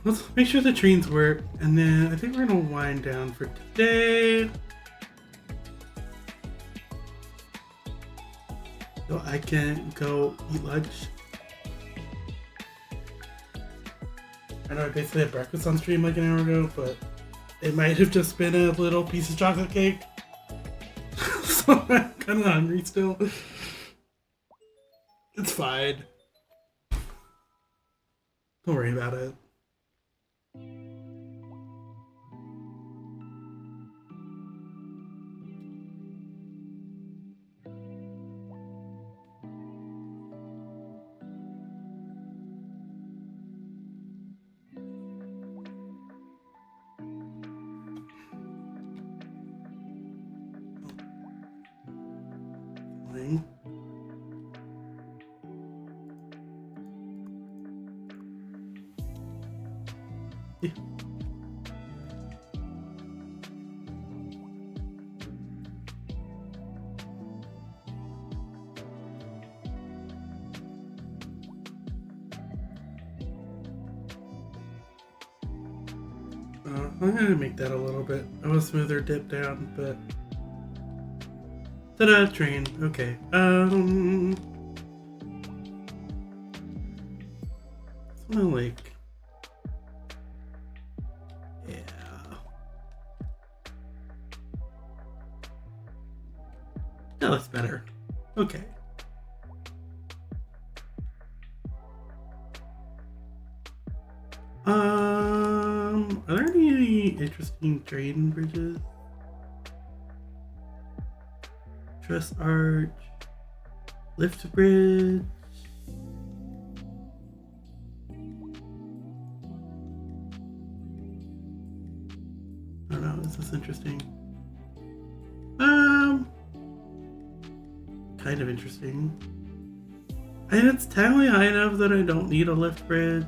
Let's make sure the trains work, and then I think we're gonna wind down for today. So I can go eat lunch. I know I basically had breakfast on stream like an hour ago, but it might have just been a little piece of chocolate cake. So I'm kind of hungry still. It's fine. Don't worry about it. Fine. Yeah. I'm gonna make that a little bit of a smoother dip down, but ta-da, train. Okay. Something like, yeah. That looks better. Okay. Are there any interesting train bridges? Truss Arch, Lift Bridge. I don't know, is this interesting? Kind of interesting. And it's technically high enough that I don't need a lift bridge.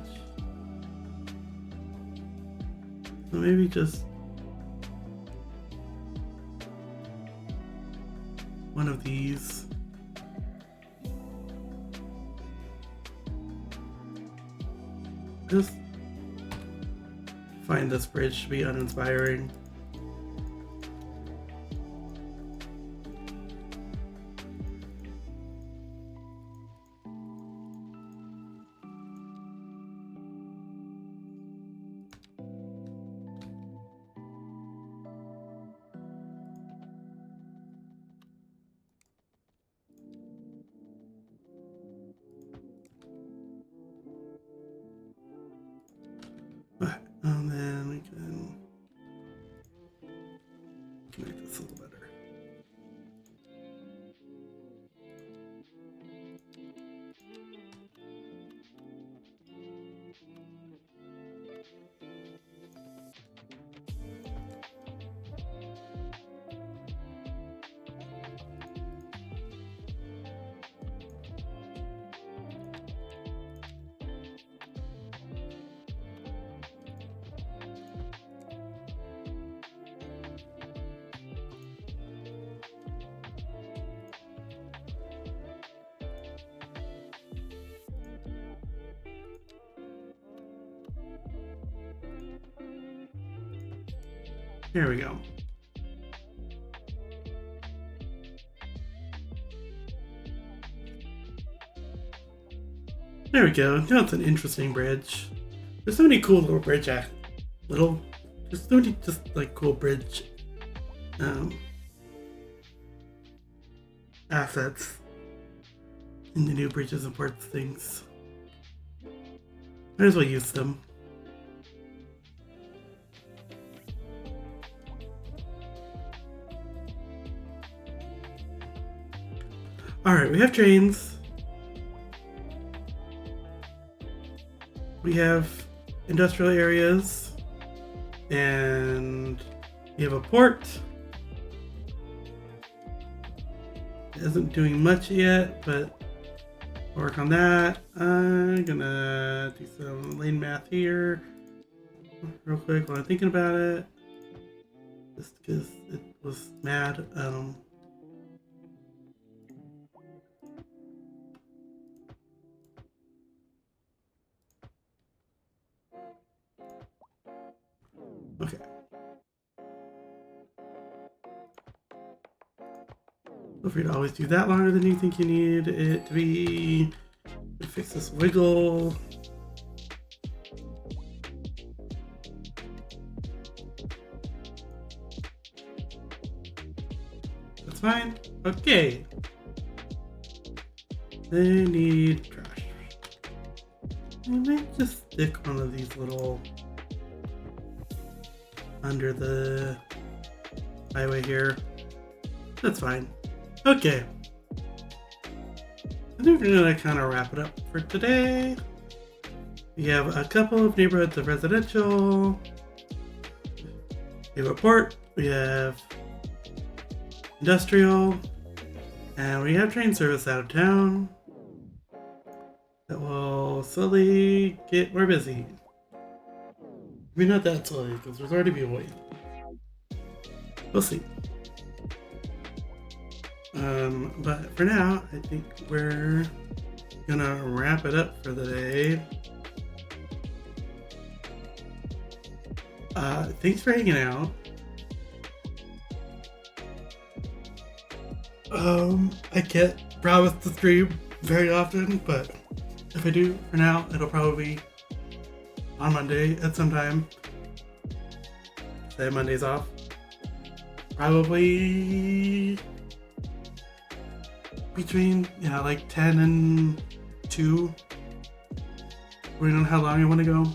So maybe just one of these. Just find this bridge to be uninspiring. And then we can make this a little better. Here we go. There we go. Now it's an interesting bridge. There's so many cool little bridge there's so many just like cool bridge assets in the new bridges and ports things. Might as well use them. Alright, we have trains. We have industrial areas. And we have a port. It isn't doing much yet, but we'll work on that. I'm gonna do some lane math here real quick while I'm thinking about it. Just because it was mad. Okay. Feel free to always do that longer than you think you need it to be. Fix this wiggle. That's fine. Okay. They need trash. I might just stick one of these little under the highway here. That's fine. Okay. I think we're gonna kind of wrap it up for today. We have a couple of neighborhoods of residential. We have a port. We have industrial. And we have train service out of town. That will slowly get more busy. I mean, not that slowly, because there's already been wait. We'll see. But for now, I think we're gonna wrap it up for the day. Thanks for hanging out. I can't promise to stream very often, but if I do, for now, it'll probably be on Monday at some time. Say Monday's off. Probably between, like 10 and 2. Depending on how long I want to go.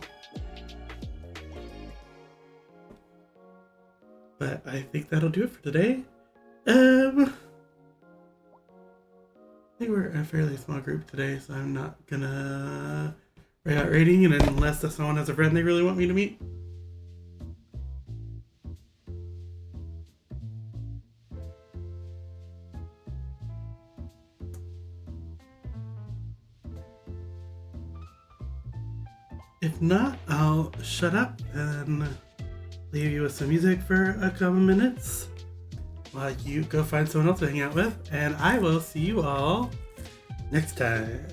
But I think that'll do it for today. I think we're a fairly small group today, so I'm not gonna write out rating, and unless someone has a friend they really want me to meet. If not, I'll shut up and leave you with some music for a couple minutes while you go find someone else to hang out with, and I will see you all next time.